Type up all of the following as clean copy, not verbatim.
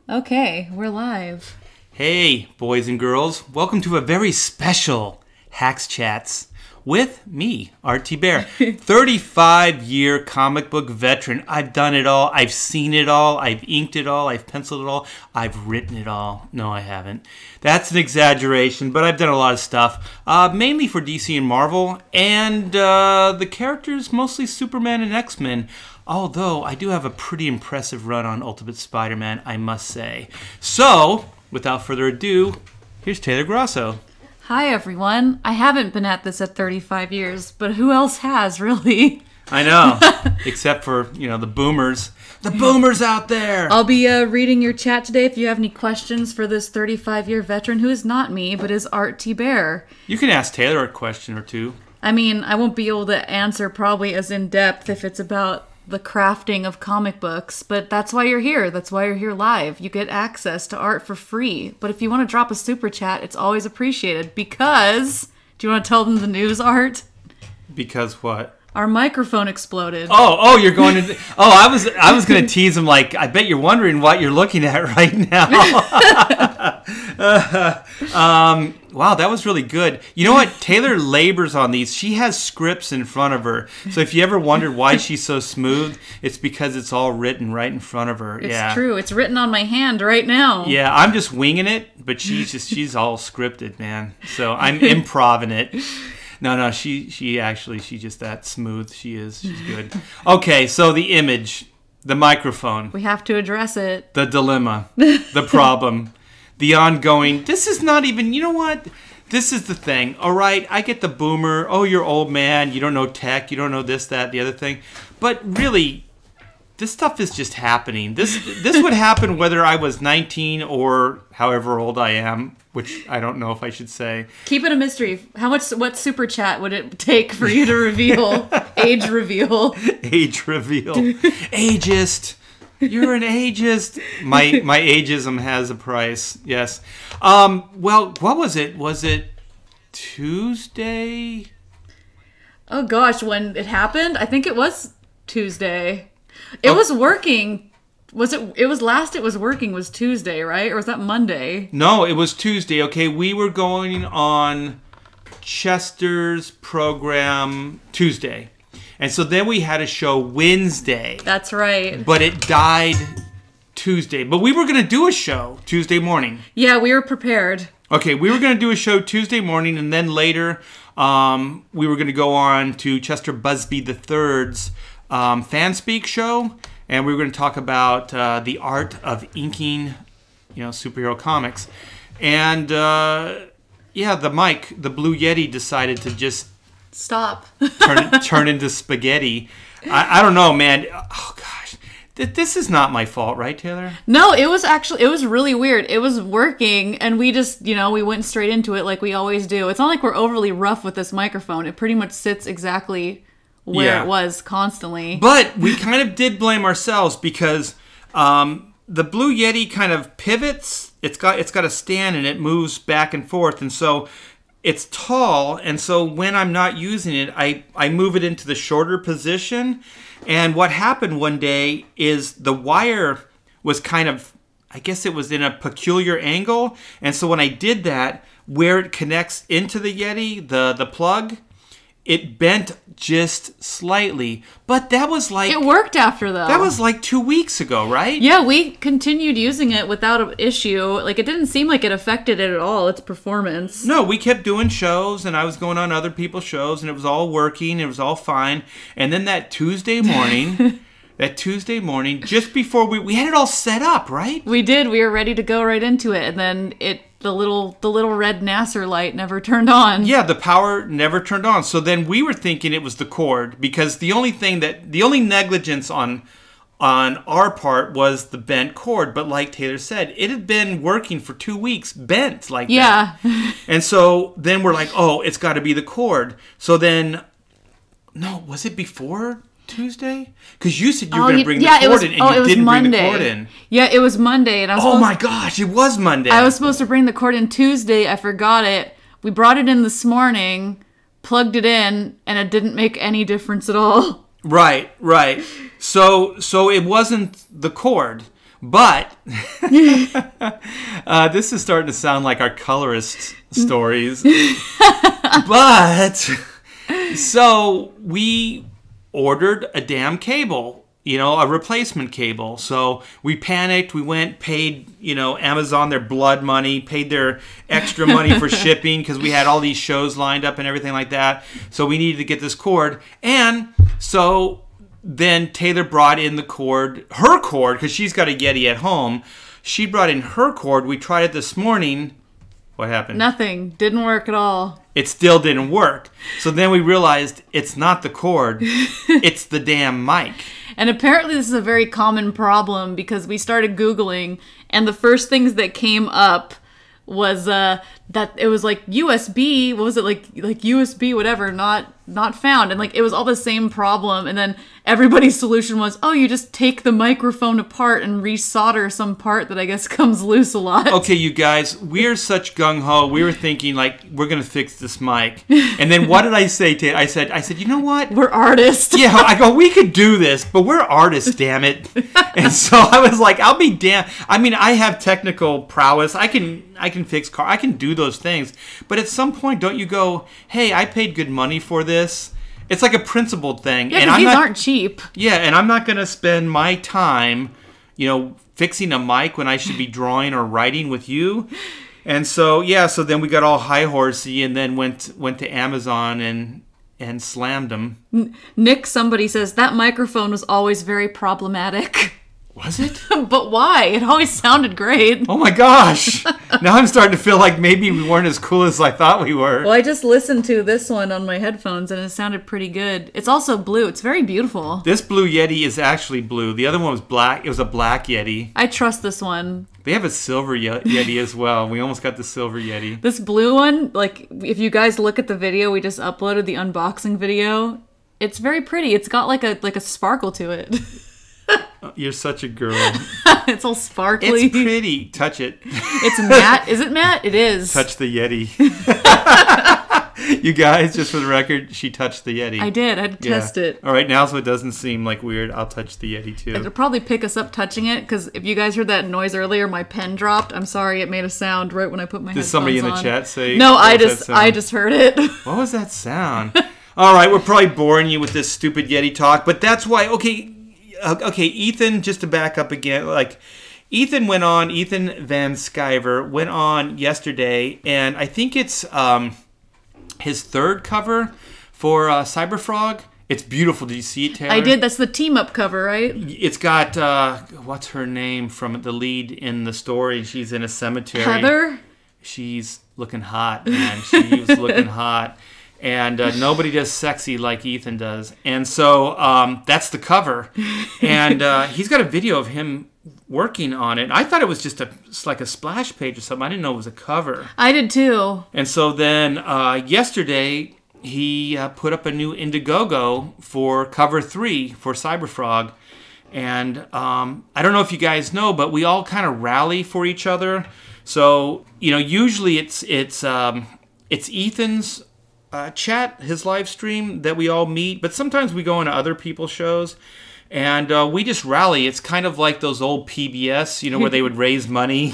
Okay, we're live. Hey, boys and girls. Welcome to a very special Hacks Chats with me, Art Bear. 35-year comic book veteran. I've done it all. I've seen it all. I've inked it all. I've penciled it all. I've written it all. No, I haven't. That's an exaggeration, but I've done a lot of stuff, mainly for DC and Marvel, and the characters, mostly Superman and X-Men. Although, I do have a pretty impressive run on Ultimate Spider-Man, I must say. So, without further ado, here's Taylor Grosso. Hi, everyone. I haven't been at this at 35 years, but who else has, really? I know, except for, the boomers. The boomers out there! I'll be reading your chat today if you have any questions for this 35-year veteran who is not me, but is Art Bear. You can ask Taylor a question or two. I mean, I won't be able to answer probably as in-depth if it's about the crafting of comic books, but that's why you're here. That's why you're here live. You get access to art for free. But if you want to drop a super chat, it's always appreciated because... Do you want to tell them the news, Art? Because what? Our microphone exploded. Oh, you're going to... Oh, I was going to tease him like, I bet you're wondering what you're looking at right now. Wow, that was really good. You know what? Taylor labors on these. She has scripts in front of her. So if you ever wondered why she's so smooth, it's because it's all written right in front of her. It's true. It's written on my hand right now. Yeah, I'm just winging it, but she's all scripted, man. So I'm improvising it. No, she's just that smooth. She's good. Okay, so the image, the microphone. We have to address it. The dilemma, the problem, the ongoing, this is not even, you know what? This is the thing, all right? I get the boomer, oh, you're old man, you don't know tech, you don't know this, that, the other thing. But really, this stuff is just happening. This would happen whether I was 19 or however old I am, which I don't know if I should say. Keep it a mystery. What super chat would it take for you to reveal? Age reveal. Age reveal. Ageist. You're an ageist. My ageism has a price. Yes. Well, what was it? Was it Tuesday? Oh gosh, when it happened, I think it was Tuesday. It was working. Was Tuesday, right? Or was that Monday? No, it was Tuesday. Okay, we were going on Chester's program Tuesday. And so then we had a show Wednesday. That's right. But it died Tuesday. But we were going to do a show Tuesday morning. Yeah, we were prepared. Okay, we were going to do a show Tuesday morning, and then later we were going to go on to Chester Busby III's Fanspeak show, and we were going to talk about the art of inking, superhero comics. And the Blue Yeti decided to just stop, turn into spaghetti. I don't know, man. Oh gosh, this is not my fault, right, Taylor? No, it was really weird. It was working, and we just, we went straight into it like we always do. It's not like we're overly rough with this microphone. It pretty much sits exactly where it was constantly. But we kind of did blame ourselves because the Blue Yeti kind of pivots. It's got a stand and it moves back and forth, and so it's tall. And so when I'm not using it, I move it into the shorter position. And what happened one day is the wire was kind of, I guess it was in a peculiar angle. And so when I did that, where it connects into the Yeti, the plug, it bent just slightly, but that was like... It worked after, though. That was like 2 weeks ago, right? Yeah, we continued using it without an issue. Like, it didn't seem like it affected it at all, its performance. No, we kept doing shows, and I was going on other people's shows, and it was all working, it was all fine. And then that Tuesday morning... just before we had it all set up, right? We did. We were ready to go right into it, and then the little red Nasser light never turned on. Yeah, the power never turned on. So then we were thinking it was the cord, because the only negligence on our part was the bent cord. But like Taylor said, it had been working for 2 weeks, bent like that. Yeah. And so then we're like, oh, it's got to be the cord. So then, no, was it before Tuesday? Because you said you were going to bring the cord in, and you didn't bring the cord in. Yeah, it was Monday. And my gosh, it was Monday. I was supposed to bring the cord in Tuesday. I forgot it. We brought it in this morning, plugged it in, and it didn't make any difference at all. Right. So it wasn't the cord. But this is starting to sound like our colorist stories. But so we ordered a damn cable, a replacement cable. So we panicked. We went, paid, Amazon their blood money, paid their extra money for shipping because we had all these shows lined up and everything like that. So we needed to get this cord. And so then Taylor brought in her cord, because she's got a Yeti at home. She brought in her cord. We tried it this morning. What happened? Nothing. Didn't work at all. It still didn't work. So then we realized it's not the cord. It's the damn mic. And apparently this is a very common problem because we started Googling and the first things that came up was that it was like USB, what was it, like USB whatever, not found. And like it was all the same problem. And then everybody's solution was, oh, you just take the microphone apart and resolder some part that I guess comes loose a lot. Okay, you guys, we're such gung-ho. We were thinking like, we're going to fix this mic. And then what did I say to it? I said, you know what? We're artists. Yeah, I go, we could do this, but we're artists, damn it. And so I was like, I'll be damned. I mean, I have technical prowess. I can fix car. I can do those things. But at some point, don't you go, hey, I paid good money for this. It's like a principled thing. Yeah, and these aren't cheap. Yeah, and I'm not going to spend my time, fixing a mic when I should be drawing or writing with you. And so, so then we got all high horsey and then went to Amazon and slammed them. Nick, somebody says, that microphone was always very problematic. Was it? But why? It always sounded great. Oh my gosh. Now I'm starting to feel like maybe we weren't as cool as I thought we were. Well, I just listened to this one on my headphones and it sounded pretty good. It's also blue. It's very beautiful. This blue Yeti is actually blue. The other one was black. It was a black Yeti. I trust this one. They have a silver Yeti as well. We almost got the silver Yeti. This blue one, like if you guys look at the video, we just uploaded the unboxing video. It's very pretty. It's got like a sparkle to it. You're such a girl. It's all sparkly. It's pretty. Touch it. It's matte. Is it matte? It is. Touch the Yeti. You guys, just for the record, she touched the Yeti. I did. I had to test it. All right, now so it doesn't seem like weird, I'll touch the Yeti too. It'll probably pick us up touching it, because if you guys heard that noise earlier, my pen dropped. I'm sorry, it made a sound right when I put my headphones on. Did somebody in the chat say? No, I just heard it. What was that sound? All right, we're probably boring you with this stupid Yeti talk, but that's why, okay, Ethan, just to back up again, Ethan Van Sciver went on yesterday, and I think it's his third cover for Cyberfrog. It's beautiful. Did you see it, Taylor? I did. That's the team-up cover, right? It's got, what's her name from the lead in the story? She's in a cemetery. Heather? She's looking hot, man. She was looking hot. And nobody does sexy like Ethan does. And so that's the cover. And he's got a video of him working on it. I thought it was just like a splash page or something. I didn't know it was a cover. I did too. And so then yesterday he put up a new Indiegogo for cover 3 for Cyberfrog. And I don't know if you guys know, but we all kind of rally for each other. So, usually it's Ethan's chat, his live stream that we all meet, but sometimes we go into other people's shows and we just rally. It's kind of like those old PBS, where they would raise money,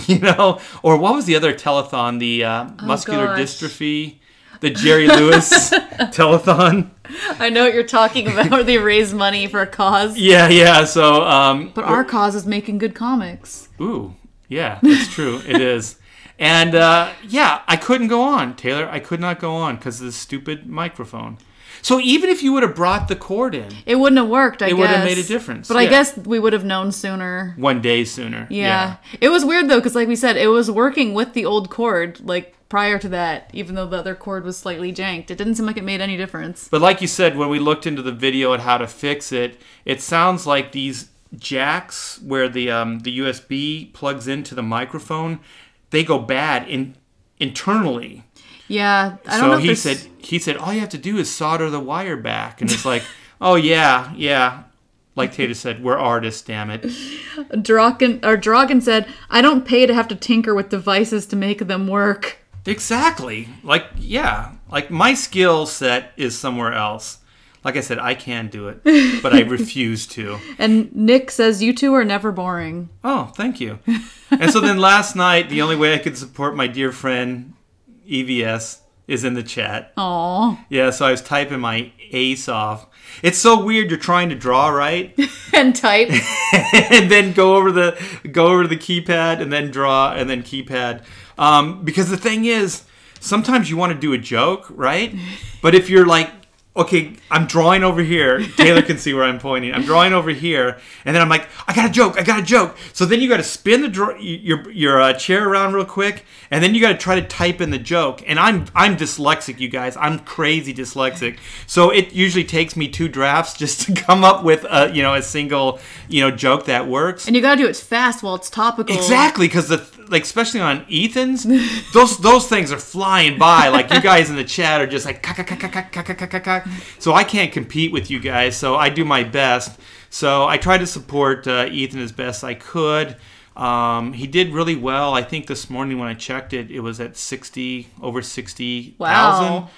or what was the other telethon, the muscular dystrophy, the Jerry Lewis telethon. I know what you're talking about, where they raise money for a cause. Yeah, so... but our cause is making good comics. Ooh, yeah, that's true. It is. And, I couldn't go on, Taylor. I could not go on because of this stupid microphone. So even if you would have brought the cord in... It wouldn't have worked, I guess. It would have made a difference. But I guess we would have known sooner. 1 day sooner. Yeah. It was weird, though, because like we said, it was working with the old cord, prior to that, even though the other cord was slightly janked. It didn't seem like it made any difference. But like you said, when we looked into the video at how to fix it, it sounds like these jacks where the USB plugs into the microphone, they go bad internally. Yeah, I don't know. He said all you have to do is solder the wire back, and it's like, oh yeah. Like Taylor said, we're artists, damn it. Dragon said, I don't pay to have to tinker with devices to make them work. Exactly. Like my skill set is somewhere else. Like I said, I can do it, but I refuse to. And Nick says, you two are never boring. Oh, thank you. And so then last night, the only way I could support my dear friend, EVS, is in the chat. Aw. Yeah, so I was typing my ace off. It's so weird. You're trying to draw, right? And type. And then go over the keypad and then draw and then keypad. Because the thing is, sometimes you want to do a joke, right? But if you're like, okay, I'm drawing over here. Taylor can see where I'm pointing. I'm drawing over here, and then I'm like, I got a joke. So then you got to spin your chair around real quick, and then you got to try to type in the joke. And I'm dyslexic, you guys. I'm crazy dyslexic. So it usually takes me 2 drafts just to come up with a single joke that works. And you gotta do it fast while it's topical. Exactly, because especially on Ethan's, those things are flying by. Like you guys in the chat are just like so I can't compete with you guys. So I do my best. So I try to support Ethan as best I could. He did really well. I think this morning when I checked it, it was at over 60,000. Wow.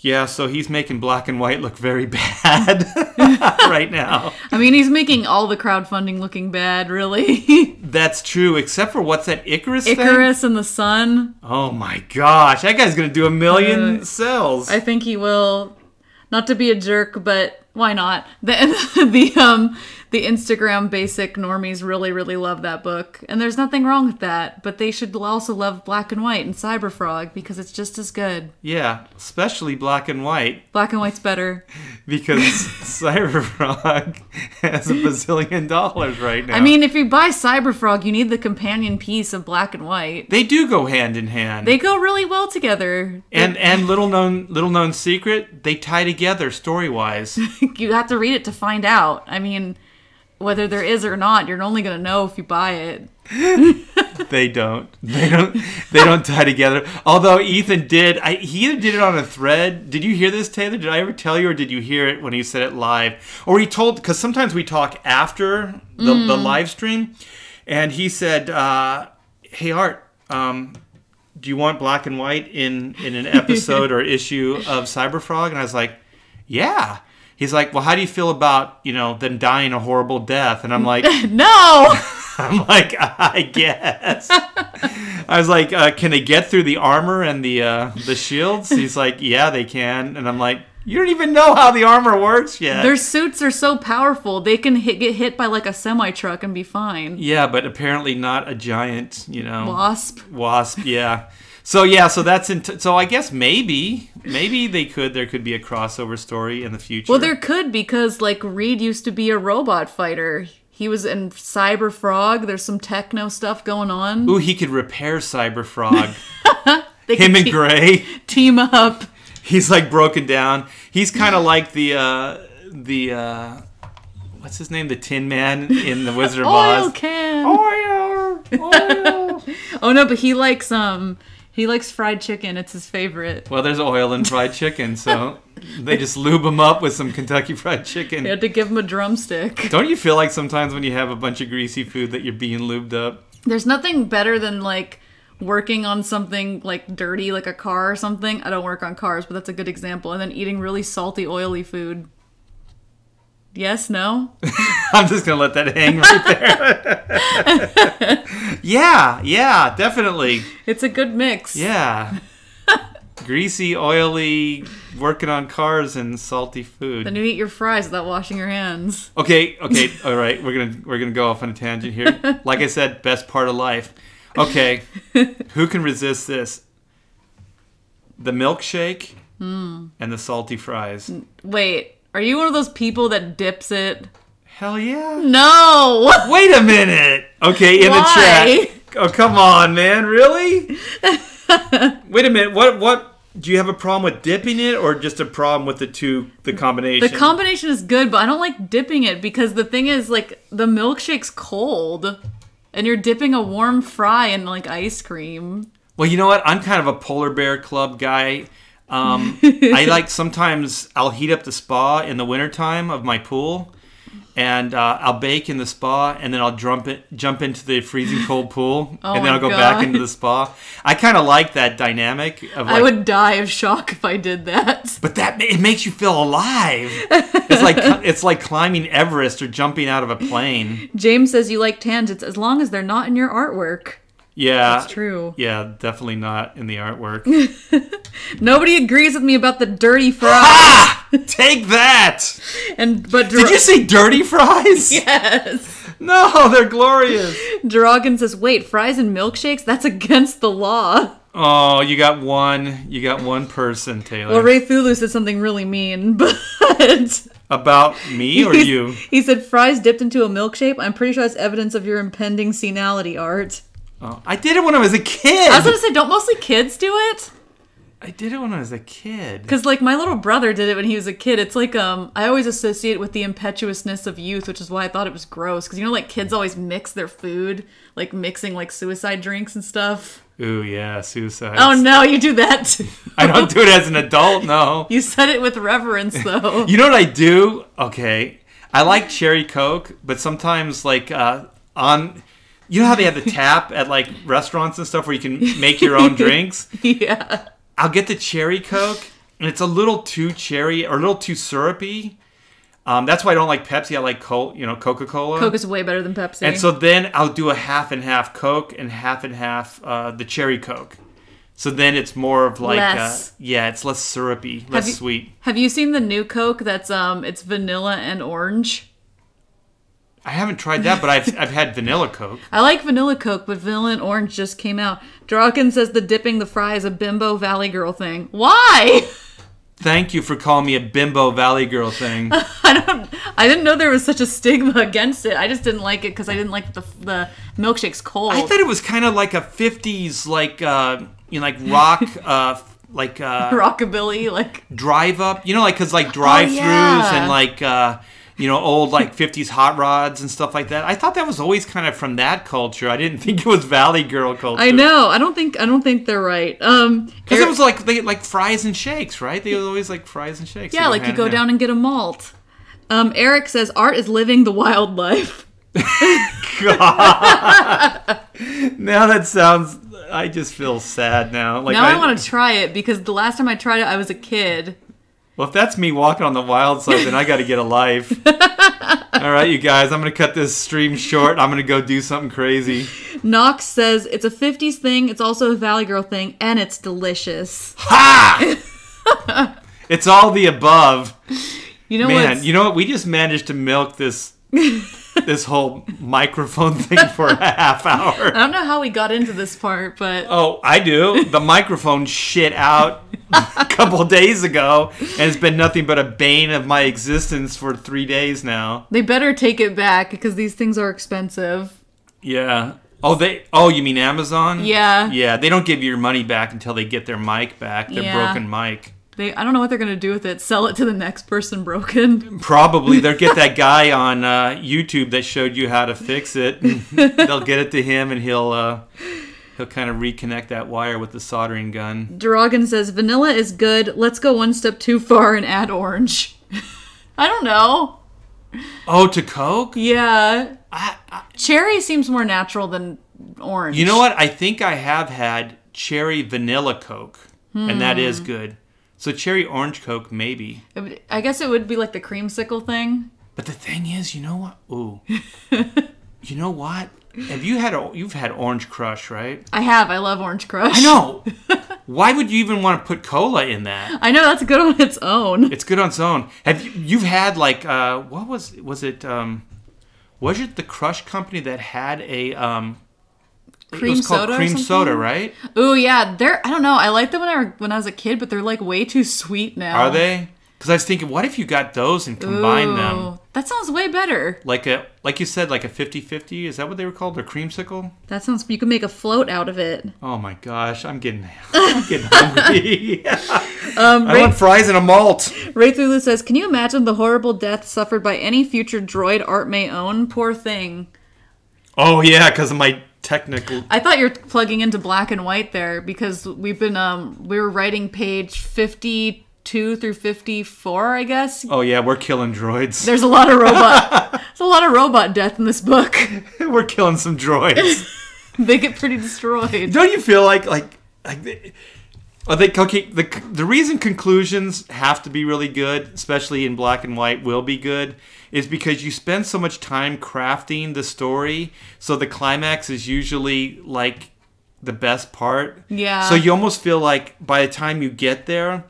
Yeah, so he's making Black and White look very bad right now. I mean, he's making all the crowdfunding looking bad, really. That's true, except for what's that Icarus thing? Icarus and the Sun. Oh my gosh, that guy's going to do 1 million sales. I think he will. Not to be a jerk, but why not? The Instagram basic normies really, really love that book. And there's nothing wrong with that. But they should also love Black and White and Cyberfrog because it's just as good. Yeah, especially Black and White. Black and White's better. Because Cyberfrog has $1 bazillion right now. I mean, if you buy Cyberfrog, you need the companion piece of Black and White. They do go hand in hand. They go really well together. And little known secret, they tie together story-wise. You have to read it to find out. I mean, whether there is or not, you're only going to know if you buy it. They don't tie together. Although Ethan did. He either did it on a thread. Did you hear this, Taylor? Did I ever tell you, or did you hear it when he said it live? Or he told, because sometimes we talk after the live stream, and he said, hey, Art, do you want Black and White in an episode or issue of Cyberfrog? And I was like, yeah. He's like, well, how do you feel about, them dying a horrible death? And I'm like, no! I'm like, I guess. I was like, can they get through the armor and the shields? He's like, yeah, they can. And I'm like, you don't even know how the armor works yet. Their suits are so powerful. They can get hit by like a semi-truck and be fine. Yeah, but apparently not a giant, Wasp, yeah. So that's so I guess maybe there could be a crossover story in the future. Well, there could, because like Reed used to be a robot fighter. He was in Cyberfrog. There's some techno stuff going on. Ooh, he could repair Cyberfrog. Him and Gray team up. He's like broken down. He's kind of like the what's his name? The Tin Man in the Wizard of Oz. Oil can. Oil. Oh no, but he likes fried chicken. It's his favorite. Well, there's oil in fried chicken, so they just lube him up with some Kentucky Fried Chicken. You had to give him a drumstick. Don't you feel like sometimes when you have a bunch of greasy food that you're being lubed up? There's nothing better than like working on something like dirty, like a car or something. I don't work on cars, but that's a good example. And then eating really salty, oily food. Yes, no? I'm just going to let that hang right there. Yeah, definitely. It's a good mix. Yeah. Greasy, oily, working on cars and salty food. Then you eat your fries without washing your hands. Okay, all right. We're gonna go off on a tangent here. Like I said, best part of life. Okay, who can resist this? The milkshake and the salty fries. Wait, are you one of those people that dips it? Hell yeah. No! Wait a minute! Okay, in the chat. Oh, come on, man. Really? Wait a minute. What? Do you have a problem with dipping it, or just a problem with the combination? The combination is good, but I don't like dipping it because the thing is, like, the milkshake's cold, and you're dipping a warm fry in, like, ice cream. Well, you know what? I'm kind of a Polar Bear Club guy. I like sometimes I'll heat up the spa in the wintertime of my pool. And I'll bake in the spa, and then I'll jump into the freezing cold pool, and then I'll go God. back into the spa. I kind of like that dynamic of like, I would die of shock if I did that. but it makes you feel alive. It's like climbing Everest or jumping out of a plane. James says you like tangents as long as they're not in your artwork. Yeah, That's true. Yeah, definitely not in the artwork. Nobody agrees with me about the dirty fries. Ah! Take that! But Did you say dirty fries? Yes. No, they're glorious. Dragon says, "Wait, fries and milkshakes? That's against the law." Oh, you got one person, Taylor. Well, Ray Thulu said something really mean, but about me or you? He said fries dipped into a milkshake. I'm pretty sure that's evidence of your impending senility, Art. Oh, I did it when I was a kid. I was gonna say, don't mostly kids do it? I did it when I was a kid. Because, like, my little brother did it when he was a kid. It's like, I always associate it with the impetuousness of youth, which is why I thought it was gross. Because, you know, like, kids always mix their food, like, mixing, like, suicide drinks and stuff. Ooh, yeah, suicide. Oh, no, you do that too. I don't do it as an adult, no. You said it with reverence, though. You know what I do? Okay. I like cherry Coke, but sometimes, like, you know how they have the tap at, like, restaurants and stuff where you can make your own drinks? Yeah. I'll get the cherry Coke, and it's a little too cherry or a little too syrupy. That's why I don't like Pepsi. I like Coca-Cola. Coke is way better than Pepsi. And so then I'll do a half and half Coke and half the cherry Coke. So then it's more of like less. It's less syrupy, less sweet. Have you seen the new Coke that's it's vanilla and orange? I haven't tried that, but I've had vanilla Coke. I like vanilla Coke, but vanilla and orange just came out. Draken says the dipping the fry is a bimbo Valley Girl thing. Why? Thank you for calling me a bimbo Valley Girl thing. I didn't know there was such a stigma against it. I just didn't like it because I didn't like the milkshakes cold. I thought it was kind of like a 50s like rock rockabilly, like drive up, like because like drive-throughs and like old like 50s hot rods and stuff like that. I thought that was always kind of from that culture. I didn't think it was Valley Girl culture. I know. I don't think they're right. Because it was like they like fries and shakes, right? They always like fries and shakes. Yeah, like you go down and get a malt. Eric says art is living the wildlife. God. Now that sounds. I just feel sad now. Like now I want to try it because the last time I tried it, I was a kid. Well, if that's me walking on the wild side, then I got to get a life. All right, you guys, I'm going to cut this stream short. I'm going to go do something crazy. Knox says, it's a 50s thing, it's also a Valley Girl thing, and it's delicious. Ha! It's all the above. You know what? We just managed to milk this whole microphone thing for a half hour. I don't know how we got into this part, but... Oh, I do. The microphone shit out a couple days ago, and it's been nothing but a bane of my existence for 3 days now. They better take it back, because these things are expensive. Yeah. Oh, you mean Amazon? Yeah. Yeah, they don't give you your money back until they get their mic back, their broken mic. I don't know what they're going to do with it. Sell it to the next person broken. Probably. They'll get that guy on YouTube that showed you how to fix it. They'll get it to him, and he'll kind of reconnect that wire with the soldering gun. Dragon says, vanilla is good. Let's go one step too far and add orange. I don't know. Oh, to Coke? Yeah. Cherry seems more natural than orange. You know what? I think I have had cherry vanilla Coke, and that is good. So cherry orange Coke, maybe. I guess it would be like the creamsicle thing. But the thing is, you know what? Ooh. You know what? You've had Orange Crush, right? I have. I love Orange Crush. I know. Why would you even want to put cola in that? I know, that's good on its own. It's good on its own. You've had like what was it? Was it the Crush company that had a cream it was called soda? Cream soda, right? Ooh, yeah. I don't know. I liked them when I was a kid, but they're like way too sweet now. Are they? Because I was thinking, what if you got those and combined them? That sounds way better. Like you said, like a 50-50? Is that what they were called? Or creamsicle? That sounds... You can make a float out of it. Oh my gosh, I'm getting hungry. I want fries and a malt. Ray Thulu says, can you imagine the horrible death suffered by any future droid Art may own? Poor thing. Oh yeah, because of my technical... I thought you were plugging into black and white there because we've been... we were writing page 52 52 through 54, I guess. Oh yeah, we're killing droids. There's a lot of robot. There's a lot of robot death in this book. We're killing some droids. They get pretty destroyed. Don't you feel like I think okay, the reason conclusions have to be really good, especially in black and white, will be good, is because you spend so much time crafting the story, so the climax is usually like the best part. Yeah. So you almost feel like by the time you get there,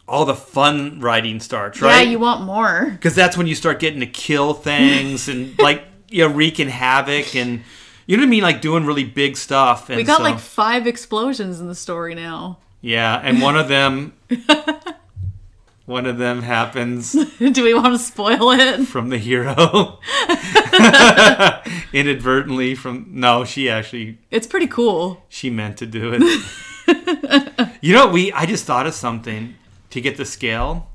all the fun writing starts, right? Yeah, you want more. Because that's when you start getting to kill things and like wreaking havoc and you know what I mean, like doing really big stuff. And we got like 5 explosions in the story now. Yeah, and one of them happens. Do we want to spoil it? From the hero. Inadvertently no, she actually. It's pretty cool. She meant to do it. You know, I just thought of something to get the scale.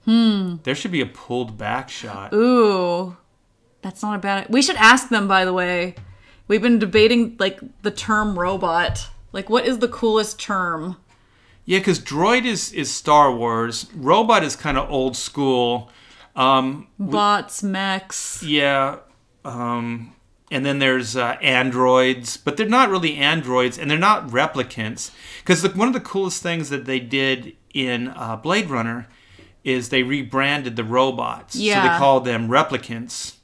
There should be a pulled back shot. Ooh, that's not a bad. We should ask them, by the way. We've been debating, like, the term robot. Like, what is the coolest term? Yeah, because droid is Star Wars. Robot is kind of old school. Bots, mechs. Yeah. And then there's androids. But they're not really androids, and they're not replicants. Because one of the coolest things that they did in Blade Runner is they rebranded the robots. Yeah. So they called them replicants,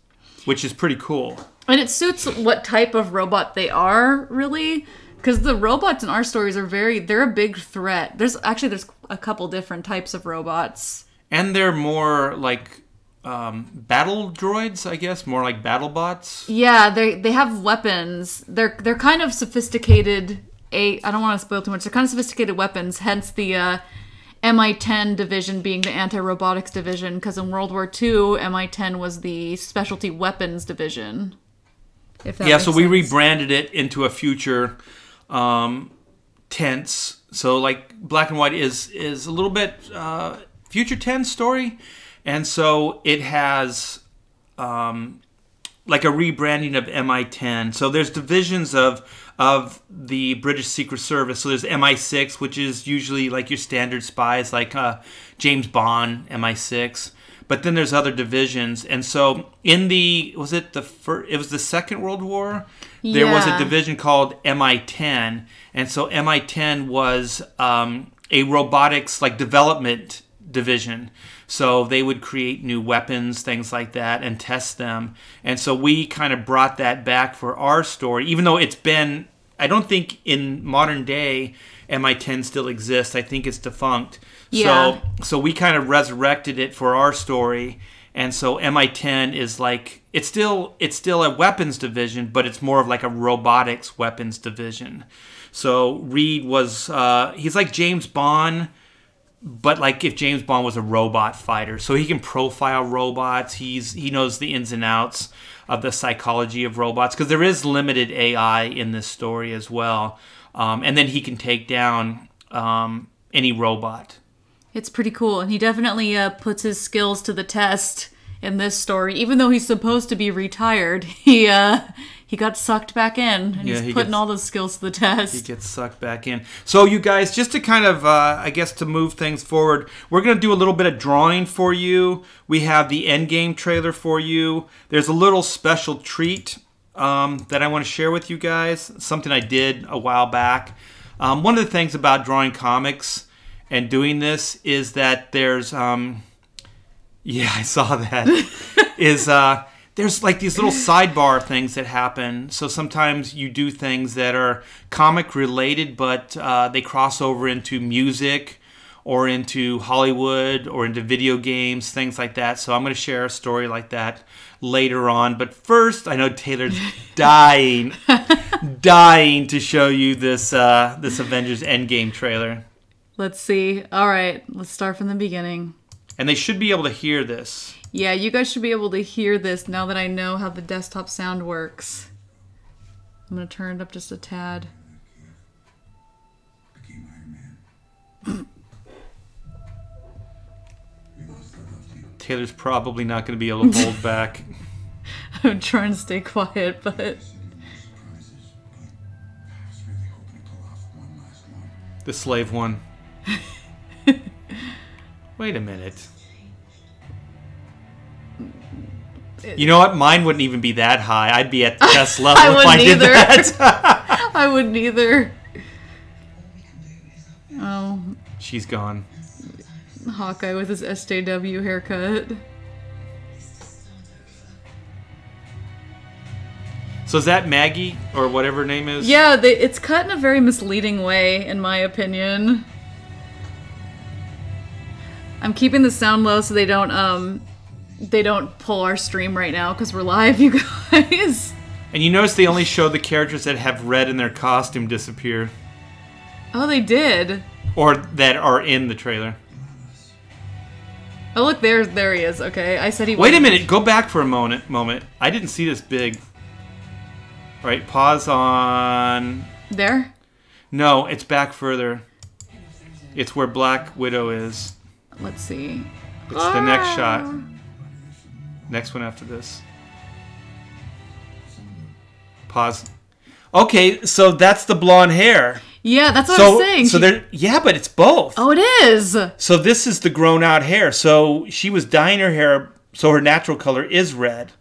which is pretty cool. And it suits what type of robot they are, really. Because the robots in our stories are they're a big threat. There's a couple different types of robots. And they're more like battle droids, I guess. More like battle bots. Yeah, they have weapons. They're kind of sophisticated. I don't want to spoil too much. They're kind of sophisticated weapons, hence the MI-10 division being the anti-robotics division. Because in World War II, MI-10 was the specialty weapons division. So we rebranded it into a future tense. So like black and white is a little bit future tense story, and so it has like a rebranding of MI-10. So there's divisions of the British Secret Service. So there's MI6, which is usually like your standard spies, like James Bond, MI6. But then there's other divisions, and so in it was the Second World War. There was a division called MI-10, and so MI-10 was a robotics like development division. So they would create new weapons, things like that, and test them. And so we kind of brought that back for our story, even though it's been. I don't think in modern day MI-10 still exists. I think it's defunct. Yeah. So we kind of resurrected it for our story, and so MI-10 is like it's still a weapons division, but it's more of like a robotics weapons division. So Reed was he's like James Bond, but like if James Bond was a robot fighter, so he can profile robots. He knows the ins and outs of the psychology of robots because there is limited AI in this story as well, and then he can take down any robot. It's pretty cool, and he definitely puts his skills to the test in this story. Even though he's supposed to be retired, he got sucked back in, and he's putting all those skills to the test. He gets sucked back in. So you guys, just to kind of, I guess to move things forward, we're going to do a little bit of drawing for you. We have the Endgame trailer for you. There's a little special treat that I want to share with you guys, something I did a while back. One of the things about drawing comics and doing this is that there's I saw that is there's like these little sidebar things that happen. So sometimes you do things that are comic related, but they cross over into music or into Hollywood or into video games, things like that. So I'm going to share a story like that later on. But first, I know Taylor's dying to show you this Avengers Endgame trailer. Let's see. All right, let's start from the beginning. And they should be able to hear this. Yeah, you guys should be able to hear this now that I know how the desktop sound works. I'm going to turn it up just a tad. Taylor's probably not going to be able to hold back. I'm trying to stay quiet, but... The slave one. Wait a minute. You know what? Mine wouldn't even be that high. I'd be at the best level if I did that. I wouldn't either. Oh. She's gone. Hawkeye with his SJW haircut. So is that Maggie, or whatever her name is? Yeah, it's cut in a very misleading way, in my opinion. I'm keeping the sound low so they don't pull our stream right now, because we're live, you guys. And you notice they only show the characters that have red in their costume disappear. Oh, they did. Or that are in the trailer. Oh, look, there he is. Okay, I said he Wait a minute, go back for a moment. I didn't see this big. All right, pause on... There? No, it's back further. It's where Black Widow is. Let's see. It's the next shot. Next one after this. Pause. Okay, so that's the blonde hair. Yeah, that's what I was saying. So yeah, but it's both. Oh, it is. So this is the grown out hair. So she was dyeing her hair, so her natural color is red.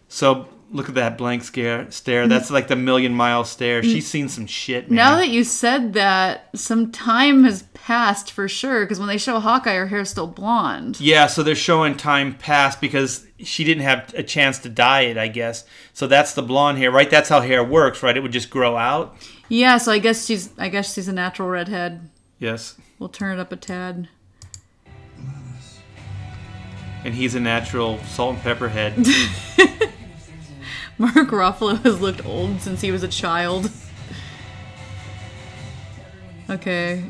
So look at that blank stare. That's like the million-mile stare. She's seen some shit, man. Now that you said that, some time has passed for sure, because when they show Hawkeye, her hair's still blonde. Yeah, so they're showing time passed because she didn't have a chance to dye it, I guess. So that's the blonde hair, right? That's how hair works, right? It would just grow out. Yeah, so I guess she's a natural redhead. Yes. We'll turn it up a tad. And he's a natural salt and pepper head. Mark Ruffalo has looked old since he was a child. Okay.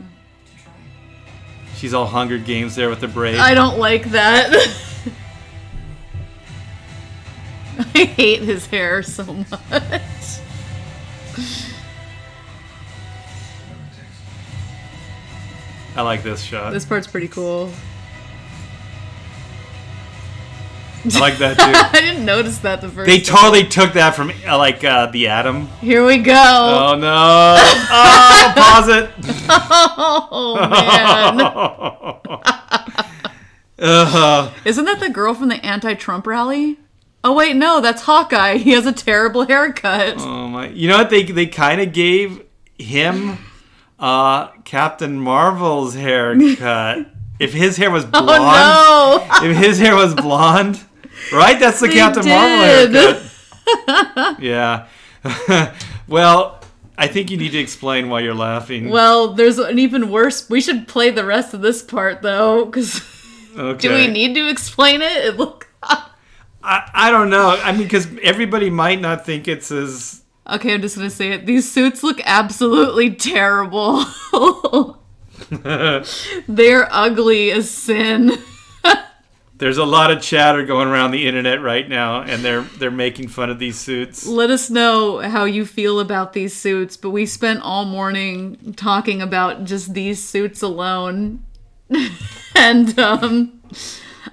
She's all Hunger Games there with the braid. I don't like that. I hate his hair so much. I like this shot. This part's pretty cool. I like that too. I didn't notice that the first They time. totally took that from the Atom. Here we go. Oh no! Oh, pause it. Oh man. Isn't that the girl from the anti-Trump rally? Oh wait, no, that's Hawkeye. He has a terrible haircut. Oh my! You know what? They kind of gave him Captain Marvel's haircut. If his hair was blonde, oh, no. If his hair was blonde, right? That's the Captain Marvel haircut. Yeah. Well, I think you need to explain why you're laughing. Well, there's an even worse. We should play the rest of this part though, because okay. Do we need to explain it? I don't know. I mean, because everybody might not think it's as... Okay, I'm just going to say it. These suits look absolutely terrible. They're ugly as sin. There's a lot of chatter going around the internet right now, and they're making fun of these suits. Let us know how you feel about these suits, but we spent all morning talking about just these suits alone. And,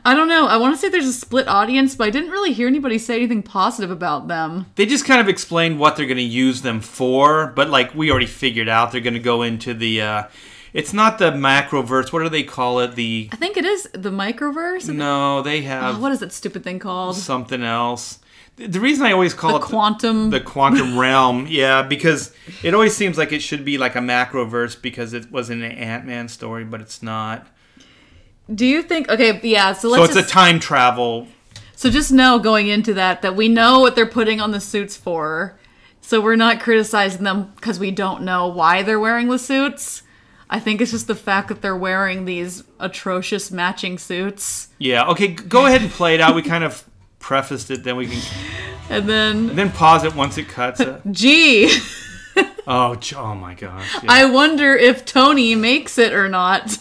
I don't know. I want to say there's a split audience, but I didn't really hear anybody say anything positive about them. They just kind of explained what they're going to use them for, but like we already figured out, they're going to go into the... it's not the macroverse. What do they call it? I think it is the microverse? No, they have... what is that stupid thing called? Something else. The reason I always call it... The quantum realm. Yeah, because it always seems like it should be like a macroverse because it was in an Ant-Man story, but it's not. Do you think... Okay, yeah, so it's a time travel. So just know going into that we know what they're putting on the suits for. So we're not criticizing them because we don't know why they're wearing the suits. I think it's just the fact that they're wearing these atrocious matching suits. Yeah, okay, go ahead and play it out. We kind of prefaced it, then we can... And then pause it once it cuts. Gee. oh my gosh. Yeah. I wonder if Tony makes it or not.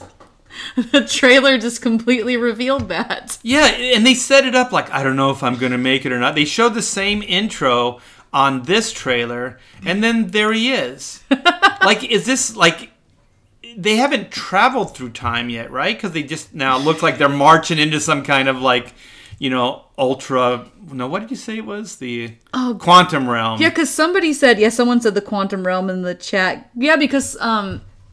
The trailer just completely revealed that. Yeah, and they set it up like, I don't know if I'm going to make it or not. They showed the same intro on this trailer, and then there he is. Like, is this, like... They haven't traveled through time yet, right? Because they just now look like they're marching into some kind of, like, you know, ultra... No, what did you say it was? The quantum realm. Yeah, because somebody said... Yeah, someone said the quantum realm in the chat. Yeah, because...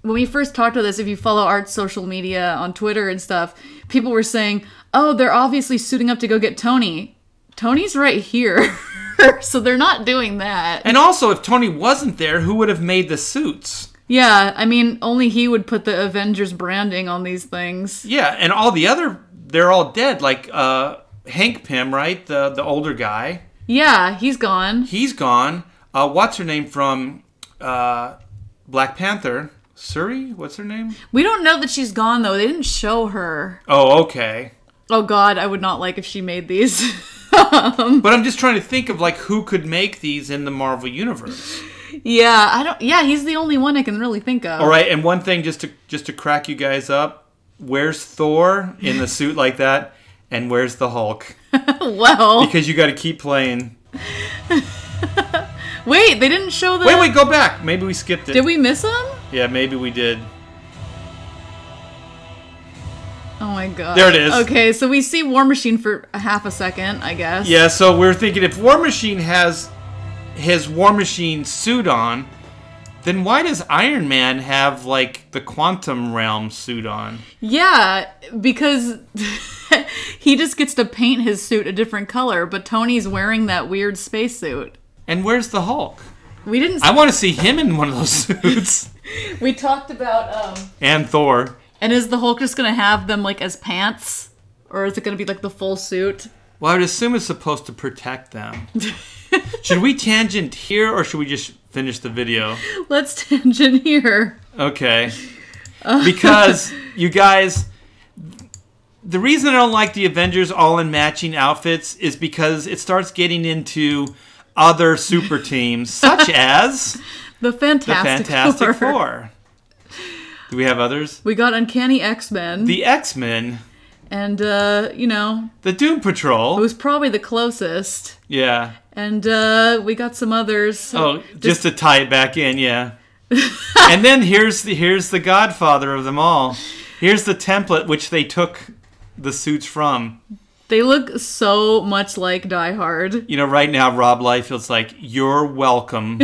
when we first talked about this, if you follow Art's social media on Twitter and stuff, people were saying, oh, they're obviously suiting up to go get Tony. Tony's right here. So they're not doing that. And also, if Tony wasn't there, who would have made the suits? Yeah, I mean, only he would put the Avengers branding on these things. Yeah, and all the other, they're all dead. Like Hank Pym, right? The older guy. Yeah, he's gone. He's gone. What's her name from Black Panther? Suri? What's her name? We don't know that she's gone, though. They didn't show her. Oh, okay. Oh, God, I would not like if she made these. But I'm just trying to think of, like, who could make these in the Marvel Universe. Yeah, I don't. Yeah, he's the only one I can really think of. All right, and one thing just to crack you guys up, where's Thor in the suit like that, and where's the Hulk? Well, because you got to keep playing. Wait, they didn't show the. Wait, go back. Maybe we skipped it. Did we miss him? Yeah, maybe we did. Oh my god. There it is. Okay, so we see War Machine for a half a second, I guess. Yeah, so we're thinking if War Machine has his War Machine suit on, then why does Iron Man have, like, the Quantum Realm suit on? Yeah, because he just gets to paint his suit a different color, but Tony's wearing that weird spacesuit. And where's the Hulk? We didn't. I want to see him in one of those suits. We talked about and Thor. And is the Hulk just gonna have them like as pants, or is it gonna be like the full suit? Well, I would assume it's supposed to protect them. Should we tangent here, or should we just finish the video? Let's tangent here. Okay. Because you guys, the reason I don't like the Avengers all in matching outfits is because it starts getting into other super teams, such as the Fantastic Four. Do we have others? We got Uncanny X-Men. The X-Men. And, you know... the Doom Patrol. Who's probably the closest. Yeah. And, we got some others. So just to tie it back in, yeah. And then here's the Godfather of them all. Here's the template which they took the suits from. They look so much like Die Hard. You know, right now, Rob Liefeld's like, you're welcome.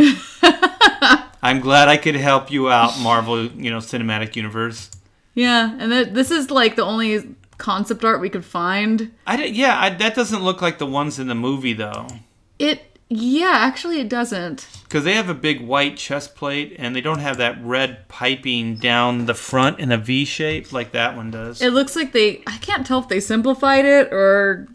I'm glad I could help you out, Marvel, Cinematic Universe. Yeah, and this is like the only concept art we could find. That doesn't look like the ones in the movie, though. Actually it doesn't. Because they have a big white chest plate, and they don't have that red piping down the front in a V shape like that one does. It looks like I can't tell if they simplified it or...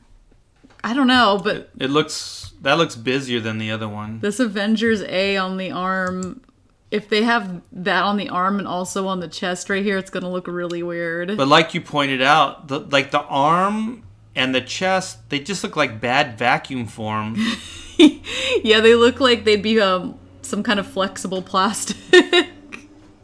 I don't know, but... That looks busier than the other one. This Avengers A on the arm... If they have that on the arm and also on the chest right here, it's going to look really weird. But like you pointed out, the arm and the chest, they just look like bad vacuum form. Yeah, they look like they'd be some kind of flexible plastic.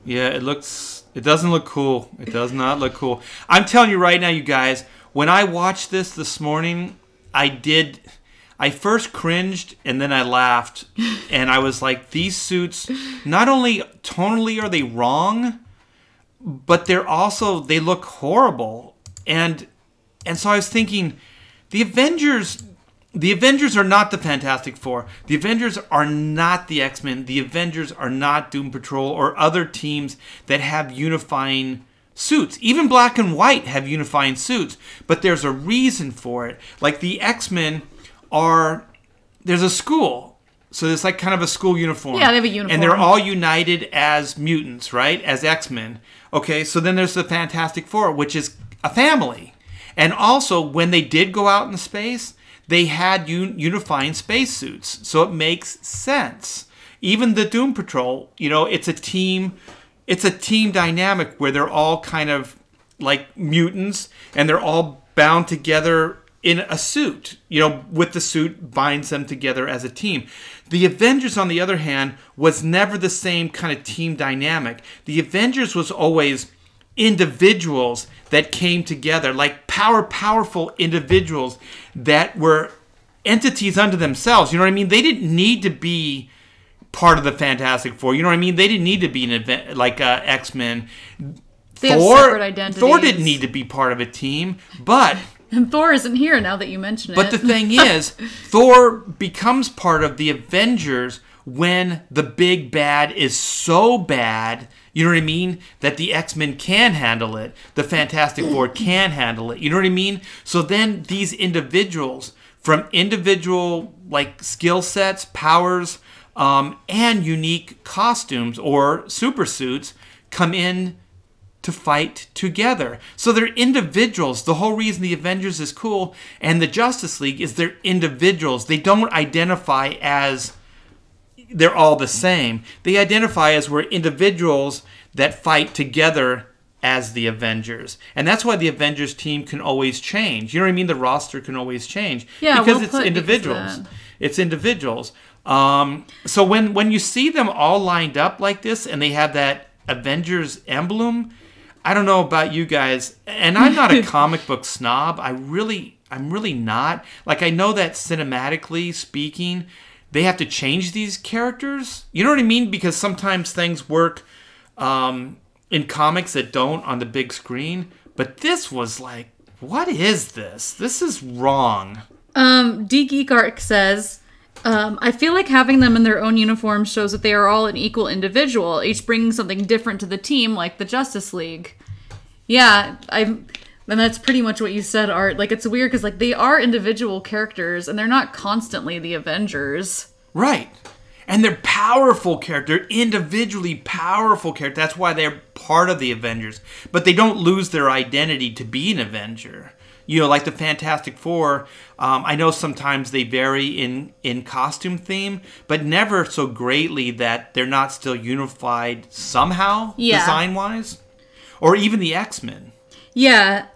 Yeah, it doesn't look cool. It does not look cool. I'm telling you right now, you guys, when I watched this morning, I first cringed and then I laughed, and I was like, these suits, not only tonally are they wrong, but they look horrible. And so I was thinking, the Avengers are not the Fantastic Four. The Avengers are not the X-Men. The Avengers are not Doom Patrol or other teams that have unifying suits. Even Black and White have unifying suits, but there's a reason for it. Like the X-Men there's a school, so there's like kind of a school uniform. Yeah, they have a uniform. And they're all united as mutants, right? As X-Men. Okay, so then there's the Fantastic Four, which is a family. And also, when they did go out in space, they had unifying spacesuits, so it makes sense. Even the Doom Patrol, it's a team dynamic where they're all kind of like mutants, and they're all bound together in a suit, with the suit binds them together as a team. The Avengers, on the other hand, was never the same kind of team dynamic. The Avengers was always individuals that came together, like powerful individuals that were entities unto themselves. You know what I mean? They didn't need to be part of the Fantastic Four. You know what I mean? They didn't need to be an event like X-Men. They have separate identities. Thor didn't need to be part of a team, but... And Thor isn't here now that you mention it. But the thing is, Thor becomes part of the Avengers when the big bad is so bad, you know what I mean, that the X-Men can handle it, the Fantastic Four can handle it, you know what I mean? So then these individuals, from individual like skill sets, powers, and unique costumes or super suits, come in to fight together. So they're individuals. The whole reason the Avengers is cool and the Justice League is they're individuals. They don't identify as they're all the same. They identify as we're individuals that fight together as the Avengers. And that's why the Avengers team can always change. You know what I mean? The roster can always change. Yeah, because it's individuals. It's individuals. So when you see them all lined up like this and they have that Avengers emblem, I don't know about you guys, and I'm not a comic book snob. I'm really not. Like, I know that cinematically speaking, they have to change these characters. You know what I mean? Because sometimes things work in comics that don't on the big screen. But this was like, what is this? This is wrong. D Geek Arc says, I feel like having them in their own uniforms shows that they are all an equal individual, each bringing something different to the team, like the Justice League. Yeah, and that's pretty much what you said, Art. Like, it's weird because, like, they are individual characters, and they're not constantly the Avengers. Right. And they're powerful characters, individually powerful characters. That's why they're part of the Avengers. But they don't lose their identity to be an Avenger. You know, like the Fantastic Four, I know sometimes they vary in costume theme, but never so greatly that they're not still unified somehow, design-wise. Or even the X-Men. Yeah,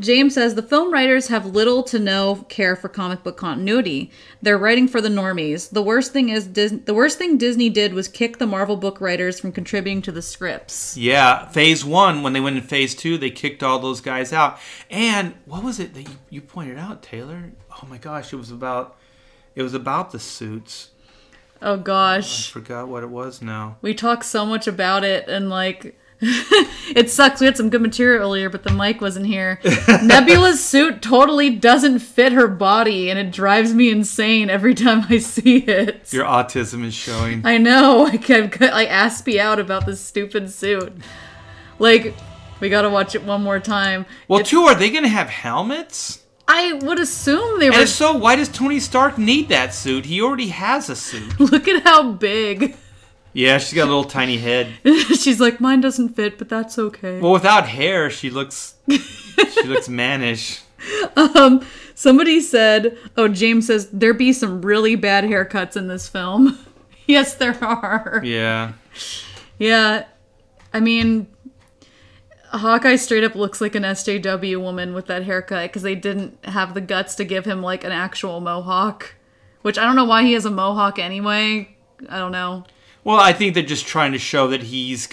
James says, the film writers have little to no care for comic book continuity. They're writing for the normies. The worst thing Disney did was kick the Marvel book writers from contributing to the scripts. Yeah, Phase 1, when they went in Phase 2, they kicked all those guys out. And what was it that you pointed out, Taylor? Oh my gosh, it was about the suits. Oh gosh. I forgot what it was now. We talked so much about it, and like... It sucks. We had some good material earlier, but the mic wasn't here. Nebula's suit totally doesn't fit her body, and it drives me insane every time I see it. Your autism is showing. I know. I aspie out about this stupid suit. Like, we gotta watch it one more time. Well, are they gonna have helmets? I would assume they were. And if so, why does Tony Stark need that suit? He already has a suit. Look at how big. Yeah, she's got a little tiny head. She's like, mine doesn't fit, but that's okay. Well, without hair, she looks mannish. Somebody said, James says, there be some really bad haircuts in this film. Yes, there are. Yeah. Yeah. I mean, Hawkeye straight up looks like an SJW woman with that haircut because they didn't have the guts to give him like an actual mohawk, which I don't know why he has a mohawk anyway. I don't know. Well, I think they're just trying to show that he's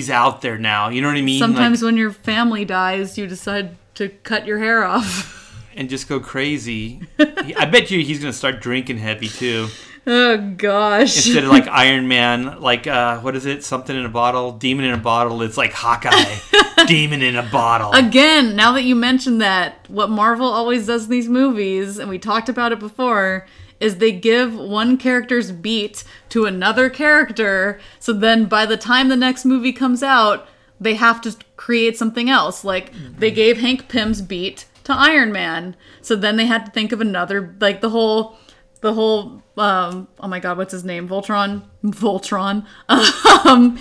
out there now. You know what I mean? Sometimes when your family dies, you decide to cut your hair off. And just go crazy. I bet you he's going to start drinking heavy, too. Oh, gosh. Instead of like Iron Man, like, what is it? Something in a bottle? Demon in a bottle. It's like Hawkeye. Demon in a bottle. Again, now that you mentioned that, what Marvel always does in these movies, and we talked about it before, is they give one character's beat to another character, so then by the time the next movie comes out, they have to create something else. Like, they gave Hank Pym's beat to Iron Man, so then they had to think of another, like, the whole, oh my god, what's his name? Voltron?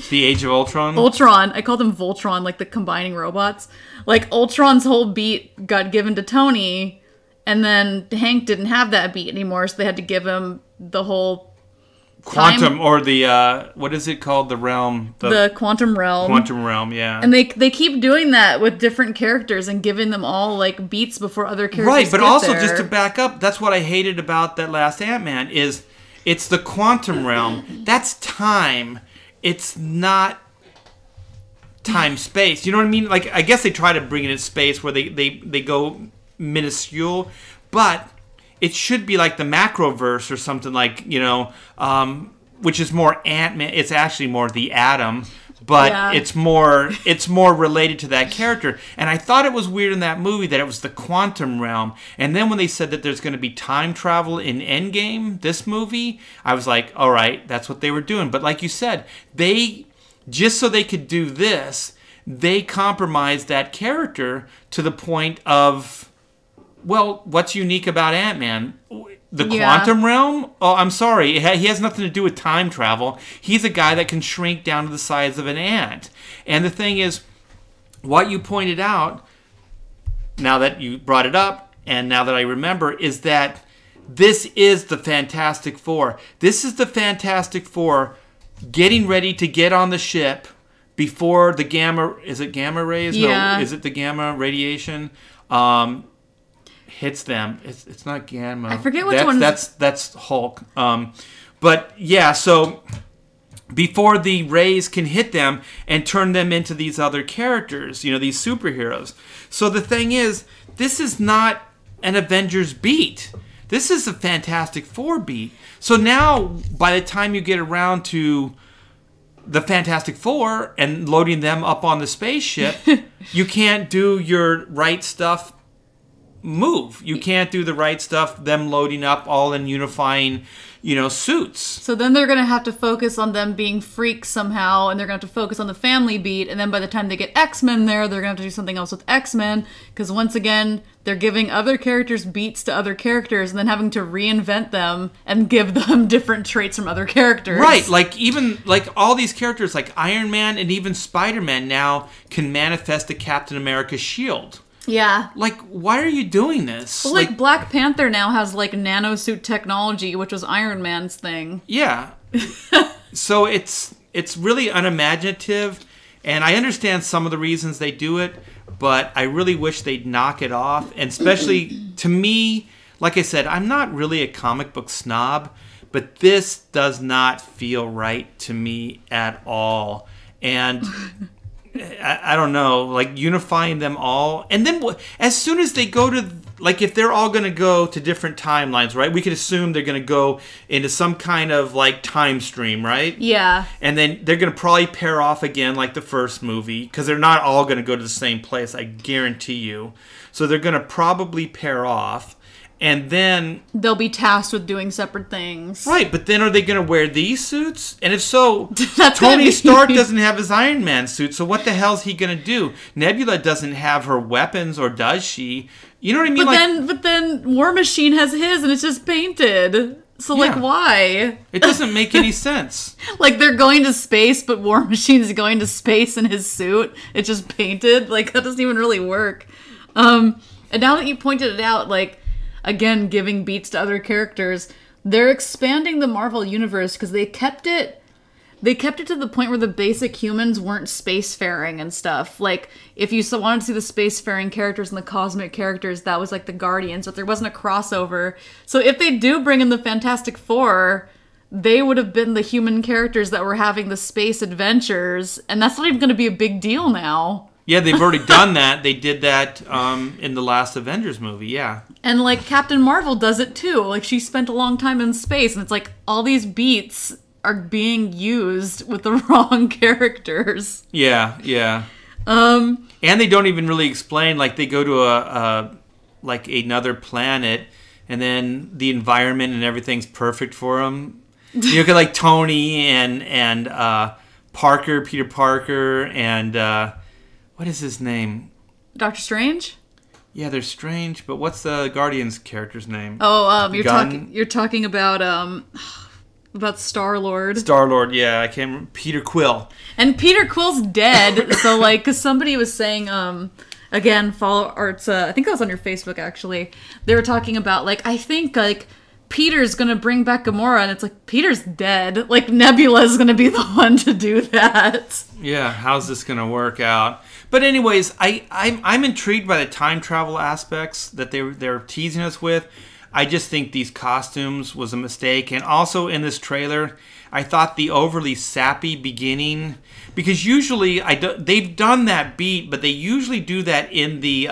The Age of Ultron? Ultron. I called him Voltron, like the combining robots. Like, Ultron's whole beat got given to Tony, and then Hank didn't have that beat anymore, so they had to give him the whole Quantum, or the, what is it called? The realm. The Quantum Realm. Quantum Realm, yeah. And they keep doing that with different characters and giving them all, like, beats before other characters Right, but get also, there. just to back up, that's what I hated about that last Ant-Man, is it's the Quantum Realm. That's time. It's not time-space. You know what I mean? Like, I guess they try to bring it in space where they go minuscule, but it should be like the Macroverse or something, like, you know, which is more Ant-Man. It's actually more the Atom, but Yeah. it's more related to that character. And I thought it was weird in that movie that it was the quantum realm. And then when they said that there's going to be time travel in Endgame, this movie, I was like, all right, that's what they were doing. But like you said, they just so they could do this, they compromised that character to the point of, well, what's unique about Ant-Man? The quantum realm? Oh, I'm sorry. He has nothing to do with time travel. He's a guy that can shrink down to the size of an ant. And the thing is, what you pointed out, now that you brought it up, and now that I remember, is that this is the Fantastic Four. This is the Fantastic Four getting ready to get on the ship before the gamma... Is it gamma rays? Yeah. No, is it the gamma radiation? Hits them. It's not gamma. I forget which one. That's Hulk. But yeah, so before the rays can hit them and turn them into these other characters, these superheroes. So the thing is, this is not an Avengers beat. This is a Fantastic Four beat. So now, by the time you get around to the Fantastic Four and loading them up on the spaceship, you can't do your right stuff move. You can't do the right stuff, them loading up all in unifying, suits. So then they're going to have to focus on them being freaks somehow, and they're going to have to focus on the family beat, and then by the time they get X-Men there, they're going to have to do something else with X-Men, because once again, they're giving other characters beats to other characters, and then having to reinvent them and give them different traits from other characters. Right, even all these characters, like Iron Man and even Spider-Man now can manifest the Captain America shield. Yeah. Why are you doing this? Well, Black Panther now has, nanosuit technology, which was Iron Man's thing. Yeah. So it's really unimaginative, and I understand some of the reasons they do it, but I really wish they'd knock it off. And especially, to me, like I said, I'm not really a comic book snob, but this does not feel right to me at all. And... I don't know, unifying them all. And then as soon as they go to, if they're all going to go to different timelines, right? We could assume they're going to go into some kind of, time stream, right? Yeah. And then they're going to probably pair off again like the first movie, because they're not all going to go to the same place, I guarantee you. So they're going to probably pair off. And then... they'll be tasked with doing separate things. Right, but then are they going to wear these suits? And if so, That's Tony Stark doesn't have his Iron Man suit, so what the hell's he going to do? Nebula doesn't have her weapons, or does she? You know what I mean? But then War Machine has his, and it's just painted. So, why? It doesn't make any sense. They're going to space, but War Machine's going to space in his suit. It's just painted. That doesn't even really work. And now that you pointed it out, again, giving beats to other characters, they're expanding the Marvel universe because they kept it to the point where the basic humans weren't spacefaring and stuff. If you wanted to see the spacefaring characters and the cosmic characters, that was the Guardians, but there wasn't a crossover. So if they do bring in the Fantastic Four, they would have been the human characters that were having the space adventures, and that's not even going to be a big deal now. Yeah, they've already done that. They did that in the last Avengers movie, yeah. And, Captain Marvel does it, too. She spent a long time in space, and it's all these beats are being used with the wrong characters. Yeah. And they don't even really explain, they go to another planet, and then the environment and everything's perfect for them. You look at, Tony and Peter Parker, and... what is his name? Doctor Strange? Yeah, they're strange, but what's the Guardians character's name? Oh, you're talking about Star-Lord. Star-Lord, yeah, I can't remember. Peter Quill. And Peter Quill's dead, so because somebody was saying, again, follow Art's, I think that was on your Facebook actually. They were talking about I think Peter's gonna bring back Gamora, and it's Peter's dead. Nebula's gonna be the one to do that. Yeah, how's this gonna work out? But anyways, I'm intrigued by the time travel aspects that they're teasing us with. I just think these costumes was a mistake, and also in this trailer, I thought the overly sappy beginning, because usually they've done that beat, but they usually do that in the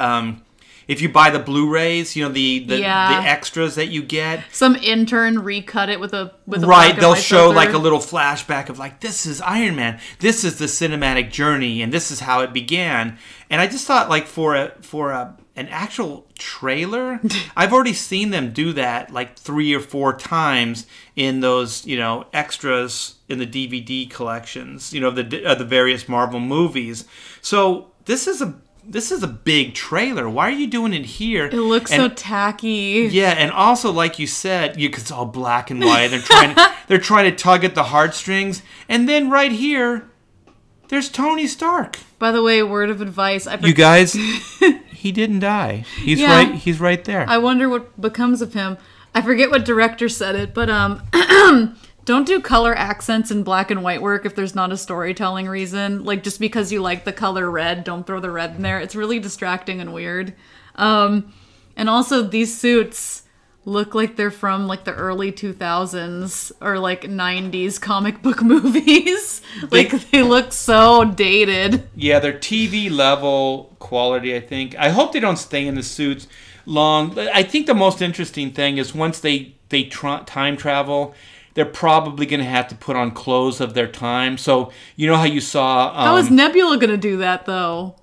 if you buy the Blu-rays, you know, the Yeah. extras that you get. Some intern recut it with a Right, black and they'll white show filter. like a little flashback of like, this is Iron Man, this is the cinematic journey, and this is how it began. And I just thought, like, for an actual trailer, I've already seen them do that like 3 or 4 times in those, you know, extras in the DVD collections, you know, the various Marvel movies. So this is a big trailer. Why are you doing it here? It looks so tacky. Yeah, and also like you said, because it's all black and white. They're trying to tug at the heartstrings, and then right here, there's Tony Stark. By the way, word of advice. You guys, he didn't die. He's Yeah. right. He's right there. I wonder what becomes of him. I forget what director said it, but don't do color accents in black and white work if there's not a storytelling reason. Like, just because you like the color red, don't throw the red in there. It's really distracting and weird. And also, these suits look like they're from like the early 2000s or like 90s comic book movies. Like, they look so dated. Yeah, they're TV level quality, I think. I hope they don't stay in the suits long. I think the most interesting thing is once they time travel, they're probably going to have to put on clothes of their time. So, you know how you saw... How is Nebula going to do that, though?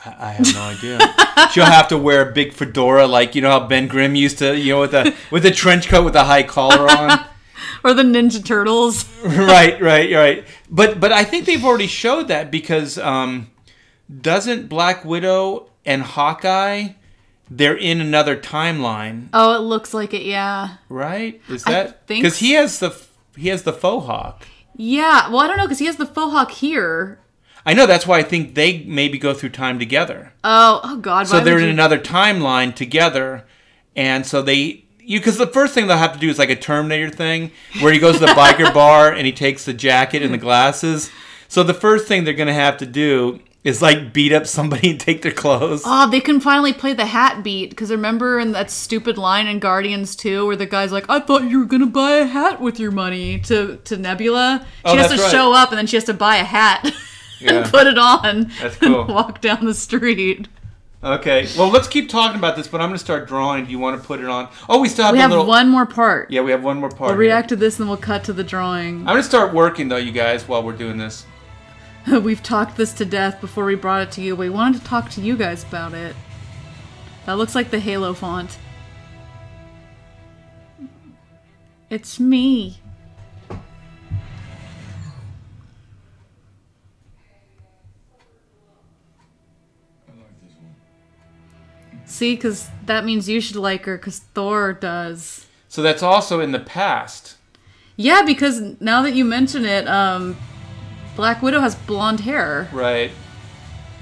I have no idea. She'll have to wear a big fedora, like, you know how Ben Grimm used to, you know, with a trench coat with a high collar on. Or the Ninja Turtles. Right. But I think they've already showed that because doesn't Black Widow and Hawkeye, they're in another timeline. Oh, it looks like it, yeah. Right? Is that think because he has the faux hawk? Yeah, well, I don't know, because he has the faux hawk here. I know, that's why I think they maybe go through time together. Oh God! So they're in another timeline together, and so because the first thing they'll have to do is like a Terminator thing, where he goes to the biker bar and he takes the jacket and the glasses. So the first thing they're gonna have to do is like beat up somebody and take their clothes. Oh, they can finally play the hat beat, because remember in that stupid line in Guardians 2 where the guy's like, "I thought you were gonna buy a hat with your money" to Nebula. She has to show up and then she has to buy a hat. Yeah. And put it on. That's cool. And walk down the street. Okay, well, let's keep talking about this, but I'm going to start drawing. Do you want to put it on? Oh, we still have We a have little... one more part. Yeah, we have one more part. We'll react to this and then we'll cut to the drawing. I'm going to start working, though, you guys, while we're doing this. We've talked this to death before we brought it to you. We wanted to talk to you guys about it. That looks like the Halo font. It's me. See, because that means you should like her, because Thor does. So that's also in the past. Yeah, because now that you mention it, Black Widow has blonde hair. Right.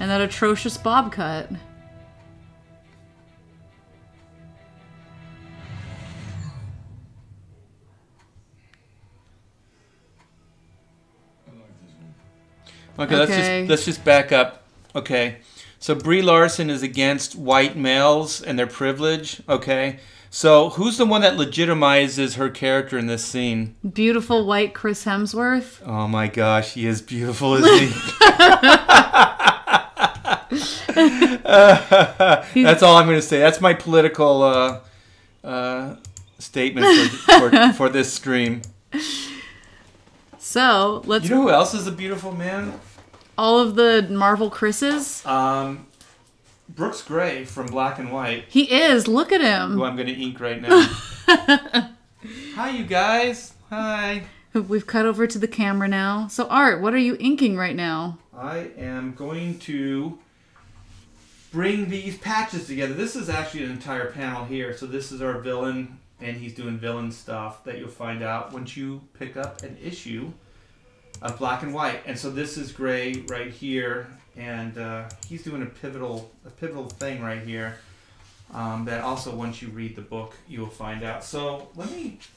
And that atrocious bob cut. Okay, let's just back up. Okay. So Brie Larson is against white males and their privilege. Okay. So who's the one that legitimizes her character in this scene? Beautiful white Chris Hemsworth. Oh my gosh, he is beautiful, isn't he? That's all I'm going to say. That's my political statement for this stream. So let's. You know who else is a beautiful man? All of the Marvel Chris's? Brooks Gray from Black and White. He is. Look at him. Who I'm going to ink right now. Hi, you guys. Hi. We've cut over to the camera now. So, Art, what are you inking right now? I am going to bring these patches together. This is actually an entire panel here. So this is our villain, and he's doing villain stuff that you'll find out once you pick up an issue of Black and White. And so this is Gray right here, and he's doing a pivotal thing right here that also once you read the book you'll find out. So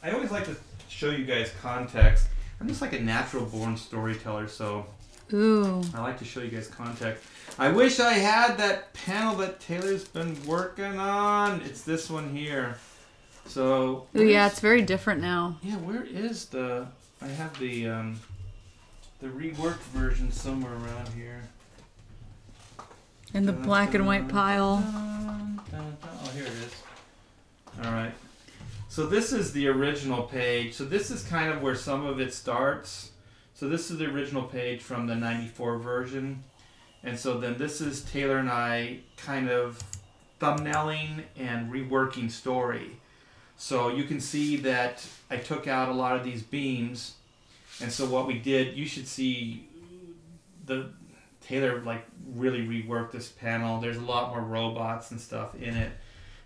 I always like to show you guys context. I'm just like a natural born storyteller, so Ooh. I like to show you guys context. I wish I had that panel that Taylor's been working on. It's this one here. So Ooh, yeah, it's very different now. Yeah, where is I have the reworked version somewhere around here. In the black and white pile. Oh, here it is. All right. So this is the original page. So this is kind of where some of it starts. So this is the original page from the 94 version. And so then this is Taylor and I kind of thumbnailing and reworking story. So you can see that I took out a lot of these beams. And so what we did, you should see Taylor like really reworked this panel. There's a lot more robots and stuff in it.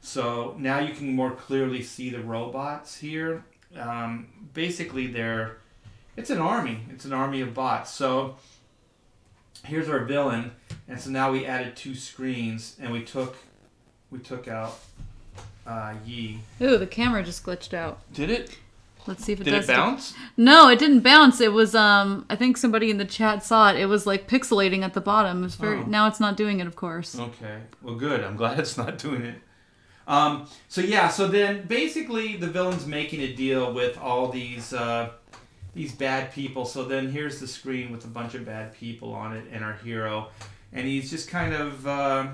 So now you can more clearly see the robots here. Basically it's an army. It's an army of bots. So here's our villain. And so now we added 2 screens and we took out Yi. Ooh, the camera just glitched out. Did it? Let's see if it Did does. it bounce? No, it didn't bounce. It was I think somebody in the chat saw it. It was like pixelating at the bottom. It was very Now it's not doing it, of course. Okay. Well, good. I'm glad it's not doing it. So then basically the villain's making a deal with all these bad people. So then here's the screen with a bunch of bad people on it and our hero. And he's just kind of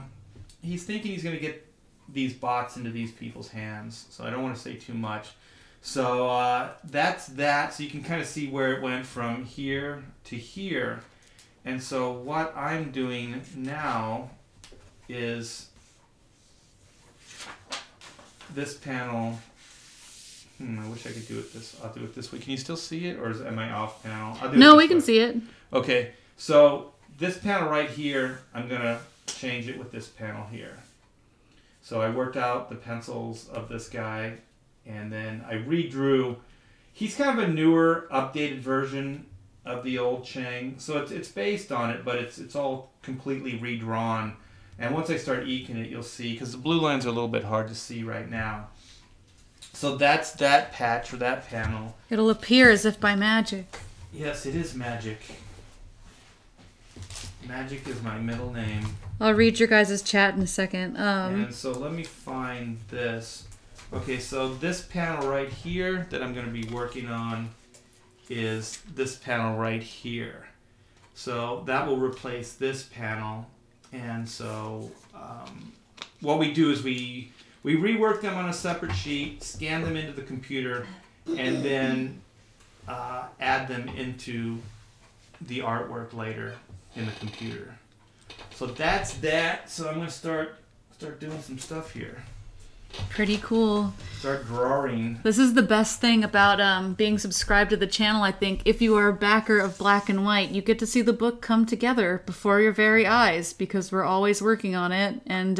he's thinking he's going to get these bots into these people's hands. So I don't want to say too much. So that's that. So you can kind of see where it went from here to here. And so what I'm doing now is this panel. I wish I could do it this. I'll do it this way. Can you still see it, or am I off panel? No, we can see it. Okay. So this panel right here, I'm gonna change it with this panel here. So I worked out the pencils of this guy. And then I redrew. He's kind of a newer, updated version of the old Chang. So it's based on it, but it's all completely redrawn. And once I start eking it, you'll see, because the blue lines are a little bit hard to see right now. So that's that patch or that panel. It'll appear as if by magic. Yes, it is magic. Magic is my middle name. I'll read your guys' chat in a second. And so let me find this. Okay, so this panel right here that I'm going to be working on is this panel right here. So that will replace this panel. And so what we do is we rework them on a separate sheet, scan them into the computer, and then add them into the artwork later in the computer. So that's that. So I'm going to start doing some stuff here. Pretty cool. Start drawing. This is the best thing about being subscribed to the channel, I think. If you are a backer of Black and White, you get to see the book come together before your very eyes because we're always working on it. And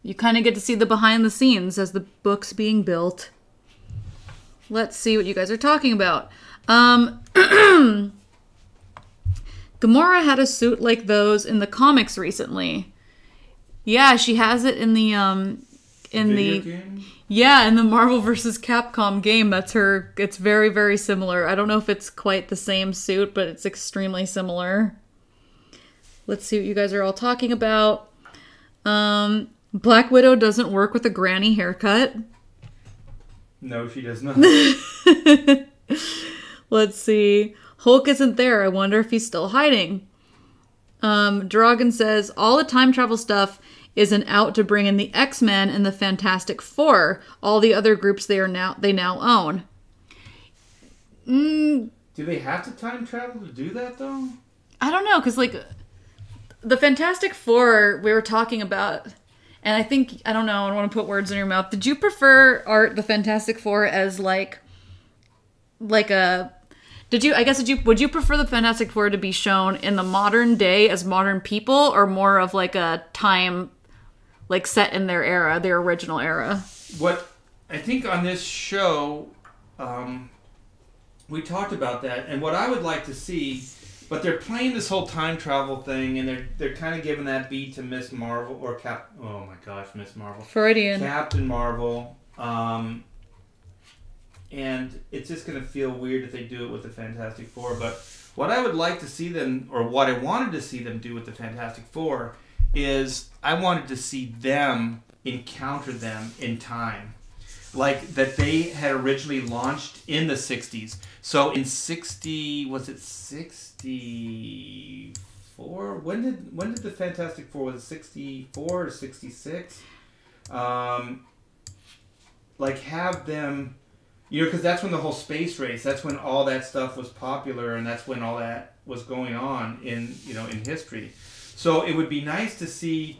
you kind of get to see the behind the scenes as the book's being built. Let's see what you guys are talking about. Gamora had a suit like those in the comics recently. Yeah, she has it in the... in the Marvel vs. Capcom game. That's her. It's very, very similar. I don't know if it's quite the same suit, but it's extremely similar. Let's see what you guys are all talking about. Black Widow doesn't work with a granny haircut. No, she does not. Let's see. Hulk isn't there. I wonder if he's still hiding. Dragon says, all the time travel stuff isn't out to bring in the X-Men and the Fantastic Four. All the other groups they now own. Do they have to time travel to do that, though? I don't know, because, like, the Fantastic Four we were talking about, and I think, I don't know, I don't want to put words in your mouth. Did you prefer the Fantastic Four as, would you prefer the Fantastic Four to be shown in the modern day as modern people, or more of, like, a time... like set in their era, their original era? What I think on this show, we talked about that, and what I would like to see, but they're playing this whole time travel thing, and they're kind of giving that beat to Miss Marvel or Miss Marvel, Freudian, Captain Marvel, and it's just going to feel weird if they do it with the Fantastic Four. But what I would like to see them, or what I wanted to see them do with the Fantastic Four, is I wanted to see them encounter them in time. Like that they had originally launched in the 60s. So in 64? When did the Fantastic Four, was it 64 or 66? like have them, because that's when the whole space race, that's when all that stuff was popular, and that's when all that was going on in history. So it would be nice to see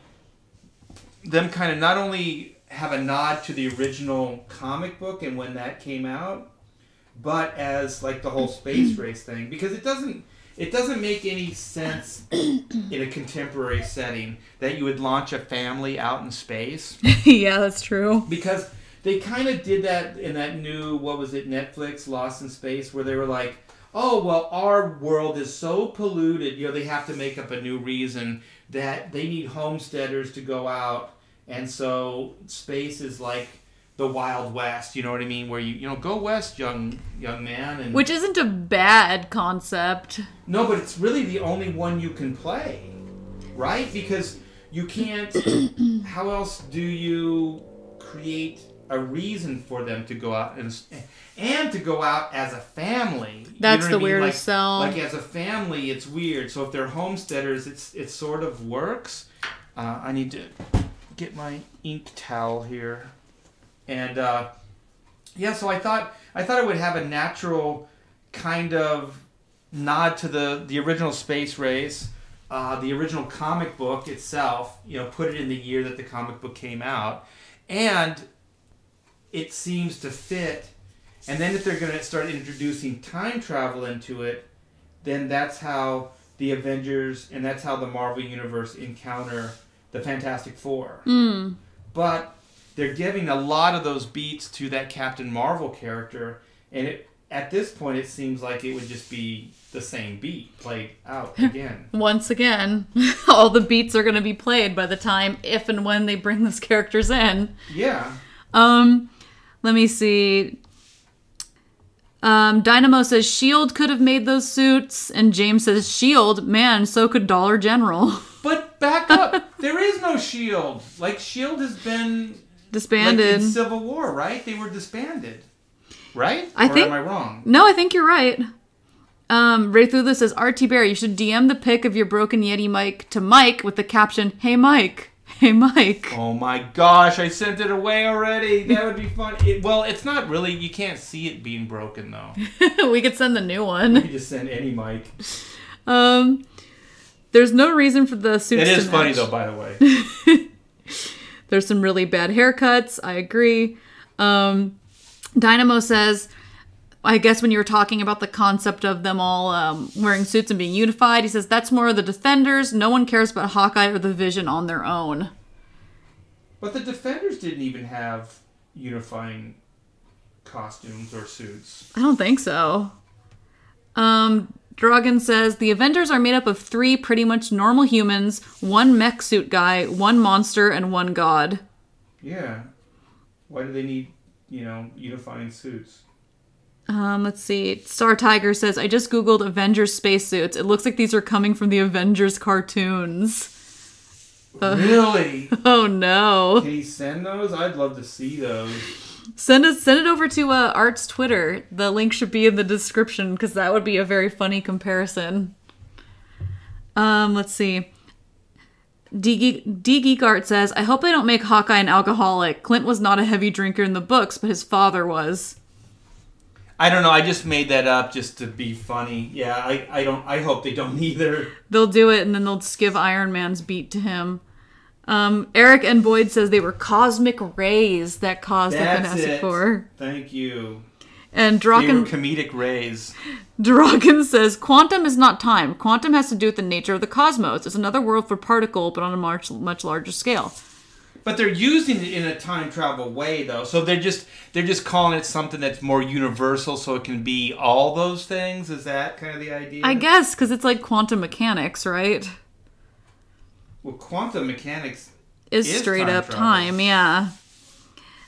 them kind of not only have a nod to the original comic book and when that came out, but as like the whole space race thing, because it doesn't make any sense in a contemporary setting that you would launch a family out in space. Yeah, that's true. Because they kind of did that in that new, what was it, Netflix, Lost in Space, where they were like, oh, well, our world is so polluted, they have to make up a new reason that they need homesteaders to go out, and so space is like the Wild West, you know what I mean? Where you go west, young man. And which isn't a bad concept. No, but it's really the only one you can play, right? Because you can't. How else do you create a reason for them to go out and to go out as a family? That's the weirdest sell. Like as a family, it's weird. So if they're homesteaders, it sort of works. I need to get my ink towel here. And so I thought it would have a natural kind of nod to the original space race, the original comic book itself. Put it in the year that the comic book came out, and it seems to fit. And then if they're going to start introducing time travel into it, then that's how the Avengers and that's how the Marvel Universe encounter the Fantastic Four. But they're giving a lot of those beats to that Captain Marvel character, and at this point it seems like it would just be the same beat played out again. Once again, all the beats are going to be played by the time, if and when they bring those characters in. Yeah. Let me see. Dynamo says S.H.I.E.L.D. could have made those suits, and James says S.H.I.E.L.D., man, so could Dollar General. But back up. There is no S.H.I.E.L.D. Like, S.H.I.E.L.D. has been disbanded. Like in Civil War, right? They were disbanded. Right? Or am I wrong? No, I think you're right. Ray Thula says, RT Bear, you should DM the pic of your broken Yeti mic to Mike with the caption, "Hey Mike. Hey Mike." Oh my gosh, I sent it away already. That would be fun. It's not really, you can't see it being broken though. We could send the new one. We could just send any mic. There's no reason for the suits to match. It is funny though, by the way. There's some really bad haircuts. I agree. Dynamo says, I guess when you were talking about the concept of them all wearing suits and being unified, he says, that's more of the Defenders. No one cares about Hawkeye or the Vision on their own. But the Defenders didn't even have unifying costumes or suits. I don't think so. Dragon says, the Avengers are made up of 3 pretty much normal humans, 1 mech suit guy, 1 monster, and 1 god. Yeah. Why do they need, unifying suits? Let's see. Star Tiger says, I just googled Avengers spacesuits. It looks like these are coming from the Avengers cartoons. Really? Oh no. Can you send those? I'd love to see those. Send it over to Art's Twitter. The link should be in the description because that would be a very funny comparison. Let's see. D Geek Art says, I hope they don't make Hawkeye an alcoholic. Clint was not a heavy drinker in the books, but his father was. I don't know. I just made that up just to be funny. Yeah, I hope they don't either. They'll do it, and then they'll just give Iron Man's beat to him. Eric and Boyd says they were cosmic rays that caused the Fantastic Four. Thank you. And They were comedic rays. Draken says, quantum is not time. Quantum has to do with the nature of the cosmos. It's another world for particle, but on a much larger scale. But they're using it in a time travel way, though. So they're just calling it something that's more universal, so it can be all those things. Is that kind of the idea? I guess, because it's like quantum mechanics, right? Well, quantum mechanics is straight up time, yeah.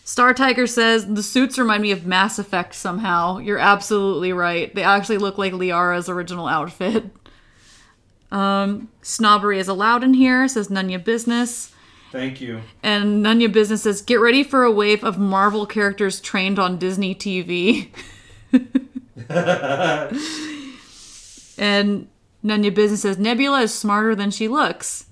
Star Tiger says, the suits remind me of Mass Effect somehow. You're absolutely right. They actually look like Liara's original outfit. Snobbery is allowed in here, says Nunya Business. Thank you. And Nunya Business says, get ready for a wave of Marvel characters trained on Disney TV. And Nunya Business says, Nebula is smarter than she looks.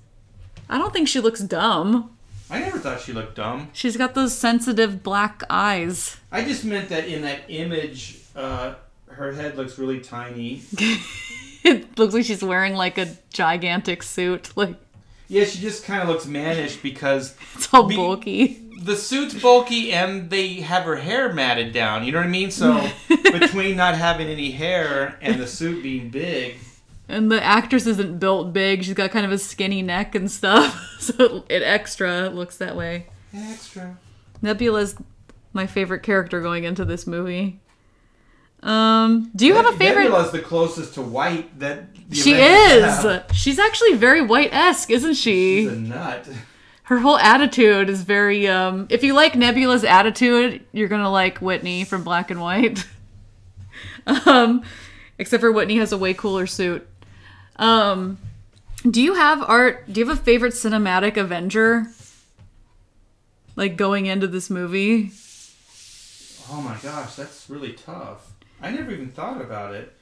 I don't think she looks dumb. I never thought she looked dumb. She's got those sensitive black eyes. I just meant that in that image, her head looks really tiny. It looks like she's wearing like a gigantic suit. Like, yeah, she just kind of looks mannish because it's all bulky. The suit's bulky and they have her hair matted down. You know what I mean? So between not having any hair and the suit being big. And the actress isn't built big. She's got kind of a skinny neck and stuff. So it extra looks that way. Extra. Nebula's my favorite character going into this movie. Do you have a favorite? Nebula's the closest to white that she is. Have. She's actually very white-esque, isn't she? She's a nut. Her whole attitude is very, if you like Nebula's attitude, you're gonna like Whitney from Black and White. Except for Whitney has a way cooler suit. Do you have a favorite cinematic Avenger? Like, going into this movie? Oh my gosh, that's really tough. I never even thought about it.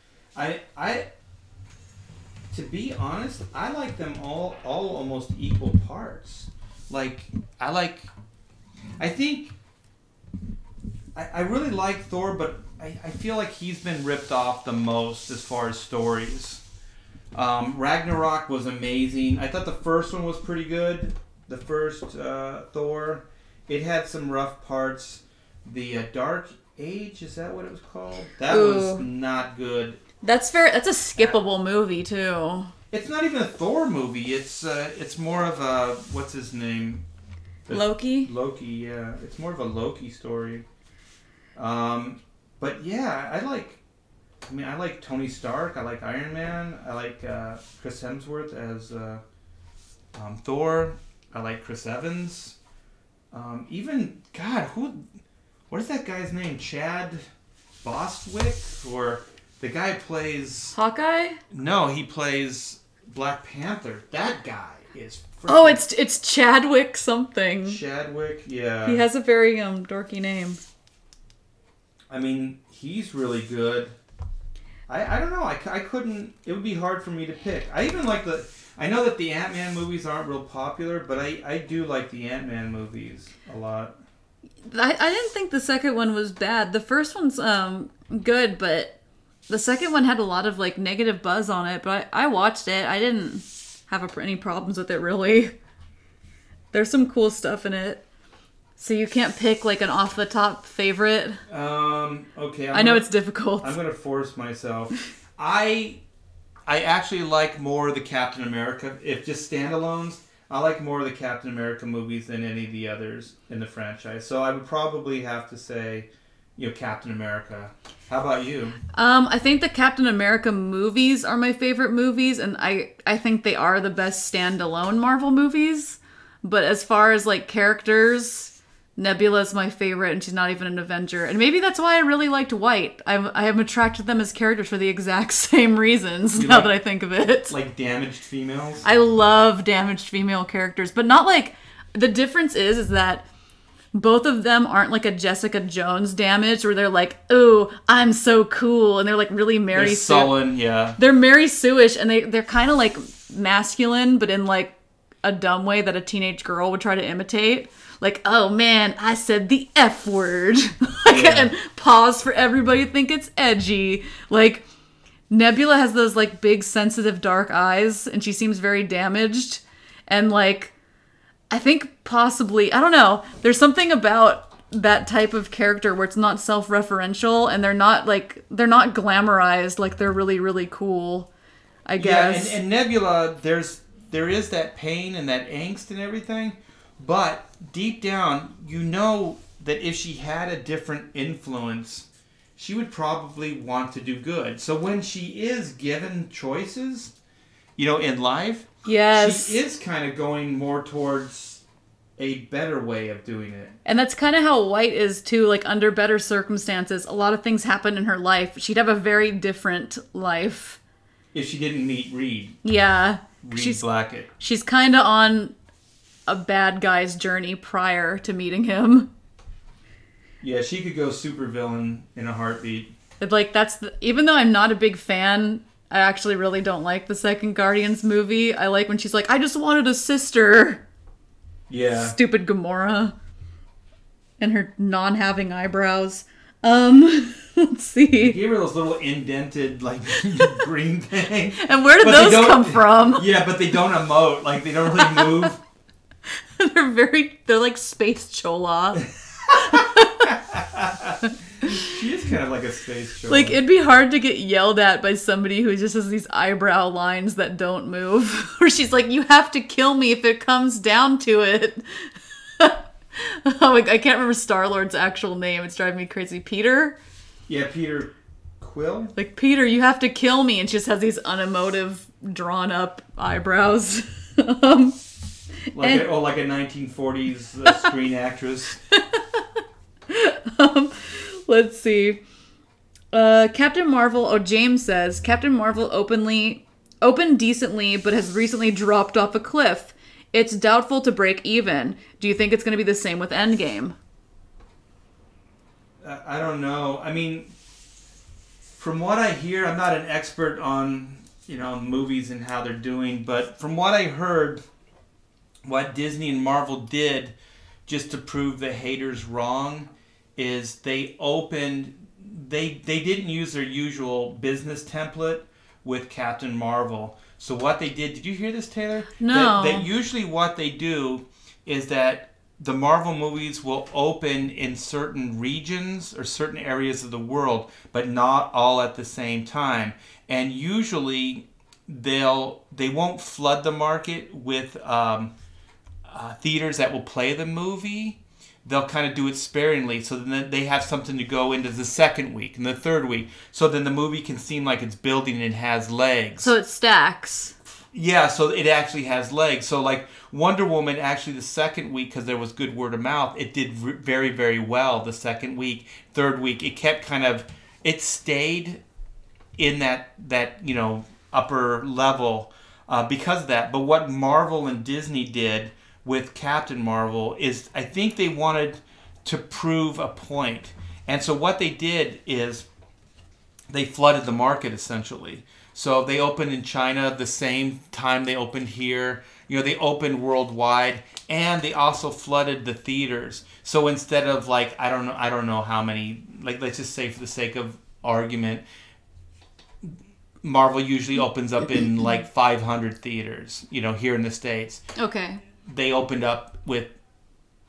To be honest, I like them all almost equal parts. Like, I really like Thor, but I feel like he's been ripped off the most as far as stories. Ragnarok was amazing. I thought the first one was pretty good. The first Thor. It had some rough parts. The Dark Age, is that what it was called? That was not good. That's a skippable movie too. It's not even a Thor movie. It's more of a, what's his name? Loki? Loki, yeah. It's more of a Loki story. But yeah, I like Tony Stark. I like Iron Man. I like Chris Hemsworth as Thor. I like Chris Evans. What is that guy's name? Chad Bostwick? Or the guy plays... Hawkeye? No, he plays Black Panther. That guy is freaking... Oh, it's Chadwick something. Chadwick, yeah. He has a very dorky name. I mean, he's really good. I don't know. I couldn't... It would be hard for me to pick. I even like the... I know that the Ant-Man movies aren't real popular, but I do like the Ant-Man movies a lot. I didn't think the second one was bad. The first one's good, but the second one had a lot of like negative buzz on it. But I watched it. I didn't have any problems with it really. There's some cool stuff in it. So you can't pick like an off the top favorite. Okay. I know it's difficult. I'm gonna force myself. I actually like more of the Captain America. If just standalones, I like more of the Captain America movies than any of the others in the franchise. So I would probably have to say, Captain America. How about you? I think the Captain America movies are my favorite movies, and I think they are the best standalone Marvel movies. But as far as like characters, Nebula's my favorite, and she's not even an Avenger. And maybe that's why I really liked White. I am attracted to them as characters for the exact same reasons, that I think of it. Like damaged females? I love damaged female characters, but not like... The difference is that both of them aren't like a Jessica Jones damage, where they're like, "Oh, I'm so cool," and they're like really Mary They're sullen, yeah. They're Mary Sue-ish, and they're kind of like masculine, but in like a dumb way that a teenage girl would try to imitate. Like, "Oh man, I said the F word." And pause for everybody to think it's edgy. Like, Nebula has those like big, sensitive, dark eyes, and she seems very damaged. And like, I think possibly, I don't know, there's something about that type of character where it's not self-referential, and they're not glamorized, like they're really, really cool, I guess. Yeah, and Nebula, there is that pain and that angst and everything. But deep down, you know that if she had a different influence, she would probably want to do good. So when she is given choices, in life, yes, she is kind of going more towards a better way of doing it. And that's kind of how White is too. Like, under better circumstances, a lot of things happen in her life. She'd have a very different life if she didn't meet Reed. Yeah, Reed Blackett. She's kind of on a bad guy's journey prior to meeting him. Yeah, she could go supervillain in a heartbeat. Like, even though I'm not a big fan, I actually really don't like the second Guardians movie. I like when she's like, "I just wanted a sister." Yeah. Stupid Gamora. And her non-having eyebrows. Let's see. They gave her those little indented, like, green thing. And where did those come from? Yeah, but they don't emote. Like, they don't really move. They're like space chola. She is kind of like a space chola. Like, it'd be hard to get yelled at by somebody who just has these eyebrow lines that don't move. Where she's like, you have to kill me if it comes down to it. I can't remember Star-Lord's actual name. It's driving me crazy. Peter? Yeah, Peter Quill? Like, Peter, you have to kill me. And she just has these unemotive, drawn-up eyebrows. Like a 1940s screen actress. Let's see. Captain Marvel, James says, Captain Marvel opened decently, but has recently dropped off a cliff. It's doubtful to break even. Do you think it's going to be the same with Endgame? I don't know. I mean, from what I hear, I'm not an expert on, movies and how they're doing, but from what I heard, what Disney and Marvel did just to prove the haters wrong is they didn't use their usual business template with Captain Marvel. So what they did you hear this, Taylor? No. That usually what they do is that the Marvel movies will open in certain regions or certain areas of the world, but not all at the same time. And usually they won't flood the market with theaters that will play the movie. They'll kind of do it sparingly, so then they have something to go into the second week and the third week. So then the movie can seem like it's building and has legs. So it stacks. Yeah, so it actually has legs. So like Wonder Woman, actually the second week, because there was good word of mouth, it did very, very well the second week. Third week, it kept it stayed in that upper level because of that. But what Marvel and Disney did with Captain Marvel is I think they wanted to prove a point. And so what they did is they flooded the market essentially. So they opened in China the same time they opened here. They opened worldwide, and they also flooded the theaters. So instead of I don't know how many, let's just say for the sake of argument, Marvel usually opens up in 500 theaters, here in the States. Okay. They opened up with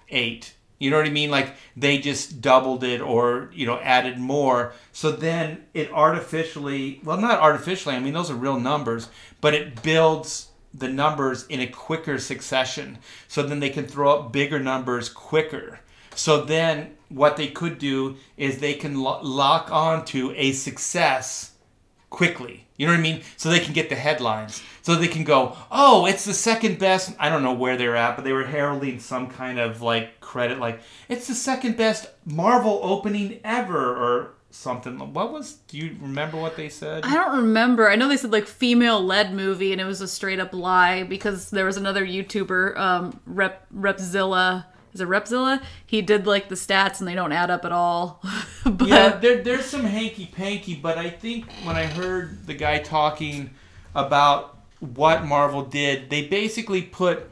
8. You know what I mean? They just doubled it or, added more. So then it not artificially, I mean, those are real numbers, but it builds the numbers in a quicker succession. So then they can throw up bigger numbers quicker. So then what they could do is they can lock on to a success quickly. You know what I mean? So they can get the headlines. So they can go, oh, it's the second best. I don't know where they're at, but they were heralding some kind of credit. It's the second best Marvel opening ever or something. Do you remember what they said? I don't remember. I know they said female-led movie, and it was a straight-up lie because there was another YouTuber, Repzilla. Is it Repzilla? He did the stats and they don't add up at all. But yeah, there's some hanky-panky, but I think when I heard the guy talking about what Marvel did, they basically put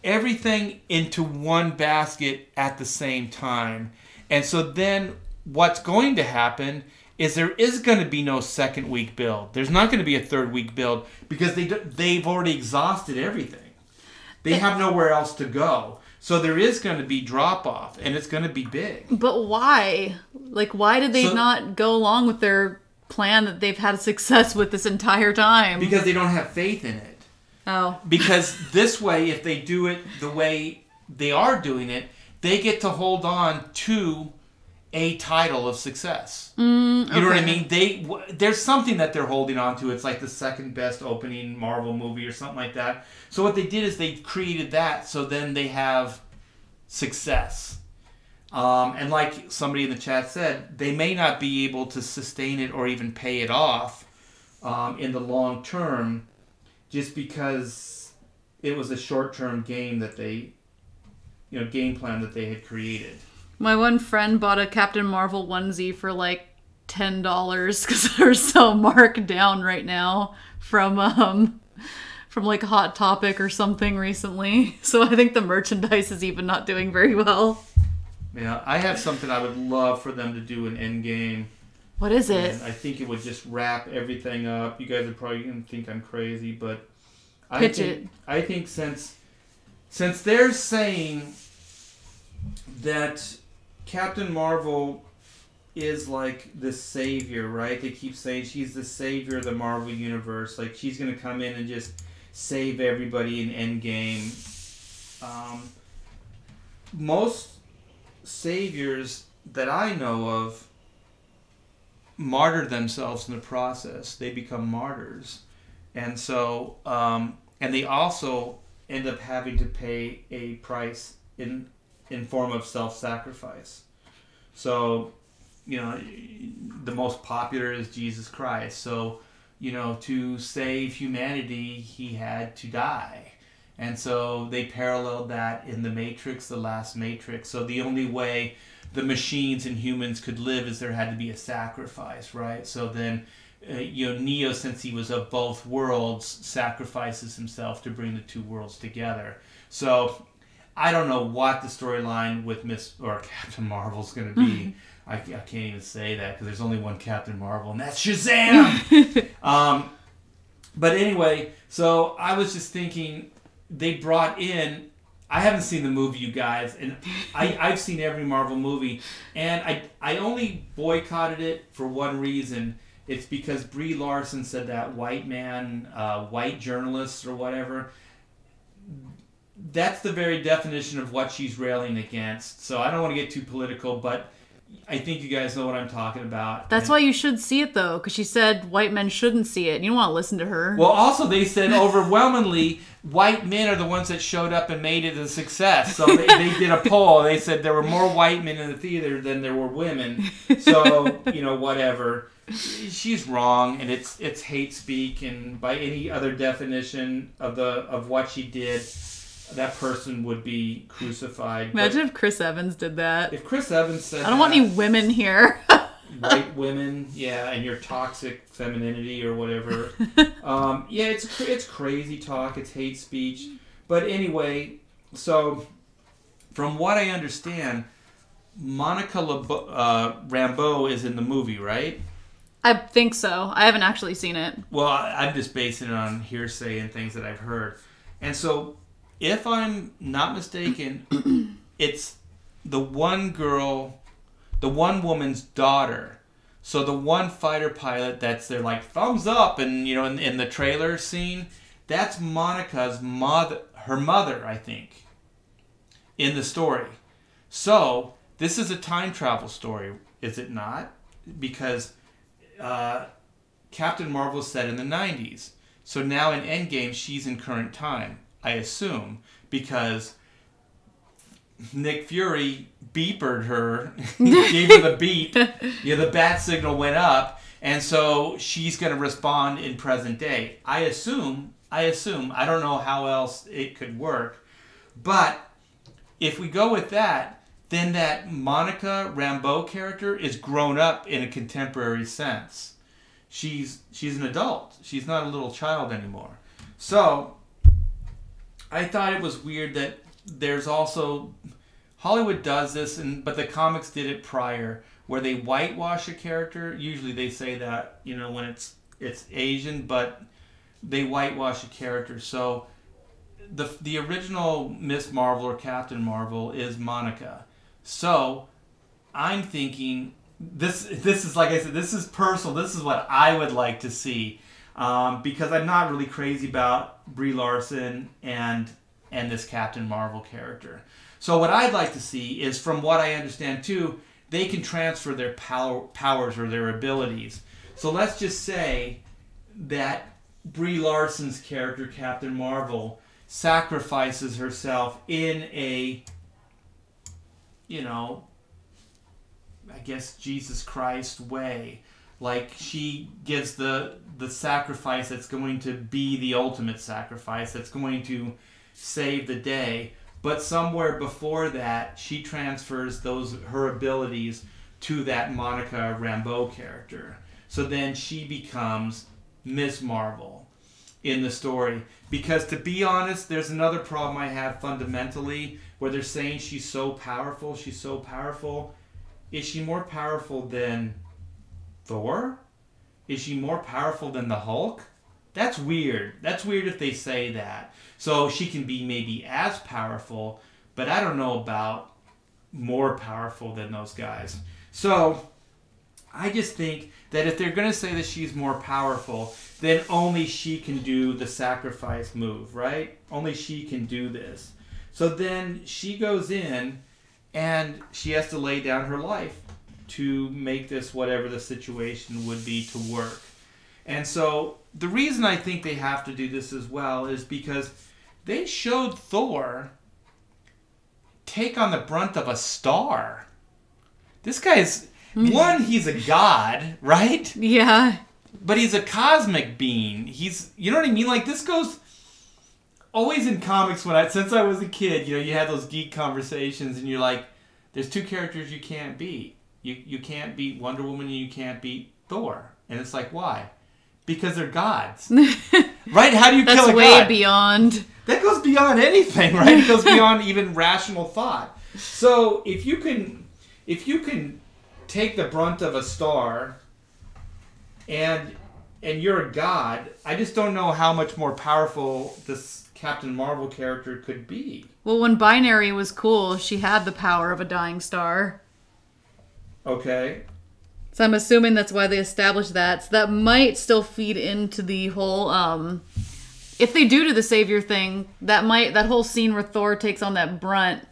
everything into one basket at the same time. And so then what's going to happen is there is going to be no second week build. There's not going to be a third week build because they've already exhausted everything. They have nowhere else to go. So there is going to be drop-off, and it's going to be big. But why? Why did they not go along with their plan that they've had success with this entire time? Because they don't have faith in it. Oh. Because this way, if they do it the way they are doing it, they get to hold on to a title of success. You know what I mean? There's something that they're holding on to. It's the second best opening Marvel movie or something like that. So what they did is they created that so then they have success. And like somebody in the chat said, they may not be able to sustain it or even pay it off in the long term just because it was a short-term game that they, game plan that they had created. My one friend bought a Captain Marvel onesie for $10 because they're so marked down right now from from like Hot Topic or something recently. So I think the merchandise is even not doing very well. Yeah, I have something I would love for them to do in Endgame. What is it? And I think it would just wrap everything up. You guys are probably going to think I'm crazy, but I think since they're saying that Captain Marvel is like the savior, right? They keep saying she's the savior of the Marvel Universe. Like, she's going to come in and just save everybody in Endgame. Most saviors that I know of martyr themselves in the process. They become martyrs. And so, and they also end up having to pay a price in form of self-sacrifice. So, you know, the most popular is Jesus Christ. So, you know, to save humanity, he had to die. And so they paralleled that in the Matrix, the last Matrix. So the only way the machines and humans could live is there had to be a sacrifice, right? So then, you know, Neo, since he was of both worlds, sacrifices himself to bring the two worlds together. So I don't know what the storyline with Captain Marvel is going to be. I can't even say that because there's only one Captain Marvel, and that's Shazam! But anyway, so I was just thinking, they brought in... I haven't seen the movie, you guys, and I've seen every Marvel movie, and I only boycotted it for one reason. It's because Brie Larson said that white man, white journalists or whatever. That's the very definition of what she's railing against. So I don't want to get too political, but I think you guys know what I'm talking about. That's why you should see it, though, because she said white men shouldn't see it. You don't want to listen to her. Well, also they said overwhelmingly white men are the ones that showed up and made it a success. So they did a poll. They said there were more white men in the theater than there were women. So, you know, whatever. She's wrong, and it's hate speak, and by any other definition of what she did, that person would be crucified. Imagine if Chris Evans did that. If Chris Evans said I don't want any women here. White women, yeah, and your toxic femininity or whatever. Yeah, it's crazy talk. It's hate speech. But anyway, so from what I understand, Monica Rambeau is in the movie, right? I think so. I haven't actually seen it. Well, I'm just basing it on hearsay and things that I've heard. And so, if I'm not mistaken, it's the one girl, the one woman's daughter. So the one fighter pilot that's there like thumbs up and, you know, in the trailer scene, that's Monica's mother, her mother, I think, in the story. So this is a time travel story, is it not? Because Captain Marvel is set in the 90s. So now in Endgame, she's in current time, I assume, because Nick Fury beepered her, gave her the beep, you know, the bat signal went up, and so she's going to respond in present day. I assume, I don't know how else it could work, but if we go with that, then that Monica Rambeau character is grown up in a contemporary sense. She's an adult. She's not a little child anymore. So I thought it was weird that there's also... Hollywood does this, but the comics did it prior, where they whitewash a character. Usually they say that, you know, when it's Asian, but they whitewash a character. So the original Miss Marvel or Captain Marvel is Monica. So I'm thinking, this is, like I said, this is personal. This is what I would like to see, because I'm not really crazy about Brie Larson and this Captain Marvel character. So what I'd like to see is, from what I understand too, they can transfer their powers or their abilities. So let's just say that Brie Larson's character, Captain Marvel, sacrifices herself in a, you know, I guess Jesus Christ way. Like, she gives the sacrifice that's going to be the ultimate sacrifice, that's going to save the day. But somewhere before that, she transfers her abilities to that Monica Rambeau character. So then she becomes Miss Marvel. in the story. Because to be honest, there's another problem I have fundamentally where they're saying she's so powerful, she's so powerful. Is she more powerful than Thor? Is she more powerful than the Hulk? That's weird. That's weird if they say that. So she can be maybe as powerful, but I don't know about more powerful than those guys. So I just think that if they're going to say that she's more powerful, then only she can do the sacrifice move, right? Only she can do this. So then she goes in and she has to lay down her life to make this, whatever the situation would be, to work. And so the reason I think they have to do this as well is because they showed Thor take on the brunt of a star. This guy's, one, he's a god, right? Yeah. But he's a cosmic being. He's, you know what I mean? Like, this goes always in comics since I was a kid, you had those geek conversations and you're like, there's two characters you can't beat. You can't beat Wonder Woman and you can't beat Thor. And it's like, why? Because they're gods. Right? How do you kill a god? That's way beyond. That goes beyond anything, right? It goes beyond even rational thought. So if you can take the brunt of a star and you're a god, I just don't know how much more powerful this Captain Marvel character could be. Well, when Binary was cool, she had the power of a dying star. Okay. So I'm assuming that's why they established that. So that might still feed into the whole, if they do the Savior thing, that whole scene where Thor takes on that brunt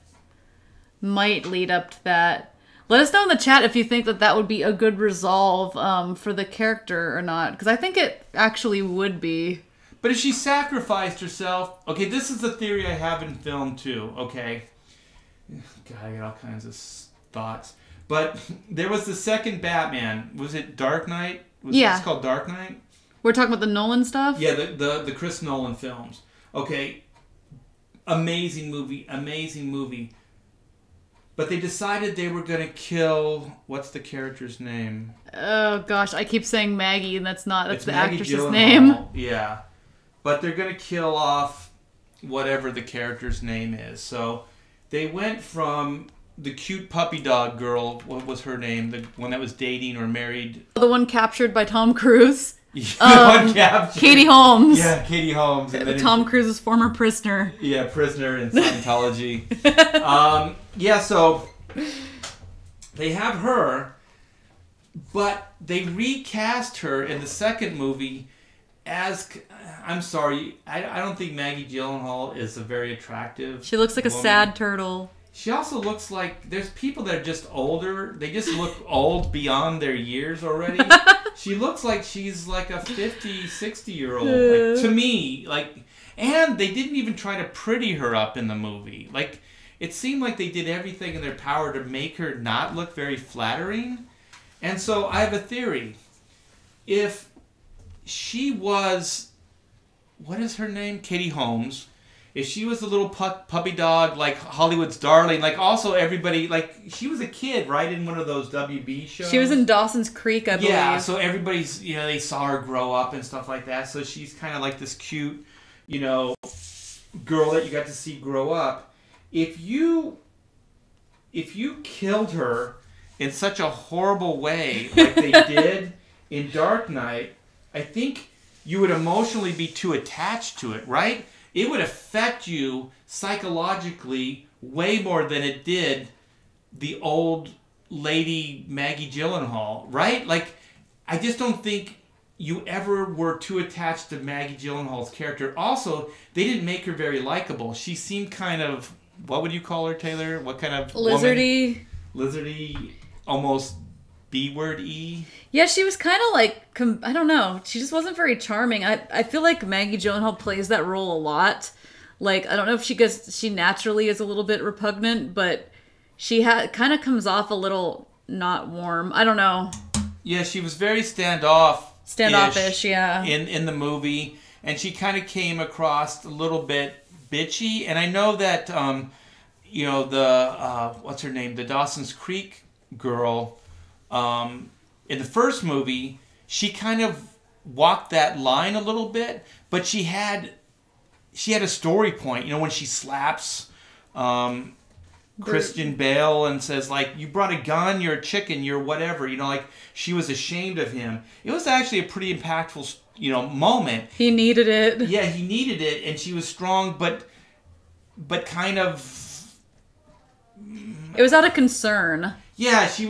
might lead up to that. Let us know in the chat if you think that would be a good resolve for the character or not. Because I think it actually would be. But if she sacrificed herself... Okay, this is the theory I have in film too, okay? God, I got all kinds of thoughts. But there was the second Batman. Was it Dark Knight? Was yeah. It's called Dark Knight? We're talking about the Nolan stuff? Yeah, the Chris Nolan films. Okay, amazing movie, amazing movie. But they decided they were going to kill... What's the character's name? Oh, gosh. I keep saying Maggie, and that's the Maggie actress's Gyllenhaal. name. Yeah. But they're going to kill off whatever the character's name is. So they went from the cute puppy dog girl... What was her name? The one that was dating or married... The one captured by Tom Cruise. The one captured. Katie Holmes. Yeah, Katie Holmes. And then Tom Cruise's former prisoner. Yeah, prisoner in Scientology. Yeah, so they have her, but they recast her in the second movie as... I'm sorry, I don't think Maggie Gyllenhaal is a very attractive She looks like woman. a sad turtle. She also looks like... There's people that are just older. They just look old beyond their years already. She looks like she's like a 50, 60-year-old. Like, to me, like... And they didn't even try to pretty her up in the movie. Like, it seemed like they did everything in their power to make her not look very flattering. And so I have a theory. If she was... What is her name? Katie Holmes. If she was a little puppy dog, like Hollywood's darling, like also everybody, like she was a kid, right, in one of those WB shows? She was in Dawson's Creek, I believe. Yeah, so everybody's, they saw her grow up and stuff like that. So she's kind of like this cute, girl that you got to see grow up. If you killed her in such a horrible way, like they did in Dark Knight, I think you would emotionally be too attached to it, right? It would affect you psychologically way more than it did the old lady Maggie Gyllenhaal, right? Like, I just don't think you ever were too attached to Maggie Gyllenhaal's character. Also, they didn't make her very likable. She seemed kind of, what would you call her, Taylor? What kind of lizardy? Woman? Lizardy, almost B-word-y? Yeah, she was kind of like, I don't know. She just wasn't very charming. I feel like Maggie Gyllenhaal plays that role a lot. Like, I don't know if she naturally is a little bit repugnant, but she kind of comes off a little not warm. I don't know. Yeah, she was very standoffish, yeah. In the movie, and she kind of came across a little bit bitchy. And I know that, what's her name? The Dawson's Creek girl... in the first movie, she kind of walked that line a little bit, but she had a story point. You know, when she slaps Christian Bale and says, like, you brought a gun, you're a chicken, you're whatever. You know, like, she was ashamed of him. It was actually a pretty impactful, you know, moment. He needed it. Yeah, he needed it, and she was strong, but kind of... It was out of concern. Yeah, she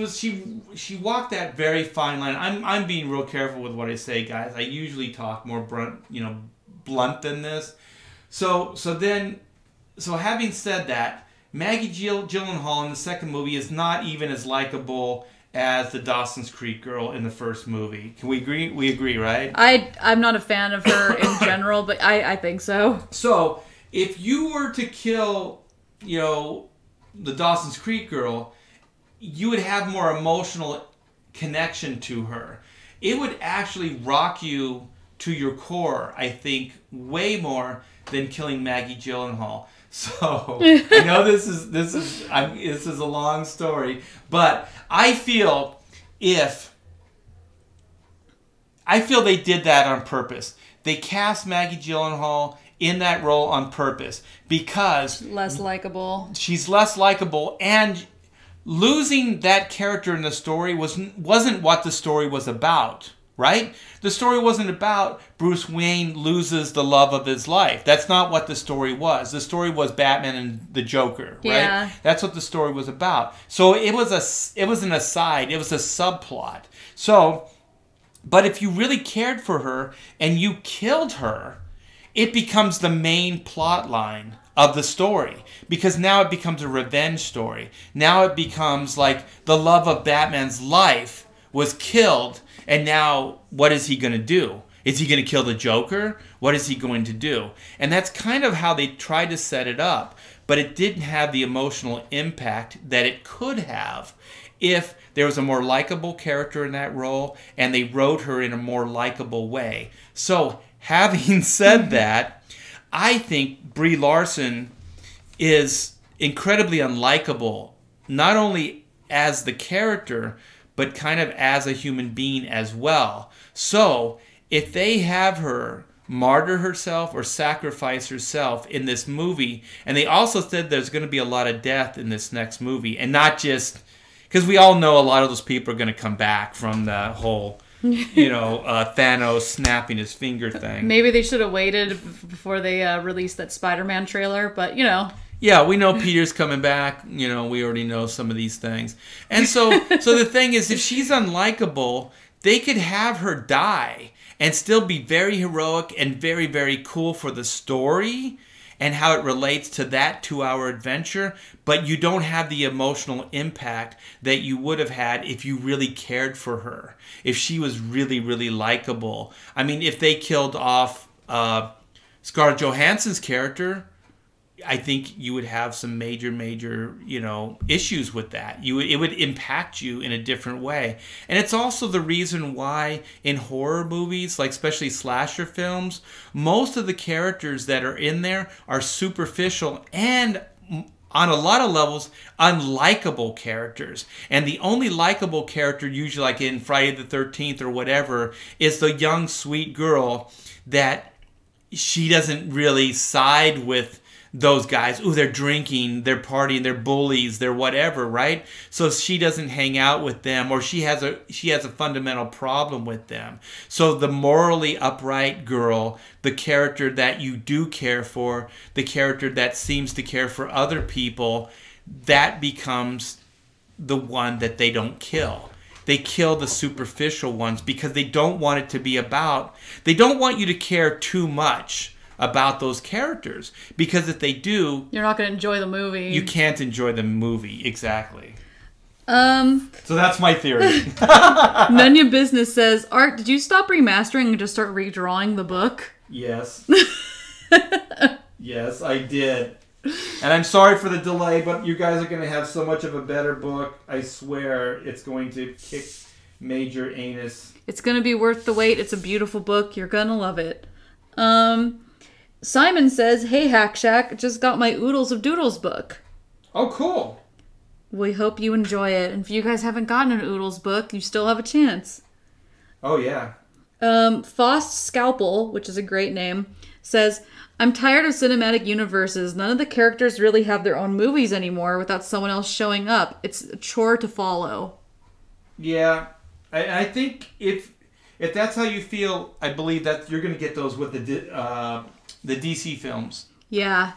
walked that very fine line. I'm being real careful with what I say, guys. I usually talk more blunt than this. So having said that, Maggie Gyllenhaal in the second movie is not even as likable as the Dawson's Creek girl in the first movie. Can we agree? We agree, right? I'm not a fan of her in general, but I think so. So if you were to kill, you know, the Dawson's Creek girl, you would have more emotional connection to her. It would actually rock you to your core, I think, way more than killing Maggie Gyllenhaal. So I know this is a long story, but I feel they did that on purpose. They cast Maggie Gyllenhaal in that role on purpose because Less likable. She's less likable, and losing that character in the story wasn't what the story was about, right? The story wasn't about Bruce Wayne loses the love of his life. That's not what the story was. The story was Batman and the Joker, right? Yeah. That's what the story was about. So it was an aside. It was a subplot. So, but if you really cared for her and you killed her, it becomes the main plot line of the story, because now it becomes a revenge story. Now it becomes like the love of Batman's life was killed, and now what is he going to do? Is he going to kill the Joker? What is he going to do? And that's kind of how they tried to set it up, but it didn't have the emotional impact that it could have if there was a more likable character in that role and they wrote her in a more likable way. So having said that, I think Brie Larson is incredibly unlikable, not only as the character, but kind of as a human being as well. So if they have her martyr herself or sacrifice herself in this movie, and they also said there's going to be a lot of death in this next movie, and not just... because we all know a lot of those people are going to come back from the whole... Thanos snapping his finger thing. So they should have waited before they released that Spider-Man trailer, but, Yeah, we know Peter's coming back. We already know some of these things. And so the thing is, if she's unlikable, they could have her die and still be very heroic and very, very cool for the story and how it relates to that 2-hour adventure, but you don't have the emotional impact that you would have had if you really cared for her, if she was really, really likable. I mean, if they killed off Scarlett Johansson's character, I think you would have some major, issues with that. It would impact you in a different way. And it's also the reason why in horror movies, like especially slasher films, most of the characters that are in there are superficial and on a lot of levels, unlikable characters. And the only likable character, usually like in Friday the 13th or whatever, is the young, sweet girl that she doesn't really side with those guys. Ooh, they're drinking, they're partying, they're bullies, they're whatever, right? So she doesn't hang out with them, or she has a fundamental problem with them. So the morally upright girl, the character that you do care for, the character that seems to care for other people, that becomes the one that they don't kill. They kill the superficial ones because they don't want it to be about, they don't want you to care too much about those characters, because if they do, you're not going to enjoy the movie. You can't enjoy the movie. Exactly. So that's my theory. Nunya Business says, Art, did you stop remastering and just start redrawing the book? Yes. Yes, I did. And I'm sorry for the delay, but you guys are going to have so much of a better book. I swear it's going to kick major anus. It's going to be worth the wait. It's a beautiful book. You're going to love it. Simon says, hey, Hack Shack, just got my Oodles of Doodles book. Oh, cool. We hope you enjoy it. And if you guys haven't gotten an Oodles book, you still have a chance. Oh, yeah. Faust Scalpel, which is a great name, says, I'm tired of cinematic universes. None of the characters really have their own movies anymore without someone else showing up. It's a chore to follow. Yeah, I think if that's how you feel, I believe that you're going to get those with the DC films. Yeah.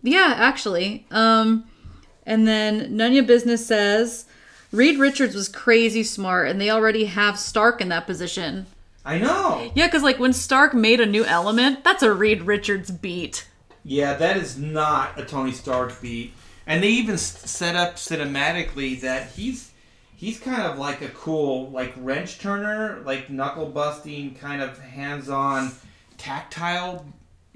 Yeah, actually. And then Nunya Business says, Reed Richards was crazy smart, and they already have Stark in that position. I know. Yeah, because like when Stark made a new element, that's a Reed Richards beat. Yeah, that is not a Tony Stark beat. And they even set up cinematically that he's kind of like a cool like wrench turner, like knuckle busting, kind of hands-on, tactile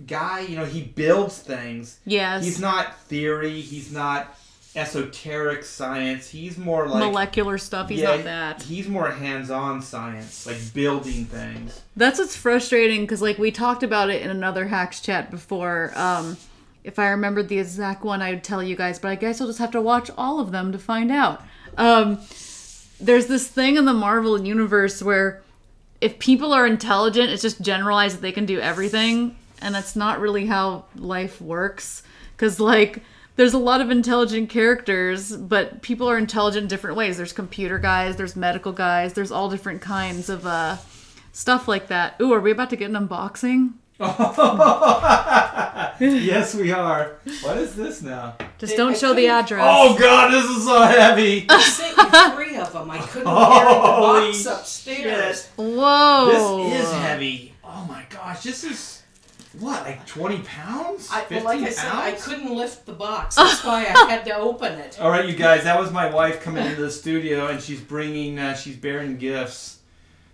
guy. You know, he builds things. Yes. He's not theory. He's not esoteric science. He's more like molecular stuff. He's not that. He's more hands-on science, like building things. That's what's frustrating, because like we talked about it in another Hacks chat before. If I remembered the exact one, I'd tell you guys, but I guess I'll just have to watch all of them to find out. There's this thing in the Marvel universe where if people are intelligent, it's just generalized that they can do everything, and that's not really how life works. Because like there's a lot of intelligent characters, but people are intelligent in different ways. There's computer guys, there's medical guys, there's all different kinds of stuff like that. Ooh, are we about to get an unboxing? Yes, we are. What is this now? Just don't show the address. Oh, God, this is so heavy. I sent you 3 of them. I couldn't carry the box upstairs. Shit. Whoa. This is heavy. Oh, my gosh. This is, what, like 20 pounds? 15 like I pounds? said, I couldn't lift the box. That's why I had to open it. All right, you guys, that was my wife coming into the studio, and she's bearing gifts.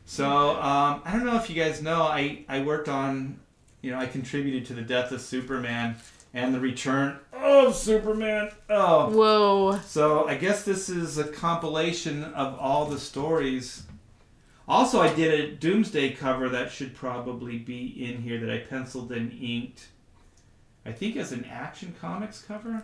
So, I don't know if you guys know, I worked on, I contributed to the death of Superman and the return of Superman. Oh. Whoa. So, I guess this is a compilation of all the stories. Also, I did a Doomsday cover that should probably be in here that I penciled and inked. I think as an Action Comics cover.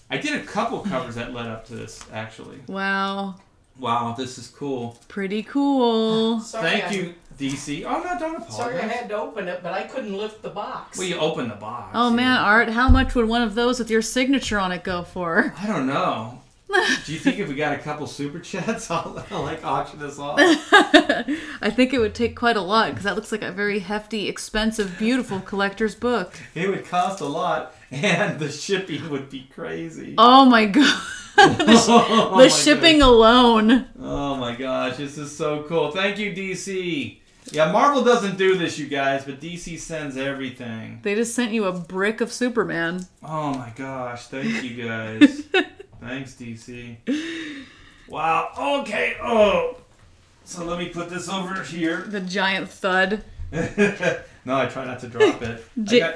I did a couple covers that led up to this, actually. Wow. Wow, this is cool. Pretty cool. Thank you, DC. Oh, no, don't apologize. Sorry I had to open it, but I couldn't lift the box. Well, you open the box. Oh, man, Art, how much would one of those with your signature on it go for? I don't know. Do you think if we got a couple super chats, I'll auction this off? I think it would take quite a lot, because that looks like a very hefty, expensive, beautiful collector's book. It would cost a lot, and the shipping would be crazy. Oh my god. The shipping alone. Oh my gosh, this is so cool. Thank you, DC. Yeah, Marvel doesn't do this, you guys, but DC sends everything. They just sent you a brick of Superman. Oh my gosh, thank you guys. Thanks, DC. Wow, okay, so let me put this over here. The giant thud. No, I try not to drop it.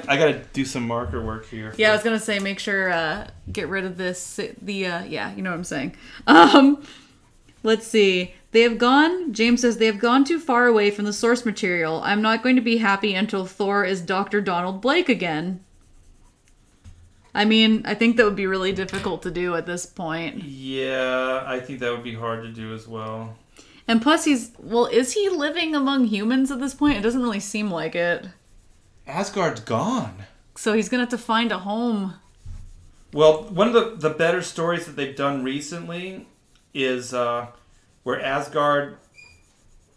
I gotta do some marker work here. Yeah, I was gonna say, make sure, get rid of this, yeah, you know what I'm saying. Let's see. James says, they have gone too far away from the source material. I'm not going to be happy until Thor is Dr. Donald Blake again. I mean, I think that would be really difficult to do at this point. Yeah, I think that would be hard to do as well. And plus is he living among humans at this point? It doesn't really seem like it. Asgard's gone. So he's gonna have to find a home. Well, one of the better stories that they've done recently is where Asgard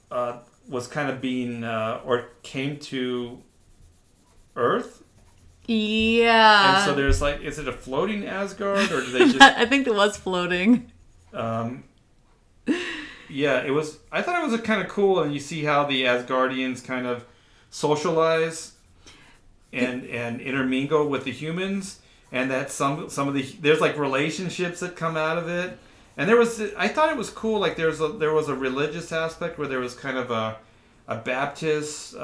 was kind of being, or came to Earth. Yeah. And so there's like, is it a floating Asgard, or do they just... I think it was floating. Yeah, it was. I thought it was kind of cool, and you see how the Asgardians kind of socialize and intermingle with the humans, and that some of the there's like relationships that come out of it, and I thought it was cool. Like there was a religious aspect where there was kind of a Baptist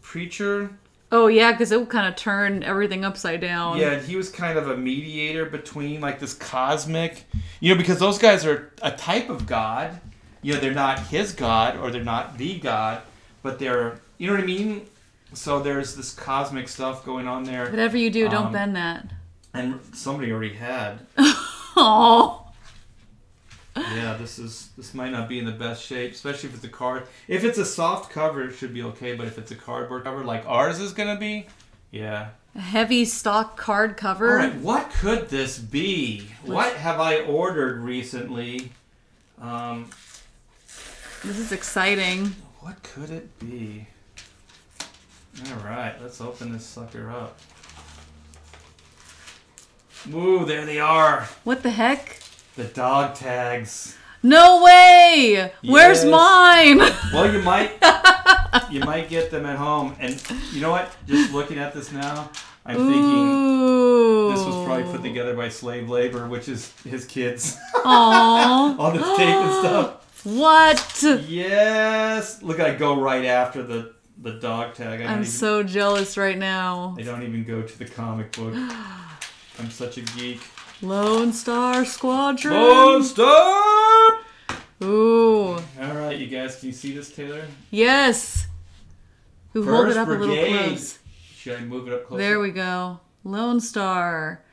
preacher. Oh yeah, because it would kind of turn everything upside down. Yeah, and he was kind of a mediator between like this cosmic, because those guys are a type of God. They're not his God, or they're not the God, but they're, you know what I mean? So there's this cosmic stuff going on there. Whatever you do, don't bend that. And somebody already had. Oh. Yeah, this might not be in the best shape, especially if it's a card. If it's a soft cover, it should be okay. But if it's a cardboard cover like ours is gonna be, yeah. A heavy stock card cover. All right, what could this be? What have I ordered recently? This is exciting. What could it be? All right, let's open this sucker up. Ooh, there they are. What the heck? The dog tags. No way! Where's Yes. mine? Well, you might get them at home. And you know what? Just looking at this now, I'm thinking this was probably put together by slave labor, which is his kids. Aww. All this tape and stuff. What? Yes. Look, I go right after the dog tag. I'm so jealous right now. I don't even go to the comic book. I'm such a geek. Lone Star Squadron. Lone Star! Ooh. All right, you guys, can you see this, Taylor? Yes. Ooh, hold it up Brigade. a little close. Should I move it up closer? There we go. Lone Star.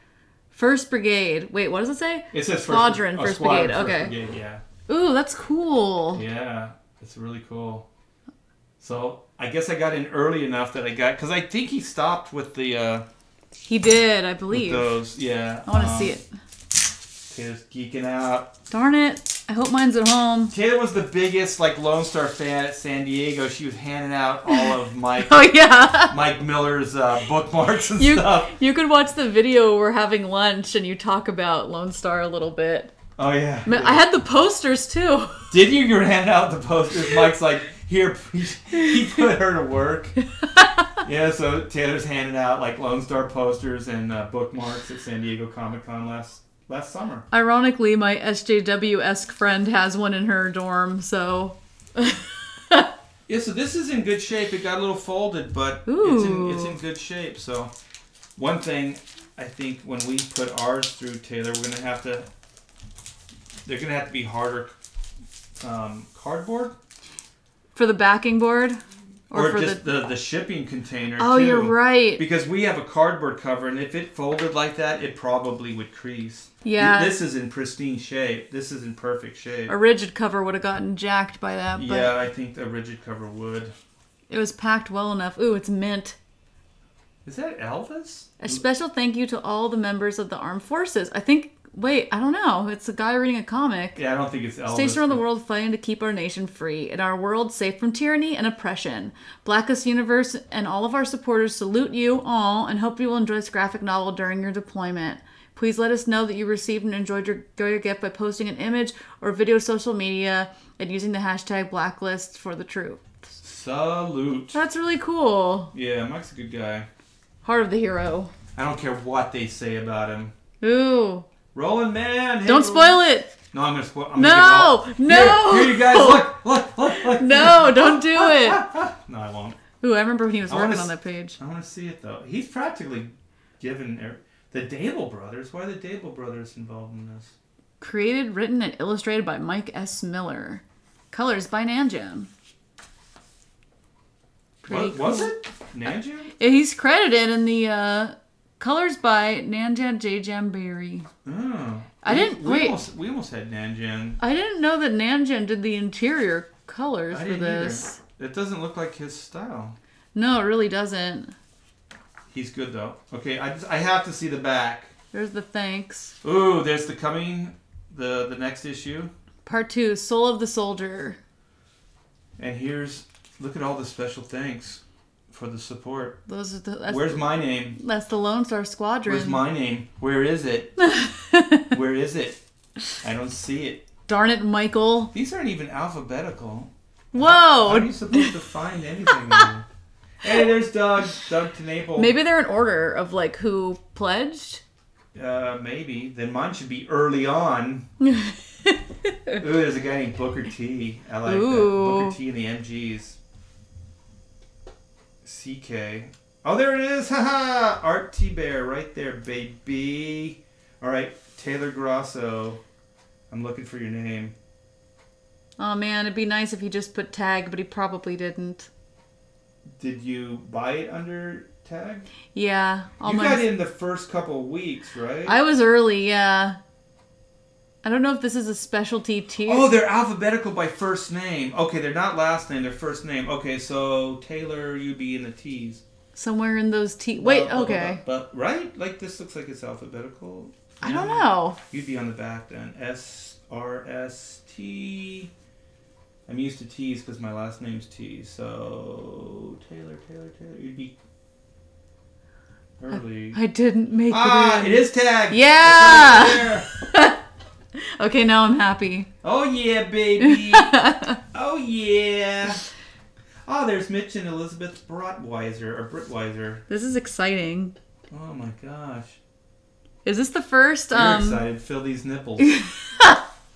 First Brigade. Wait, what does it say? It says Squadron, First Brigade. First Okay. Brigade, yeah. Ooh, that's cool. Yeah, it's really cool. So, I guess I got in early enough that because I think he stopped with the... He did, I believe. With those, yeah. I want to see it. Taylor's geeking out. Darn it. I hope mine's at home. Taylor was the biggest Lone Star fan at San Diego. She was handing out all of Mike Miller's bookmarks and stuff. You could watch the video where we're having lunch and you talk about Lone Star a little bit. Oh, yeah. I had the posters, too. Did you? You were handing out the posters. Mike's like, here, he put her to work. Yeah, so Taylor's handing out Lone Star posters and bookmarks at San Diego Comic-Con last summer. Ironically, my SJW-esque friend has one in her dorm, so... Yeah, so this is in good shape. It got a little folded, but it's in good shape. So one thing I think when we put ours through, Taylor, they're going to have to be harder cardboard. For the backing board? Or for just the shipping container, Oh, too. you're right. Because we have a cardboard cover, and if it folded like that, it probably would crease. Yeah. This is in pristine shape. This is in perfect shape. A rigid cover would have gotten jacked by that. But Yeah, I think a rigid cover would. it was packed well enough. Ooh, it's mint. Is that Elvis? A special thank you to all the members of the armed forces. I don't know. It's a guy reading a comic. Yeah, I don't think it's Elvis. Stationed around the world fighting to keep our nation free and our world safe from tyranny and oppression. Blacklist Universe and all of our supporters salute you all and hope you will enjoy this graphic novel during your deployment. Please let us know that you received and enjoyed your gift by posting an image or video to social media and using the hashtag Blacklist for the troops. Salute. That's really cool. Yeah, Mike's a good guy. Heart of the hero. I don't care what they say about him. Ooh. Roland Man. Hey, Don't spoil it. No, I'm gonna spoil. No. Here, you guys, look. No, don't do it. No, I won't. Ooh, I remember when he was working on that page. I want to see it though. He's practically given the Dable brothers. Why are the Dable brothers involved in this? Created, written, and illustrated by Mike S. Miller. Colors by Nanjan. What was it? Nanjan? He's credited in the colors by Nanjan J. Jamberry. Oh. We almost had Nanjan. I didn't know that Nanjan did the interior colors for this. Either. It doesn't look like his style. No, it really doesn't. He's good though. Okay, I have to see the back. There's the thanks. Ooh, there's the next issue. Part 2, Soul of the Soldier. And look at all the special thanks for the support. Where's my name? That's the Lone Star Squadron. Where's my name? Where is it? Where is it? I don't see it. Darn it, Michael. These aren't even alphabetical. Whoa! How are you supposed to find anything? Hey, there's Doug. Doug Tenaple. Maybe they're in order of who pledged. Maybe. Then mine should be early on. Ooh, there's a guy named Booker T. I like that. Booker T and the MGs. CK. Oh, there it is. Haha. Art T. Bear right there, baby. All right. Taylor Grosso. I'm looking for your name. Oh, man. It'd be nice if he just put tag, but he probably didn't. Did you buy it under tag? Yeah. You got in the first couple of weeks, right? I was early, yeah. I don't know if this is a specialty tier. Oh, they're alphabetical by first name. Okay, they're not last name, they're first name. Okay, so Taylor, you'd be in the T's. Somewhere in those T. Wait, okay. But right? Like this looks like it's alphabetical. I don't know. You'd be on the back then. S-R-S-T. I'm used to T's because my last name's T. So Taylor. You'd be early. I didn't make it in. It is tagged. Yeah. Okay, now I'm happy. Oh yeah, baby. Oh yeah. Oh, there's Mitch and Elizabeth Brittweiser. This is exciting. Oh my gosh. Is this the first? You're excited. Feel these nipples.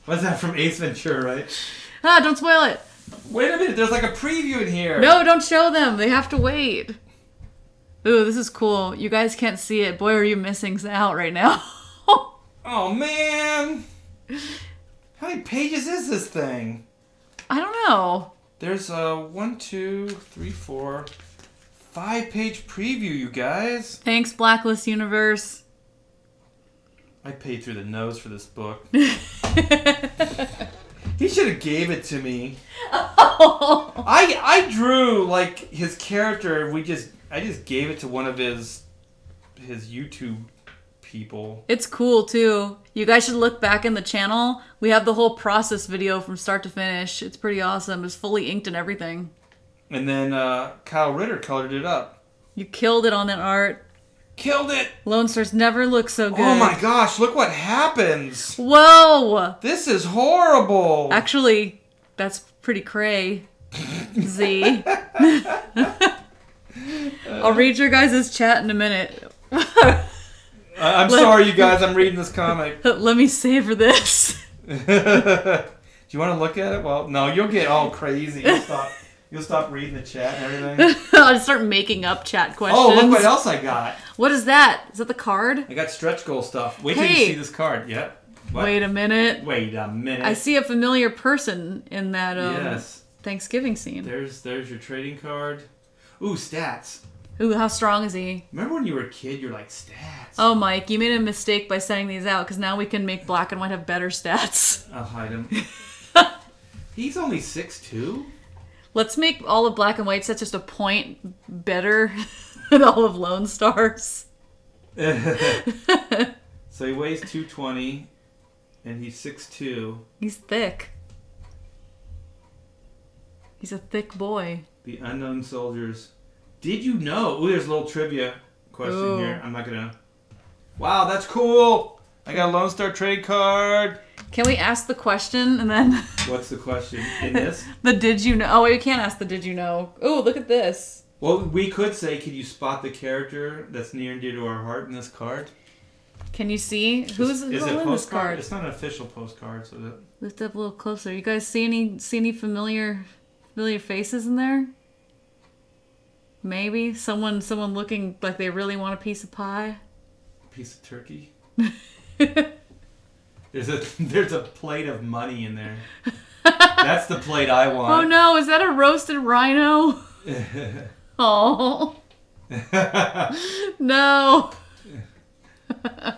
What's that from Ace Ventura, right? Don't spoil it. Wait a minute. There's like a preview in here. No, don't show them. They have to wait. Ooh, this is cool. You guys can't see it. Boy, are you missing out right now. Oh man. How many pages is this thing? I don't know. There's a 1, 2, 3, 4, 5-page preview, you guys. Thanks, Blacklist Universe. I paid through the nose for this book. He should have gave it to me. Oh. I drew like his character. I just gave it to one of his YouTube people. It's cool too. You guys should look back in the channel. We have the whole process video from start to finish. It's pretty awesome. It's fully inked and everything. And then Kyle Ritter colored it up. You killed it on that art. Killed it! Lone Stars never look so good. Oh my gosh, look what happens! Whoa! This is horrible! Actually, that's pretty cray. Z. I'll read your guys' chat in a minute. I'm sorry, you guys. I'm reading this comic. Let me savor this. Do you want to look at it? Well, no, you'll get all crazy. You'll stop reading the chat and everything. I'll just start making up chat questions. Oh, look what else I got. What is that? Is that the card? I got stretch goal stuff. Wait till you see this card. Yep. What? Wait a minute. I see a familiar person in that yes. Thanksgiving scene. There's your trading card. Ooh, stats. Ooh, how strong is he? Remember when you were a kid, you're like, stats. Oh, Mike, you made a mistake by sending these out, because now we can make Black and White have better stats. I'll hide him. He's only 6'2"? Let's make all of Black and White sets just a point better than all of Lone Stars. So he weighs 220, and he's 6'2". He's thick. He's a thick boy. The Unknown Soldiers. Did you know? Ooh, there's a little trivia question here. I'm not gonna... Wow, that's cool! I got a Lone Star trade card! Can we ask the question and then... What's the question? In this? The did you know... Oh, wait, we can't ask the did you know. Ooh, look at this. Well, we could say, can you spot the character that's near and dear to our heart in this card? Can you see? Who's in this card? It's not an official postcard, so that... Lift up a little closer. You guys see any familiar faces in there? Maybe someone looking like they really want a piece of pie. A piece of turkey. There's a plate of money in there. That's the plate I want. Oh no, is that a roasted rhino? Oh. No.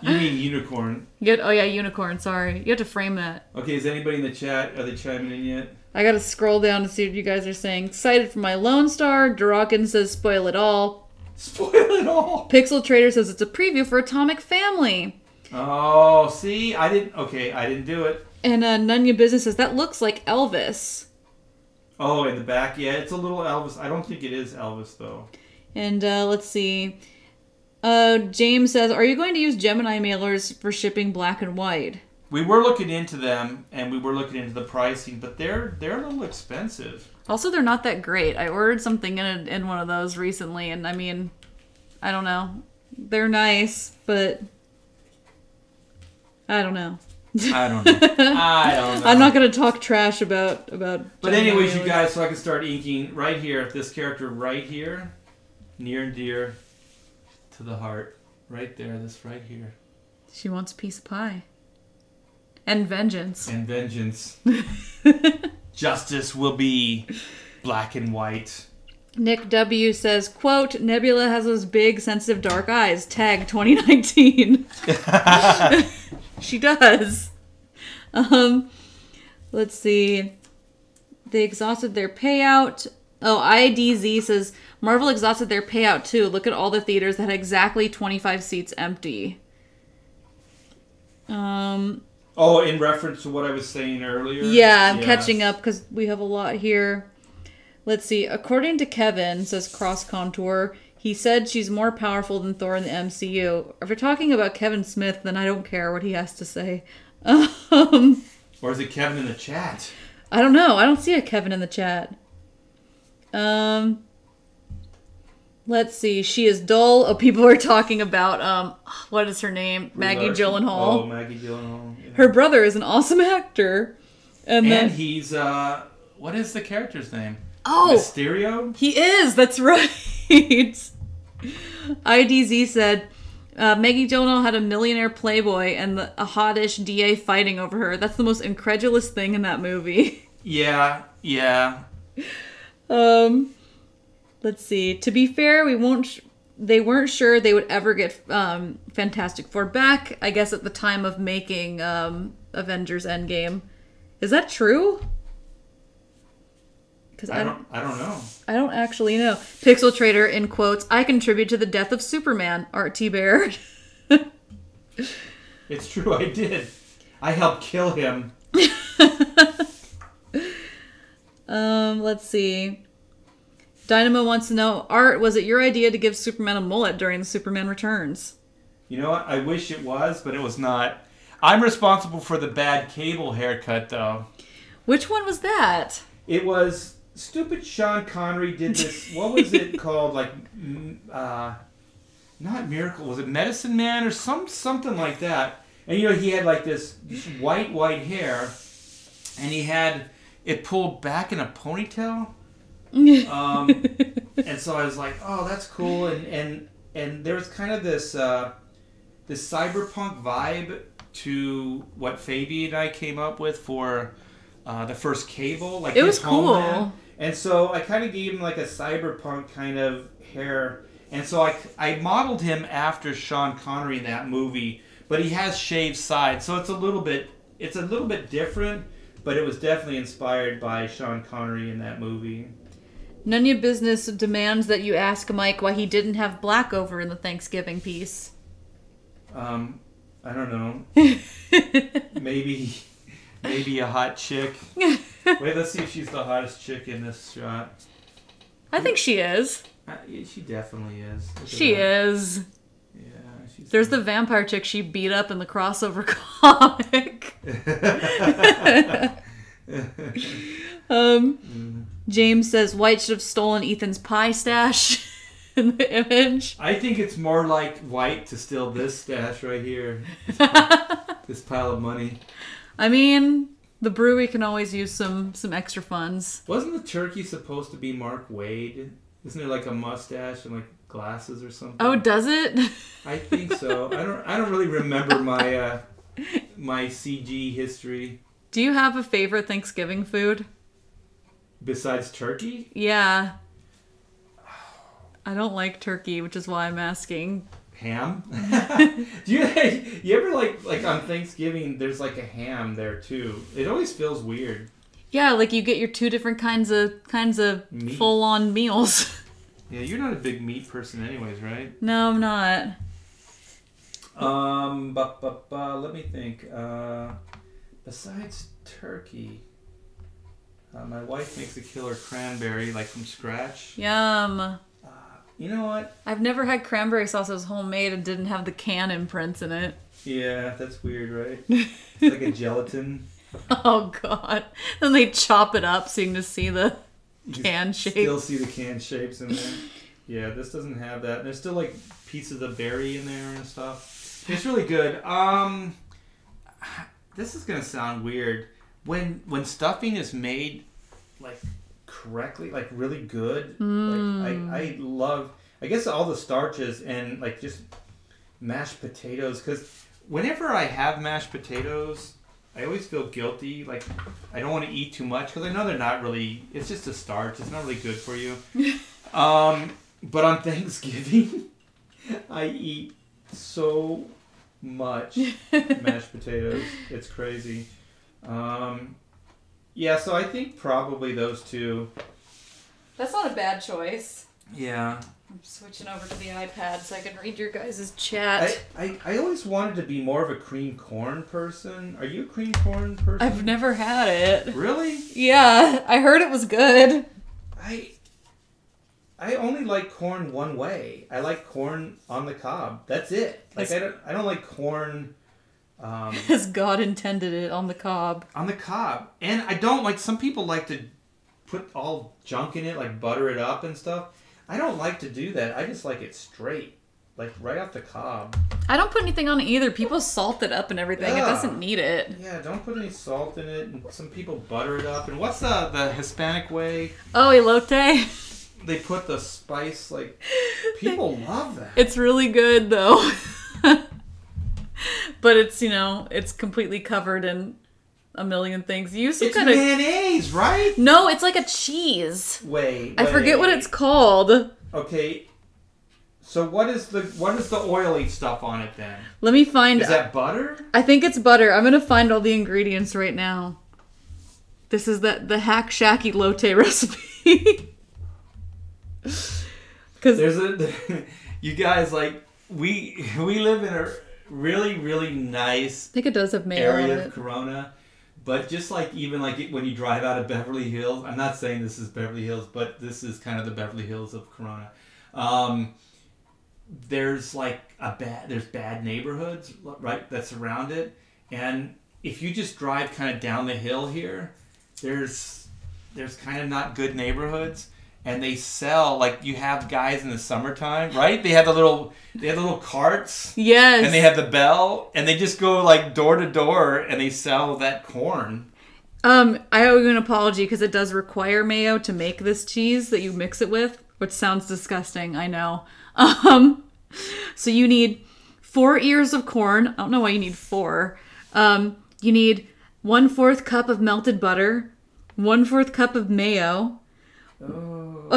You mean unicorn. Oh yeah, unicorn, sorry. You have to frame that. Okay, is anybody in the chat? Are they chiming in yet? I gotta scroll down to see what you guys are saying. Excited for my Lone Star. Durakin says spoil it all. Spoil it all. Pixel Trader says it's a preview for Atomic Family. Oh, see? I didn't do it. And Nunya Business says that looks like Elvis. Oh, in the back? Yeah, it's a little Elvis. I don't think it is Elvis, though. And let's see. James says, are you going to use Gemini mailers for shipping Black and White? We were looking into them, and we were looking into the pricing, but they're a little expensive. Also, they're not that great. I ordered something in one of those recently, and I mean, I don't know. They're nice, but I don't know. I don't know. I'm not going to talk trash about But anyways, you guys, so I can start inking right here, this character right here, near and dear to the heart. Right there, this right here. She wants a piece of pie. And vengeance. And vengeance. Justice will be Black and White. Nick W. says, quote, Nebula has those big, sensitive, dark eyes. Tag 2019. She does. Let's see. They exhausted their payout. Oh, IDZ says Marvel exhausted their payout too. Look at all the theaters that had exactly 25 seats empty. Oh, in reference to what I was saying earlier? Yeah, I'm catching up because we have a lot here. Let's see. According to Kevin, says Cross Contour, he said she's more powerful than Thor in the MCU. If we're talking about Kevin Smith, then I don't care what he has to say. Or is it Kevin in the chat? I don't know. I don't see a Kevin in the chat. Let's see. She is dull. Oh, people are talking about, what is her name? Maggie Gyllenhaal. Oh, Maggie Gyllenhaal. Yeah. Her brother is an awesome actor. And then he's, what is the character's name? Oh! Mysterio? He is! That's right! IDZ said, Maggie Gyllenhaal had a millionaire playboy and a hottish DA fighting over her. That's the most incredulous thing in that movie. Yeah. Let's see. To be fair, they weren't sure they would ever get Fantastic Four back, I guess at the time of making Avengers Endgame. Is that true? Because I don't know. I don't actually know. Pixel Trader, in quotes, I contribute to the death of Superman, Art T. Bear. It's true, I did. I helped kill him. Let's see. Dynamo wants to know, Art, was it your idea to give Superman a mullet during the Superman Returns? You know what? I wish it was, but it was not. I'm responsible for the bad Cable haircut, though. Which one was that? It was... Stupid Sean Connery did this. What was it called? Like, not Miracle. Was it Medicine Man or something like that? And he had like this white hair, and he had it pulled back in a ponytail. And so I was like, oh, that's cool. And there was kind of this cyberpunk vibe to what Fabi and I came up with for the first Cable. Like it was cool. Homeland. And so I kind of gave him like a cyberpunk kind of hair. And so I modeled him after Sean Connery in that movie, but he has shaved sides. So it's a little bit different, but it was definitely inspired by Sean Connery in that movie. None of your business demands that you ask Mike why he didn't have black over in the Thanksgiving piece. I don't know. Maybe a hot chick. Wait, let's see if she's the hottest chick in this shot. I think she is. Yeah, she definitely is. She is. Yeah, she's... There's the vampire chick she beat up in the crossover comic. James says White should have stolen Ethan's pie stash in the image. I think it's more like White to steal this stash right here. This pile of money. I mean, the brewery can always use some extra funds. Wasn't the turkey supposed to be Mark Waid? Isn't there like a mustache and like glasses or something? Oh, does it? I think so. I don't really remember my my CG history. Do you have a favorite Thanksgiving food? Besides turkey? Yeah. I don't like turkey, which is why I'm asking. Ham? Do you ever like on Thanksgiving there's like a ham there too? It always feels weird. Yeah, like you get your two different kinds of full on meals. Yeah, you're not a big meat person anyways, right? No, I'm not. Let me think. Besides turkey, my wife makes a killer cranberry like from scratch. Yum. You know what? I've never had cranberry sauce that was homemade and didn't have the can imprints in it. Yeah, that's weird, right? It's like a gelatin. Oh, God. Then they chop it up so you can just see the can shape. Still see the can shapes in there. Yeah, this doesn't have that. There's still like pieces of berry in there and stuff. It's really good. This is gonna sound weird. When stuffing is made like correctly, like really good, like I love, I guess, all the starches and like just mashed potatoes, because whenever I have mashed potatoes I always feel guilty, like I don't want to eat too much because I know they're not really, it's just a starch, it's not really good for you. But on Thanksgiving I eat so much mashed potatoes, it's crazy. Yeah, so I think probably those two. That's not a bad choice. Yeah. I'm switching over to the iPad so I can read your guys' chat. I always wanted to be more of a cream corn person. Are you a cream corn person? I've never had it. Really? Yeah, I heard it was good. I only like corn one way. I like corn on the cob. That's it. Like I don't like corn as God intended it on the cob. On the cob. And I don't like, some people like to put all junk in it, like butter it up and stuff. I don't like to do that. I just like it straight, like right off the cob. I don't put anything on it either. People salt it up and everything. Yeah. It doesn't need it. Yeah, don't put any salt in it. And some people butter it up. And what's the Hispanic way? Oh, elote. They put the spice, like, people love that. It's really good though. But it's, it's completely covered in a million things. You use it's mayonnaise, right? No, it's like a cheese. Wait. I forget what it's called. Okay. So what is the oily stuff on it then? Let me find. Is that butter? I think it's butter. I'm gonna find all the ingredients right now. This is the Hack Shack elote recipe. Because you guys, like, we live in a really, really nice I think it does have mayo area on it. of Corona. But just like even like when you drive out of Beverly Hills, I'm not saying this is Beverly Hills, but this is kind of the Beverly Hills of Corona. There's like there's bad neighborhoods, right, that surround it, and if you just drive kind of down the hill here, there's kind of not good neighborhoods, and they sell, like, you have guys in the summertime, right? They have the little carts. Yes. And they have the bell, and they just go like door to door, and they sell that corn. I owe you an apology because it does require mayo to make this cheese that you mix it with, which sounds disgusting, I know. So you need 4 ears of corn. I don't know why you need 4. You need 1/4 cup of melted butter, 1/4 cup of mayo, a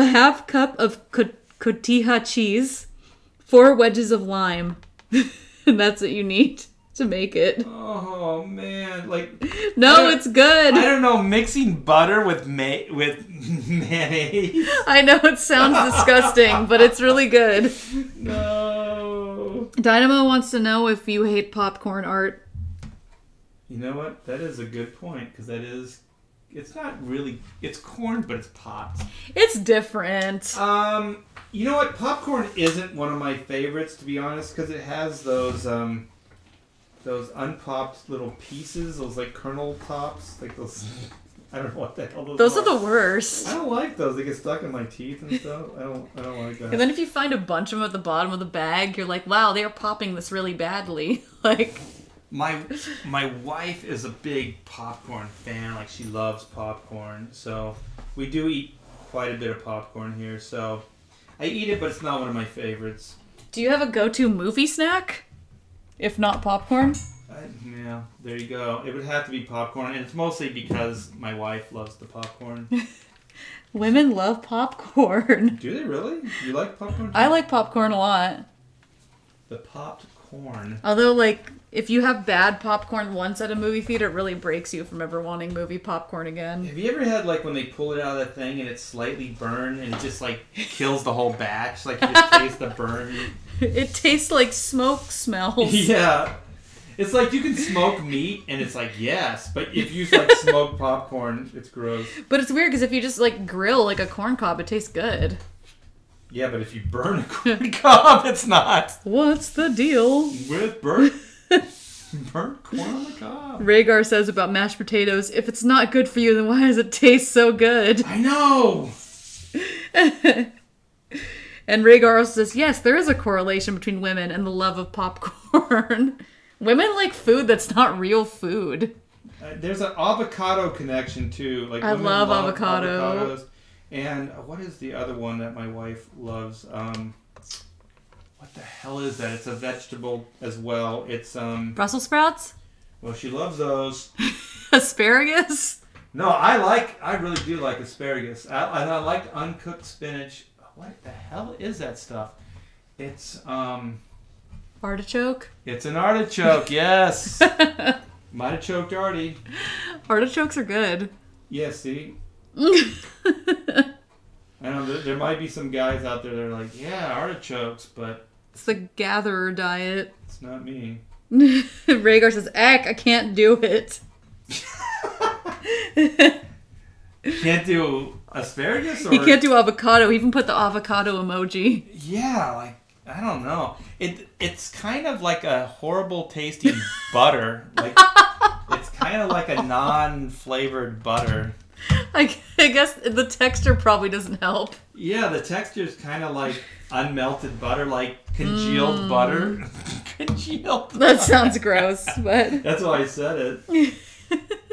1/2 cup of cotija cheese, 4 wedges of lime. And that's what you need to make it. Oh man, like, no, it's good. I don't know, mixing butter with mayonnaise. I know it sounds disgusting, but it's really good. No. Dynamo wants to know if you hate popcorn, Art. You know what? That is a good point, because it's not really, it's corn, but it's popped. It's different. You know what? Popcorn isn't one of my favorites, to be honest, because it has those unpopped little pieces, those like kernel tops, like those. I don't know what the hell those are the worst. I don't like those. They get stuck in my teeth and stuff. I don't like that. And then if you find a bunch of them at the bottom of the bag, you're like, wow, they're popping this really badly. Like, my wife is a big popcorn fan. Like, she loves popcorn, so we do eat quite a bit of popcorn here. So I eat it, but it's not one of my favorites. Do you have a go-to movie snack? If not popcorn? Yeah, there you go. It would have to be popcorn, and it's mostly because my wife loves the popcorn. Women love popcorn. Do they really? You like popcorn? I like popcorn a lot. The popped corn. Although, like, if you have bad popcorn once at a movie theater, it really breaks you from ever wanting movie popcorn again. Have you ever had, like, when they pull it out of that thing and it's slightly burned and it just, like, kills the whole batch? Like, you just taste the burn. It tastes like smoke smells. Yeah. It's like you can smoke meat and it's like, yes. But if you, like, smoke popcorn, it's gross. But it's weird because if you just, like, grill, like, a corn cob, it tastes good. Yeah, but if you burn a corn cob, it's not. What's the deal? With burnt corn on the cob. Rhaegar says about mashed potatoes, if it's not good for you, then why does it taste so good? I know! And Rhaegar also says, yes, there is a correlation between women and the love of popcorn. Women like food that's not real food. There's an avocado connection, too. Like, I women love avocado. Avocados. And what is the other one that my wife loves? What the hell is that? It's a vegetable as well. It's Brussels sprouts? Well, she loves those. Asparagus? No, I really do like asparagus. I like uncooked spinach. What the hell is that stuff? It's Artichoke? It's an artichoke, yes. Might have choked Artie. Artichokes are good. Yeah, see? I know there might be some guys out there that are like, yeah, artichokes, but It's the gatherer diet. it's not me. Rhaegar says, "Eck, I can't do it." Can't do asparagus? Or... He can't do avocado. He even put the avocado emoji. Yeah, like, I don't know. It's kind of like a horrible tasting butter. Like, it's kind of like a non-flavored butter. I guess the texture probably doesn't help. Yeah, the texture is kind of like unmelted butter, like congealed butter. Congealed butter. That sounds gross, but... That's why I said it.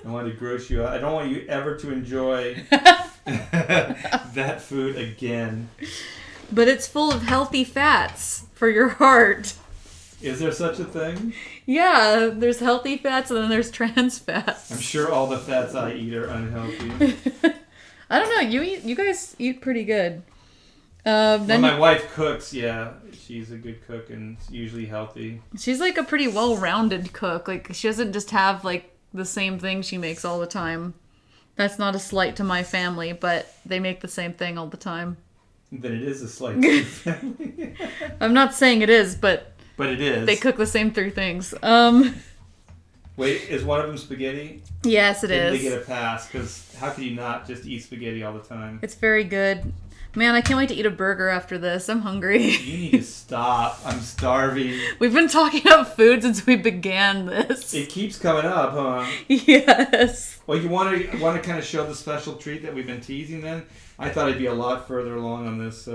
I wanted to gross you out. I don't want you ever to enjoy that food again. But it's full of healthy fats for your heart. Is there such a thing? Yeah, there's healthy fats and then there's trans fats. I'm sure all the fats I eat are unhealthy. I don't know. You guys eat pretty good. When my wife cooks, yeah, she's a good cook and usually healthy. She's like a pretty well-rounded cook. Like, she doesn't just have like the same thing she makes all the time. That's not a slight to my family, but they make the same thing all the time. Then it is a slight to your family. I'm not saying it is, but it is. They cook the same 3 things. Wait, is one of them spaghetti? Yes, it is. They get a pass, because how can you not just eat spaghetti all the time? It's very good. Man, I can't wait to eat a burger after this. I'm hungry. You need to stop. I'm starving. We've been talking about food since we began this. It keeps coming up, huh? Yes. Well, you want to kind of show the special treat that we've been teasing then? I thought I'd be a lot further along on this.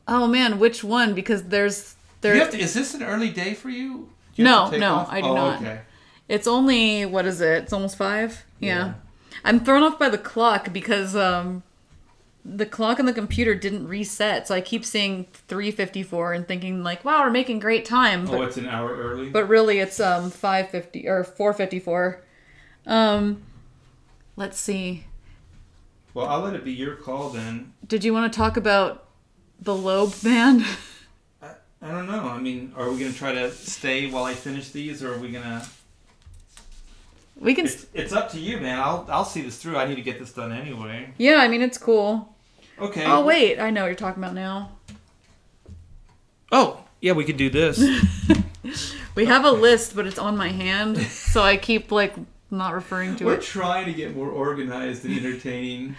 Oh, man, which one? Because there's... is this an early day for you? No, I do not. Okay. It's only, what is it? It's almost 5? Yeah. I'm thrown off by the clock because the clock on the computer didn't reset. So I keep seeing 3:54 and thinking like, wow, we're making great time. But, it's an hour early? But really it's 5:50 or 4:54. Let's see. Well, I'll let it be your call then. Did you want to talk about the Loeb band? I don't know. I mean, are we going to try to stay while I finish these, or are we going to... We can... It's up to you, man. I'll see this through. I need to get this done anyway. Yeah, I mean, it's cool. Okay. Oh, wait. I know what you're talking about now. Oh, yeah, we could do this. We have a list, but it's on my hand, so I keep, like, not referring to it. We're trying to get more organized and entertaining.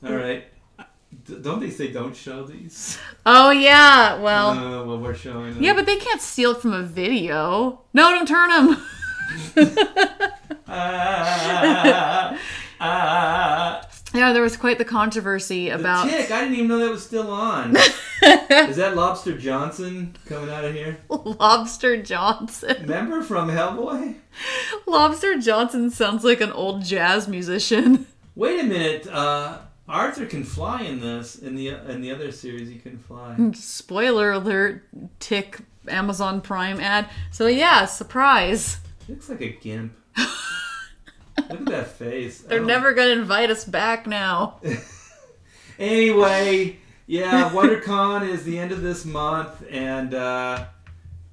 All right. Don't they say don't show these? Oh, yeah. Well, well, we're showing them. Yeah, but they can't steal it from a video. No, don't turn them. Yeah, there was quite the controversy about... The tick, I didn't even know that was still on. Is that Lobster Johnson coming out of here? Lobster Johnson. Remember from Hellboy? Lobster Johnson sounds like an old jazz musician. Wait a minute, Arthur can fly in this. In the other series, he couldn't fly. Spoiler alert, tick Amazon Prime ad. So yeah, surprise. He looks like a gimp. Look at that face. They're never going to invite us back now. Anyway, yeah, WonderCon is the end of this month, and at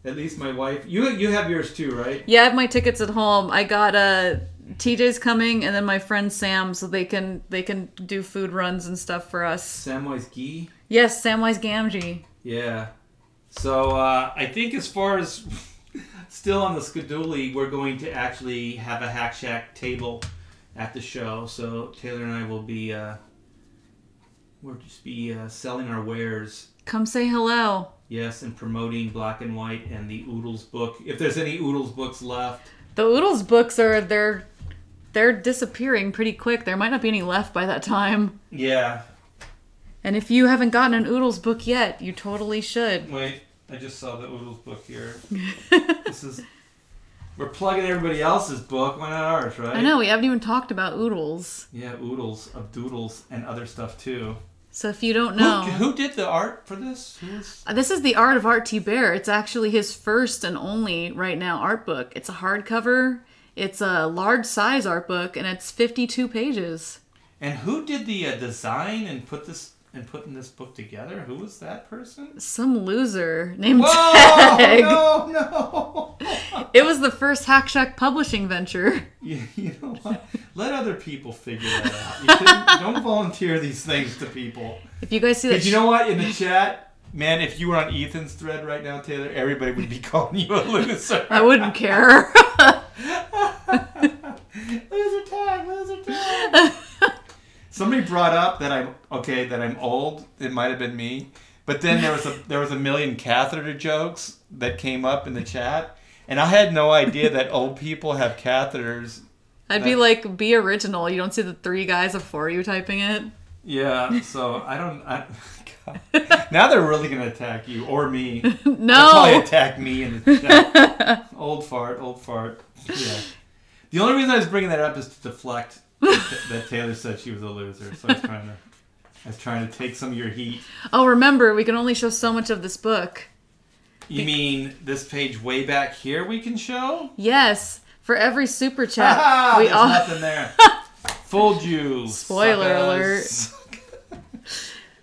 least my wife... You have yours too, right? Yeah, I have my tickets at home. I got TJ's coming, and then my friend Sam, so they can do food runs and stuff for us. Samwise Gee? Yes, Samwise Gamgee. Yeah. So I think as far as... Still on the Skadoolie, we're going to actually have a Hack Shack table at the show. So Taylor and I will be, we'll just be selling our wares. Come say hello. Yes, and promoting Black and White and the Oodles book. If there's any Oodles books left. The Oodles books they're disappearing pretty quick. There might not be any left by that time. Yeah. And if you haven't gotten an Oodles book yet, you totally should. Wait. I just saw the Oodles book here. We're plugging everybody else's book. Why not ours, right? I know, we haven't even talked about Oodles. Yeah, Oodles of Doodles and other stuff too. So if you don't know... Who did the art for this? This is the art of Art T. Bear. It's actually his first and only, right now, art book. It's a hardcover. It's a large size art book, and it's 52 pages. And who did the design and put this in putting this book together? Who was that person? Some loser named Whoa! Tag. No! It was the first Hack Shack publishing venture. You know what? Let other people figure that out. Don't volunteer these things to people. If you guys see that... Because you know what? In the chat, man, if you were on Ethan's thread right now, Taylor, everybody would be calling you a loser. I wouldn't care. Loser tag. Somebody brought up that I'm old. It might have been me, but then there was a million catheter jokes that came up in the chat, and I had no idea that old people have catheters. I'd be like, be original. You don't see the 3 guys before you typing it? Yeah, so God. Now they're really going to attack you or me. No. They'll probably attack me in the chat. Old fart. Yeah. The only reason I was bringing that up is to deflect that Taylor said she was a loser. So I was trying to take some of your heat. Oh, remember, we can only show so much of this book. You mean this page way back here we can show? Yes. For every super chat, There's nothing there. Fooled you. Spoiler alert.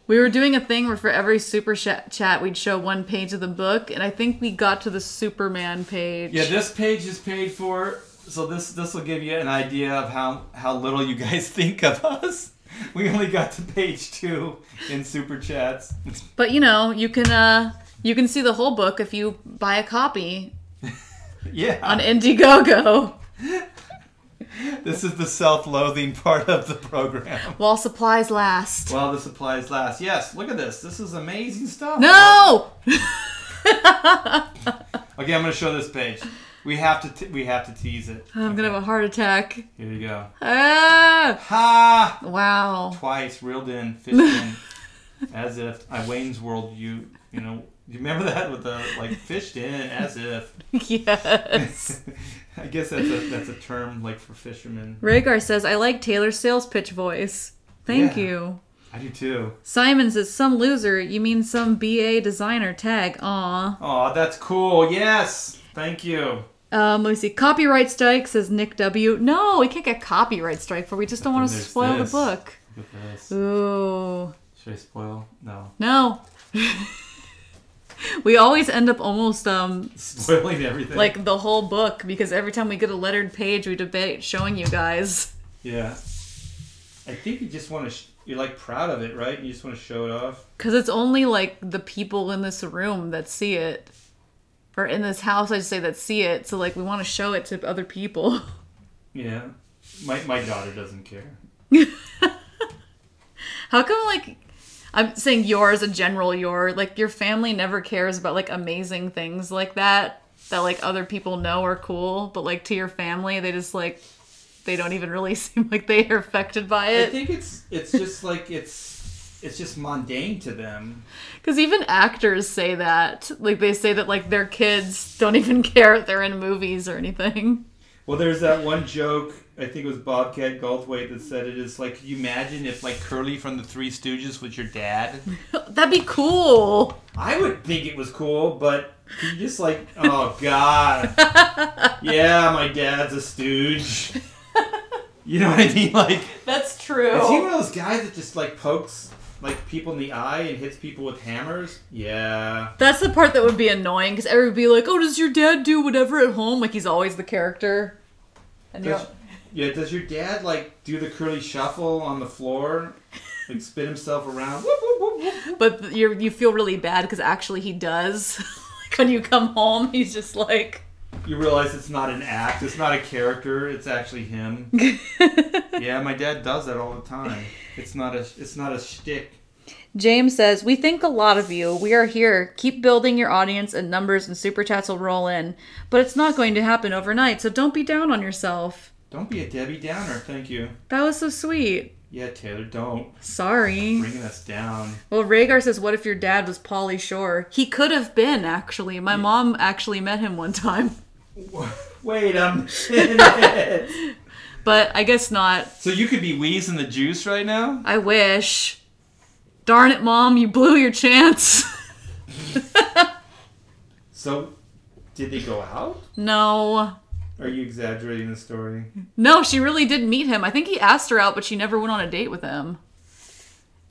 We were doing a thing where for every super chat, we'd show one page of the book, and I think we got to the Superman page. Yeah, this page is paid for, so this will give you an idea of how little you guys think of us. We only got to page 2 in super chats. But you can see the whole book if you buy a copy. Yeah. On Indiegogo. This is the self-loathing part of the program. While supplies last. While the supplies last. Yes, look at this. This is amazing stuff. No! Okay, I'm going to show this page. We have to tease it. I'm going to have a heart attack. Here you go. Ah! Ha! Wow. Twice, reeled in, fished in. As if Wayne's World, you remember that with the, fished in, as if. Yes. I guess that's a term, for fishermen. Rhaegar says, I like Taylor's sales pitch voice. Thank you. I do too. Simon says, some loser, you mean some BA designer tag. Aw. Aw, that's cool. Yes. Thank you. Let me see. Copyright strike, says Nick W. No, we can't get copyright strike for. We just don't want to spoil the book. Look at this. Ooh. Should I spoil? No. No. We always end up almost spoiling everything. The whole book, because every time we get a lettered page, we debate showing you guys. Yeah. I think you just want to... you're proud of it, right? You just want to show it off. Because it's only the people in this room that see it. Or in this house, I should say, that see it. So we want to show it to other people. Yeah. My daughter doesn't care. How come I'm saying yours, a general your family never cares about amazing things like that other people know are cool, but to your family they just they don't even really seem like they are affected by it. I think it's just it's just mundane to them. Because even actors say that. They say that their kids don't even care if they're in movies or anything. Well, there's that one joke, I think it was Bobcat Goldthwait, that said it is could you imagine if Curly from the Three Stooges was your dad? That'd be cool. I would think it was cool, but you just oh God. Yeah, my dad's a stooge. You know what I mean? That's true. Is he one of those guys that just pokes people in the eye and hits people with hammers? Yeah. That's the part that would be annoying, because everyone would be like, oh, does your dad do whatever at home? He's always the character. And does your dad do the curly shuffle on the floor? Spin himself around? Whoop, whoop, whoop, whoop. But you feel really bad because actually he does. When you come home, he's just You realize it's not an act, it's not a character, it's actually him. Yeah, my dad does that all the time. It's not a shtick. James says, we think a lot of you. We are here. Keep building your audience and numbers and super chats will roll in. But it's not going to happen overnight, so don't be down on yourself. Don't be a Debbie Downer, thank you. That was so sweet. Yeah, Taylor, don't. Sorry. Bringing us down. Well, Rhaegar says, what if your dad was Pauly Shore? He could have been, actually. My mom actually met him one time. Wait a minute. But I guess not. So you could be wheezing the juice right now? I wish. Darn it, Mom, you blew your chance. So, did they go out? No. Are you exaggerating the story? No, she really did meet him. I think he asked her out, but she never went on a date with him.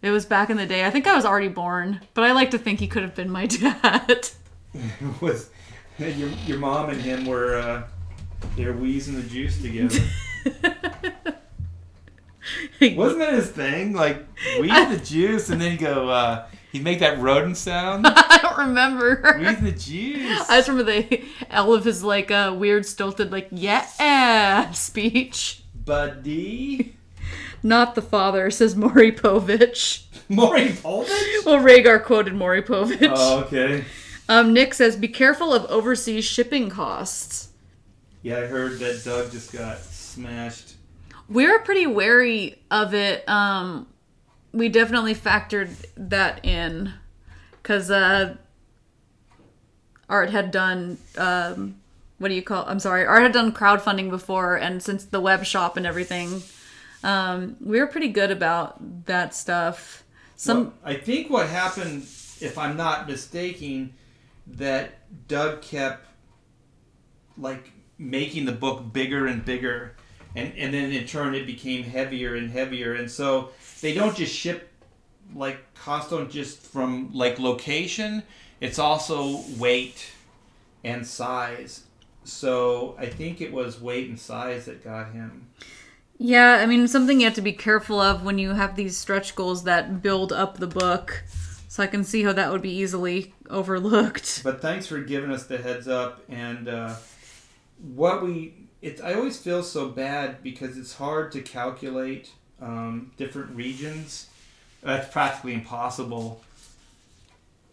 It was back in the day. I think I was already born, but I like to think he could have been my dad. Was your mom and him were they were wheezing the juice together? Wasn't that his thing? Like wheeze the juice, and then he'd go. He'd make that rodent sound. I don't remember. Wheeze the juice. I just remember all of his like weird stilted like yeah speech. Buddy. Not the father, says Maury Povich. Maury Povich? Well, Rhaegar quoted Maury Povich. Oh, okay. Nick says, be careful of overseas shipping costs. Yeah, I heard that Doug just got smashed. We were pretty wary of it. We definitely factored that in. Because Art had done... Art had done crowdfunding before, and since the web shop and everything... we were pretty good about that stuff. Well, I think what happened, if I'm not mistaken, that Doug kept like making the book bigger and bigger, and then in turn it became heavier and heavier, and so they don't just ship like costs don't just from like location, it's also weight and size. So I think it was weight and size that got him. Yeah, I mean, something you have to be careful of when you have these stretch goals that build up the book. So I can see how that would be easily overlooked. But thanks for giving us the heads up. And I always feel so bad because it's hard to calculate different regions. That's practically impossible.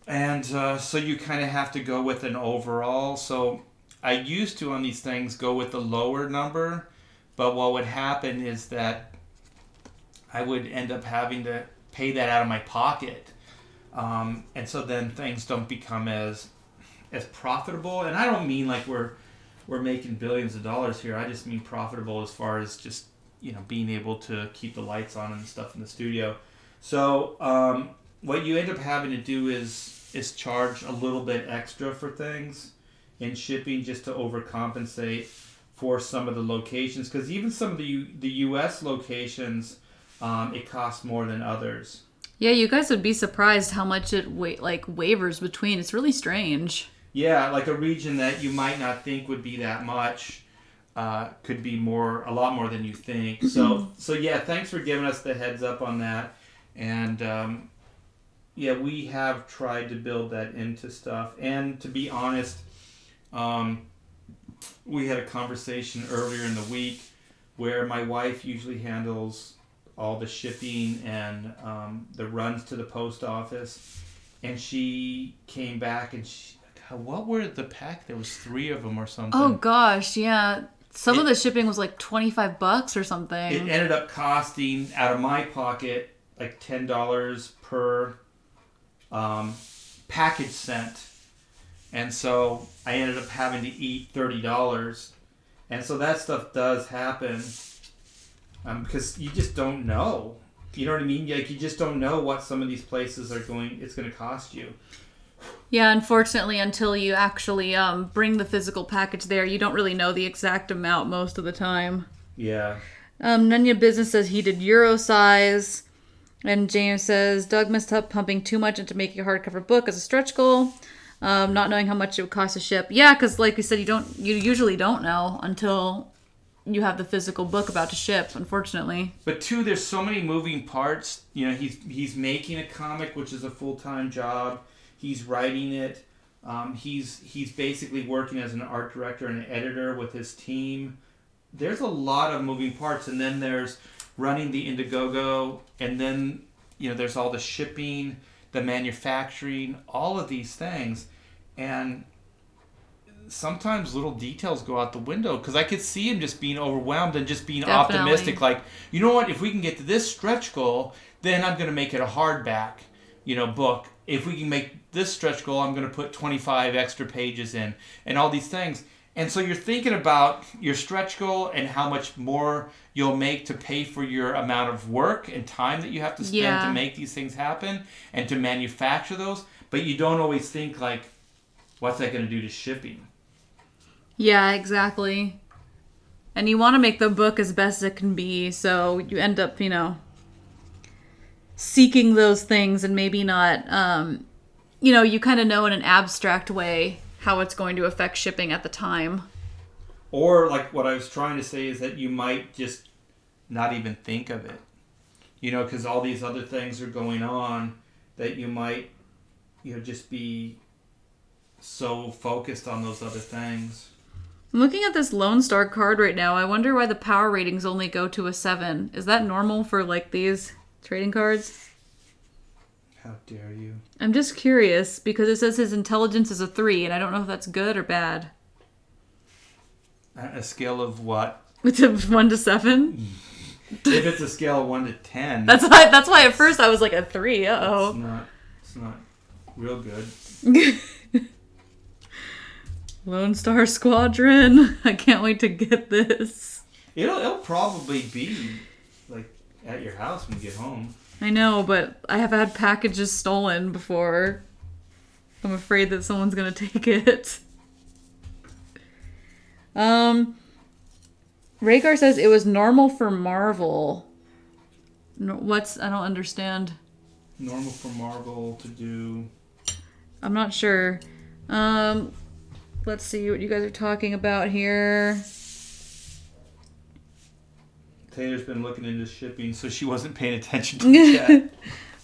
And so you kind of have to go with an overall. So I used to, on these things, go with the lower number. But what would happen is that I would end up having to pay that out of my pocket. And so then things don't become as profitable. And I don't mean like we're making billions of dollars here. I just mean profitable as far as just, being able to keep the lights on and stuff in the studio. So what you end up having to do is charge a little bit extra for things in shipping just to overcompensate for some of the locations, because even some of the U.S. locations, it costs more than others. Yeah, you guys would be surprised how much it wavers between. It's really strange. Yeah, like a region that you might not think would be that much could be a lot more than you think. So yeah, thanks for giving us the heads up on that. And yeah, we have tried to build that into stuff. And to be honest, we had a conversation earlier in the week where my wife usually handles all the shipping and the runs to the post office, and she came back and what were the pack? There was 3 of them or something. Oh gosh, yeah. Some of the shipping was like $25 or something. It ended up costing out of my pocket like $10 per package sent. And so I ended up having to eat $30. And so that stuff does happen because you just don't know. You know what I mean? Like, you just don't know what some of these places it's going to cost you. Yeah, unfortunately, until you actually bring the physical package there, you don't really know the exact amount most of the time. Yeah. Nunya Business says he did Euro size. And James says, Doug messed up pumping too much into making a hardcover book as a stretch goal. Not knowing how much it would cost to ship. Yeah, because like we said, you usually don't know until you have the physical book about to ship, unfortunately. But too, there's so many moving parts. He's making a comic, which is a full-time job. He's writing it. He's basically working as an art director and an editor with his team. There's a lot of moving parts, and then there's running the Indiegogo, and then there's all the shipping, the manufacturing, all of these things, and sometimes little details go out the window because I could see him just being overwhelmed and just being optimistic. Like, you know what? If we can get to this stretch goal, then I'm going to make it a hardback, book. If we can make this stretch goal, I'm going to put 25 extra pages in and all these things. And so you're thinking about your stretch goal and how much more you'll make to pay for your amount of work and time that you have to spend to make these things happen and to manufacture those. But you don't always think, like, what's that going to do to shipping? Yeah, exactly. And you want to make the book as best it can be, so you end up, seeking those things and maybe not, you kind of know in an abstract way how it's going to affect shipping at the time. Or, like, what I was trying to say is that you might just not even think of it. Because all these other things are going on that you might, just be so focused on those other things. I'm looking at this Lone Star card right now. I wonder why the power ratings only go to a 7. Is that normal for, like, these trading cards? How dare you? I'm just curious, because it says his intelligence is a 3, and I don't know if that's good or bad. A scale of what? It's a 1 to 7? If it's a scale of 1 to 10. That's why at first I was like a 3. Uh-oh. It's not real good. Lone Star Squadron. I can't wait to get this. It'll probably be like at your house when you get home. I know, but I have had packages stolen before. I'm afraid that someone's gonna take it. Rhaegar says it was normal for Marvel. No, I don't understand. Normal for Marvel to do. I'm not sure. Let's see what you guys are talking about here. Taylor's been looking into shipping, so she wasn't paying attention to the chat.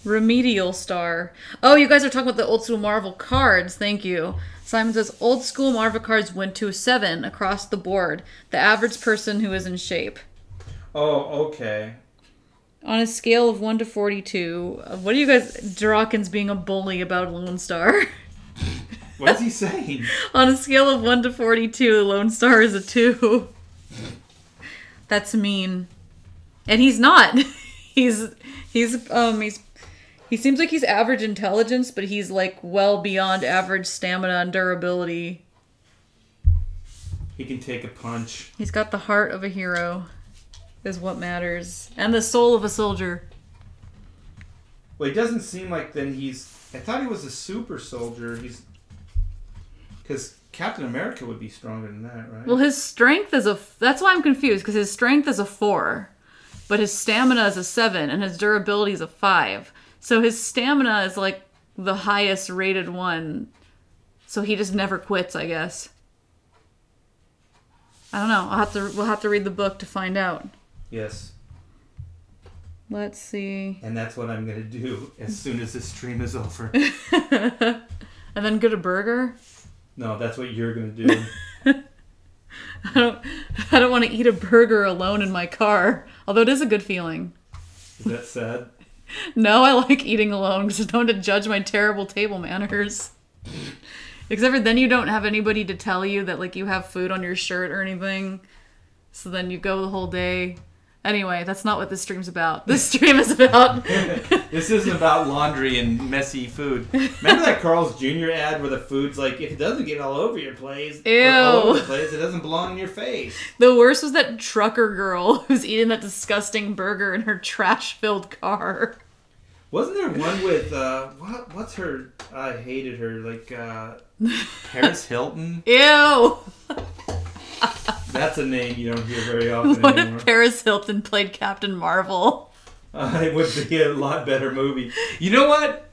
Remedial Star. Oh, you guys are talking about the old school Marvel cards. Thank you. Simon says, old school Marvel cards went to a 7 across the board. The average person who is in shape. Oh, okay. On a scale of 1 to 42, what are you guys... Drawkins being a bully about Lone Star. What is he saying? On a scale of 1 to 42, Lone Star is a 2. That's mean. And he's not. He seems like he's average intelligence, but he's like well beyond average stamina and durability. He can take a punch. He's got the heart of a hero, is what matters. And the soul of a soldier. Well, he doesn't seem like then he's... I thought he was a super soldier. Because Captain America would be stronger than that, right? Well, his strength is a... That's why I'm confused, because his strength is a 4. But his stamina is a 7, and his durability is a 5. So his stamina is like the highest rated one. So he just never quits, I guess. I don't know. We'll have to read the book to find out. Yes. Let's see. And that's what I'm going to do as soon as this stream is over. And then get a burger? No, that's what you're going to do. I don't want to eat a burger alone in my car. Although it is a good feeling. Is that sad? No, I like eating alone because I don't want to judge my terrible table manners. Except for then you don't have anybody to tell you that like you have food on your shirt or anything. So then you go the whole day. Anyway, that's not what this stream's about. This stream is about... This isn't about laundry and messy food. Remember that Carl's Jr. ad where the food's like, if it doesn't get all over your place, ew, all over the place, it doesn't belong in your face. The worst was that trucker girl who's eating that disgusting burger in her trash-filled car. Wasn't there one with, what's her, I hated her, like, Paris Hilton? Ew! That's a name you don't hear very often What anymore. if Paris Hilton played Captain Marvel? It would be a lot better movie. You know what?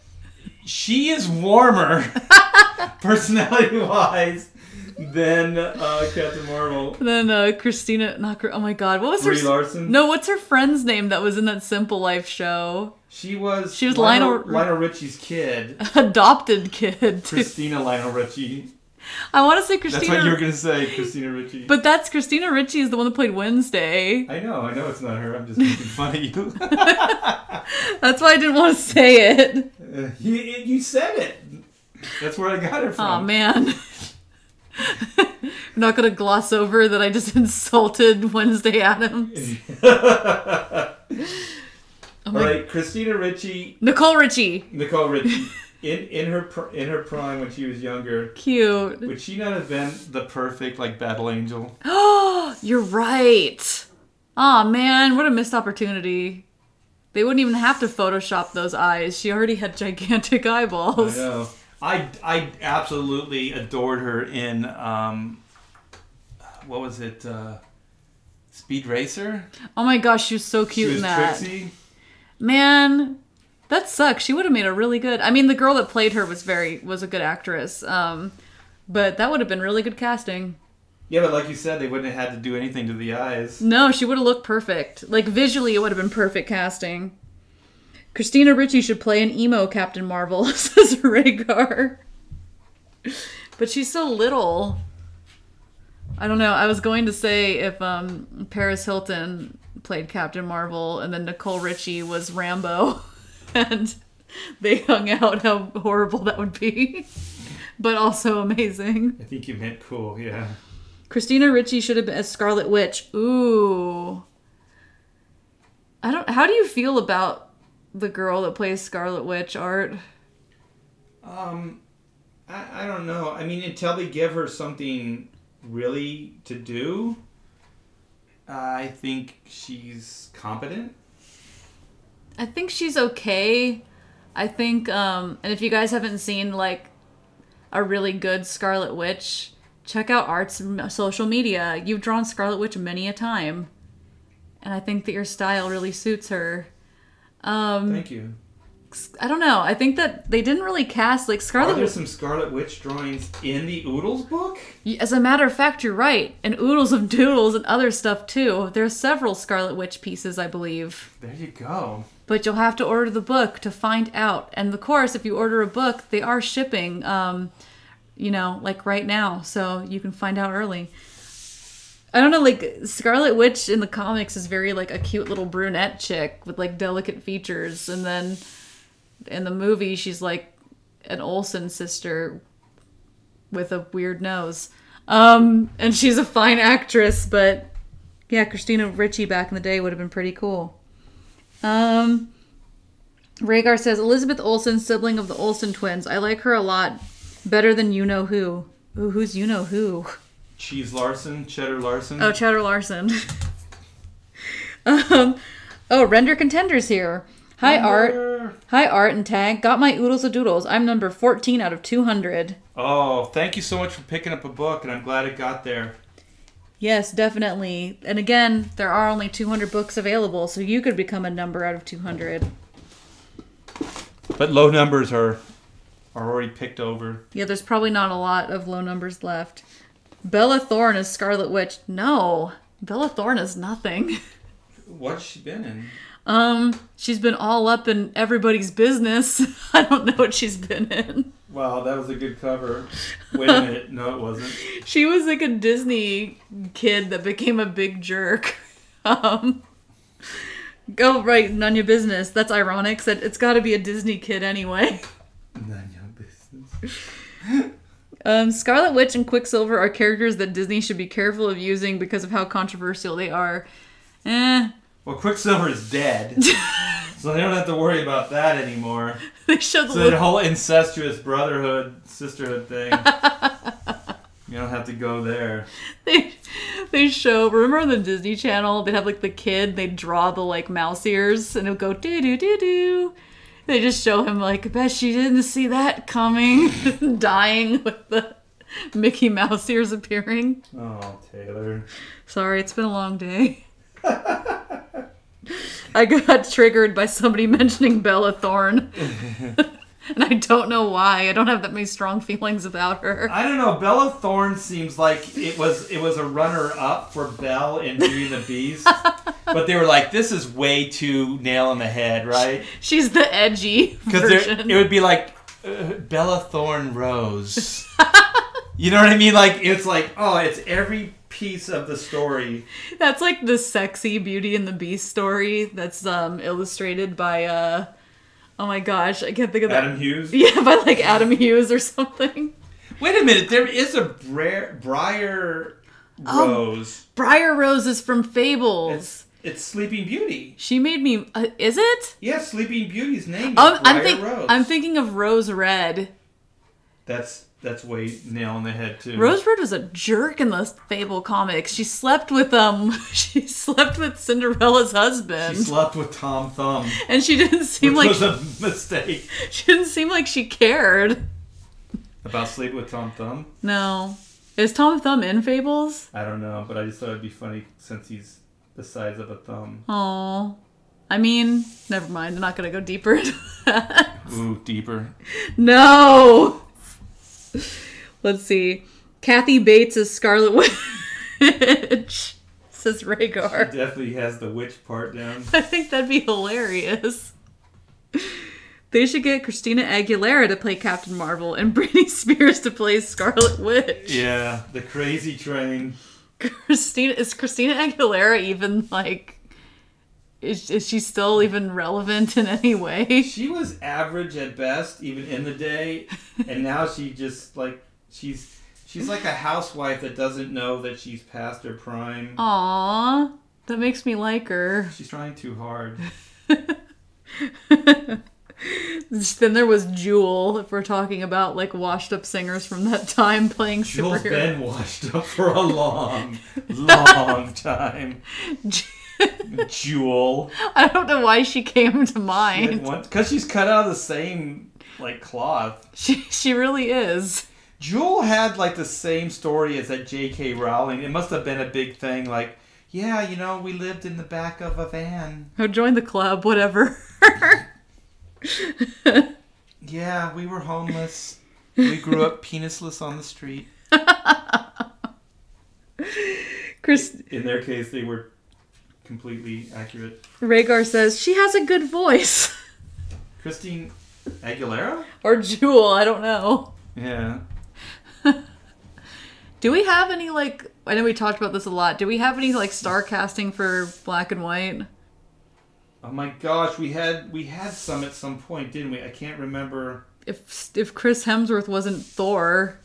She is warmer, personality-wise, than Captain Marvel. Then Christina, oh my god, what was Brie her... Larson? No, what's her friend's name that was in that Simple Life show? She was Lionel Richie's kid. Adopted kid. Too. Christina Lionel Richie. I want to say Christina... That's what you were going to say, Christina Ricci. But that's Christina Ricci is the one that played Wednesday. I know it's not her. I'm just making fun of you. That's why I didn't want to say it. You said it. That's where I got it from. Oh man. I'm not going to gloss over that I just insulted Wednesday Addams. All right, Christina Ricci. Nicole Richie. In her prime when she was younger. Cute. Would she not have been the perfect like battle angel? Oh, you're right. Oh man, what a missed opportunity. They wouldn't even have to Photoshop those eyes. She already had gigantic eyeballs. I know. I absolutely adored her in what was it? Speed Racer? Oh my gosh, she was so cute in that. Trixie. Man, That sucks. She would have made a really good... I mean, the girl that played her was a good actress. But that would have been really good casting. Yeah, but like you said, they wouldn't have had to do anything to the eyes. No, she would have looked perfect. Like, visually, it would have been perfect casting. Christina Ricci should play an emo Captain Marvel, says Rhaegar. But she's so little. I don't know. I was going to say if Paris Hilton played Captain Marvel and then Nicole Richie was Rambo and they hung out, how horrible that would be. But also amazing. I think you meant cool, yeah. Christina Ricci should have been as Scarlet Witch. Ooh. How do you feel about the girl that plays Scarlet Witch, Art? I don't know. I mean, until they give her something really to do, I think she's competent. I think she's okay. I think, and if you guys haven't seen, like, a really good Scarlet Witch, check out Art's social media. You've drawn Scarlet Witch many a time. And I think that your style really suits her. Thank you. I don't know. I think that they didn't really cast, like, Scarlet... Are there some Scarlet Witch drawings in the Oodles book? As a matter of fact, you're right. And Oodles of Doodles and other stuff, too. There's several Scarlet Witch pieces, I believe. There you go. But you'll have to order the book to find out. And of course, if you order a book, they are shipping, like right now. So you can find out early. I don't know, like, Scarlet Witch in the comics is very, like, a cute little brunette chick with, like, delicate features. And then in the movie, she's, like, an Olsen sister with a weird nose. And she's a fine actress, but, yeah, Christina Ricci back in the day would have been pretty cool. Rhaegar says, Elizabeth Olsen, sibling of the Olsen twins. I like her a lot. Better than you-know-who. Ooh, who's you-know-who? Cheese Larson, Cheddar Larson. Oh, Cheddar Larson. Render Contenders here. Hi, Art. Hi, Art and Tag. Got my Oodles of Doodles. I'm number 14 out of 200. Oh, thank you so much for picking up a book, and I'm glad it got there. Yes, definitely. And again, there are only 200 books available, so you could become a number out of 200. But low numbers are already picked over. Yeah, there's probably not a lot of low numbers left. Bella Thorne is Scarlet Witch. No, Bella Thorne is nothing. What's she been in? She's been all up in everybody's business. I don't know what she's been in. Wow, that was a good cover. Wait a minute. No, it wasn't. She was like a Disney kid that became a big jerk. Go right, none your business. That's ironic. It's got to be a Disney kid anyway. None your business. Scarlet Witch and Quicksilver are characters that Disney should be careful of using because of how controversial they are. Well, Quicksilver is dead, so they don't have to worry about that anymore. They showed that whole incestuous brotherhood, sisterhood thing. You don't have to go there. They show, remember on the Disney Channel, they'd have like the kid, they'd draw the like mouse ears, and it would go doo-doo-doo-doo. They just show him like, I bet she didn't see that coming, dying with the Mickey Mouse ears appearing. Oh, Taylor. Sorry, it's been a long day. I got triggered by somebody mentioning Bella Thorne. And I don't know why. I don't have that many strong feelings about her. I don't know. Bella Thorne seems like it was a runner-up for Belle in Beauty and the Beast. But they were like, this is way too nail on the head, right? She's the edgy version. It would be like Bella Thorne Rose. You know what I mean? Like, it's like, oh, it's every piece of the story. That's like the sexy Beauty and the Beast story that's illustrated by oh my gosh, I can't think of that. Adam Hughes? Yeah, by like Adam Hughes or something. Wait a minute, there is a Briar Rose. Briar Rose is from Fables. It's Sleeping Beauty. She made me... is it? Yeah, Sleeping Beauty's name is Briar Rose. I'm thinking of Rose Red. That's way nail on the head too. Rose Red was a jerk in the Fable comics. She slept with Cinderella's husband. She slept with Tom Thumb. And she didn't seem which like... was a mistake. She didn't seem like she cared. About sleeping with Tom Thumb? No. Is Tom Thumb in Fables? I don't know, but I just thought it'd be funny since he's the size of a thumb. Aww. I mean, never mind. I'm not going to go deeper into that. Ooh, deeper. No! Let's see. Kathy Bates is Scarlet Witch, says Rhaegar. She definitely has the witch part down. I think that'd be hilarious. They should get Christina Aguilera to play Captain Marvel and Britney Spears to play Scarlet Witch. Yeah, the crazy train. Is Christina Aguilera even, like... Is she still even relevant in any way? She was average at best, even in the day, and now she just, like, she's like a housewife that doesn't know that she's past her prime. Aww, that makes me like her. She's trying too hard. Then there was Jewel, if we're talking about, like, washed-up singers from that time playing Jewel's superhero. been washed up for a long, long time. Jewel. I don't know why she came to mind. Because she's cut out of the same, like, cloth. She really is. Jewel had, like, the same story as that J.K. Rowling. It must have been a big thing, like, yeah, you know, we lived in the back of a van. Oh, join the club, whatever. Yeah, we were homeless. We grew up penisless on the street. In their case, they were completely accurate. Rhaegar says, she has a good voice. Christine Aguilera? Or Jewel, I don't know. Yeah. Do we have any, like... I know we talked about this a lot. Do we have any, like, star casting for Black and White? Oh my gosh, we had some at some point, didn't we? I can't remember. If Chris Hemsworth wasn't Thor,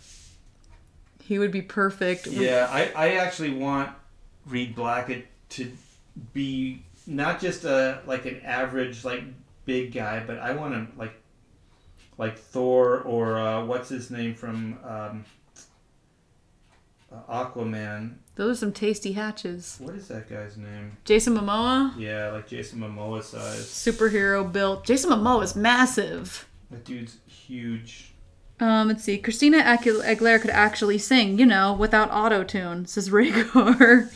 he would be perfect. Yeah, I actually want Reed Blackett to be not just an average, like, big guy, but I want him like Thor or what's his name from Aquaman. Those are some tasty hatches. What is that guy's name? Jason Momoa? Yeah, like Jason Momoa size. Superhero built. Jason Momoa is massive. That dude's huge. Let's see. Christina Aguilera could actually sing, you know, without auto-tune, says Rhaegar.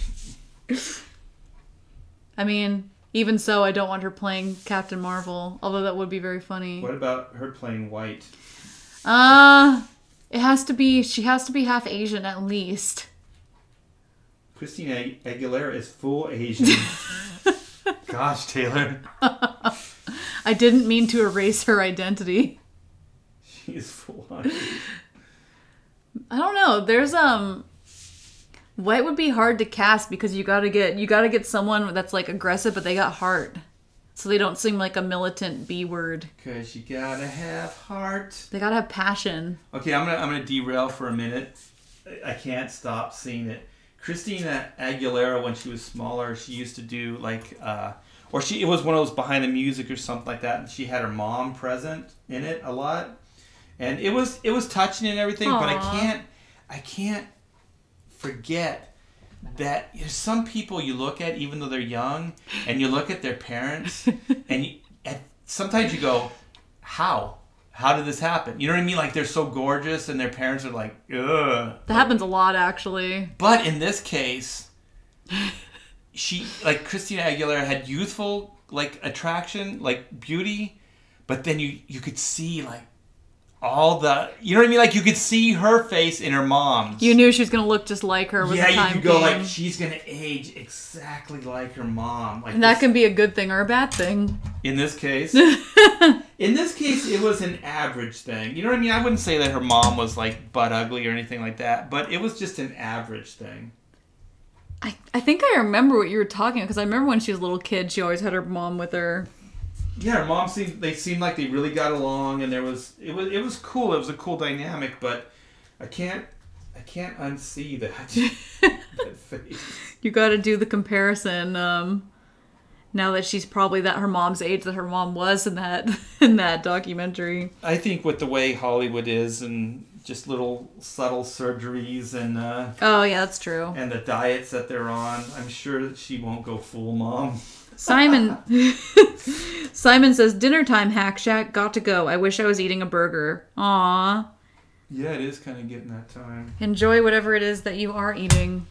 I mean, even so, I don't want her playing Captain Marvel, although that would be very funny. What about her playing White? She has to be half Asian at least. Christina Aguilera is full Asian. Gosh, Taylor. I didn't mean to erase her identity. She is full on. I don't know. There's White would be hard to cast because you gotta get someone that's, like, aggressive, but they got heart, so they don't seem like a militant B word. Cause you gotta have heart. They gotta have passion. Okay, I'm gonna derail for a minute. I can't stop seeing it. Christina Aguilera, when she was smaller, she used to do like, it was one of those behind the music or something like that, and she had her mom present in it a lot, and it was touching and everything. Aww. But I can't forget that there's some people you look at, even though they're young, and you look at their parents, and sometimes you go, how? How did this happen? You know what I mean? Like, they're so gorgeous, and their parents are like, ugh. That happens a lot, actually. But in this case, Christina Aguilera had youthful, like, attraction, like, beauty, but then you could see, like, all the, you know what I mean? Like, you could see her face in her mom's. You knew she was going to look just like her when the time came. Yeah, you could go, like, she's going to age exactly like her mom. Like, and that can be a good thing or a bad thing. In this case. It was an average thing. You know what I mean? I wouldn't say that her mom was, like, butt ugly or anything like that, but it was just an average thing. I think I remember what you were talking about, because I remember when she was a little kid, she always had her mom with her. Yeah, her mom seemed like they really got along, and it was cool. It was a cool dynamic, but I can't unsee that, that face. You got to do the comparison. Now that she's probably her mom's age that her mom was in that documentary. I think with the way Hollywood is, and just little subtle surgeries, and oh yeah, that's true. And the diets that they're on, I'm sure that she won't go full mom. Simon says, dinner time, Hack Shack. Got to go. I wish I was eating a burger. Aww. Yeah, it is kind of getting that time. Enjoy whatever it is that you are eating.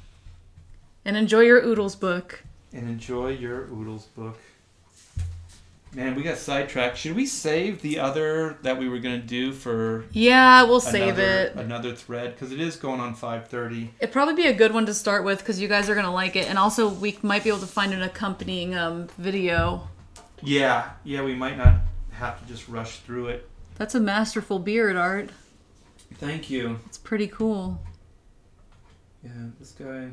And enjoy your Oodles book. And enjoy your Oodles book. Man, we got sidetracked. Should we save the other that we were going to do for... Yeah, we'll save it. Another thread, because it is going on 5:30. It'd probably be a good one to start with, because you guys are going to like it. And also, we might be able to find an accompanying video. Yeah, we might not have to just rush through it. That's a masterful beard, Art. Thank you. It's pretty cool. Yeah, this guy...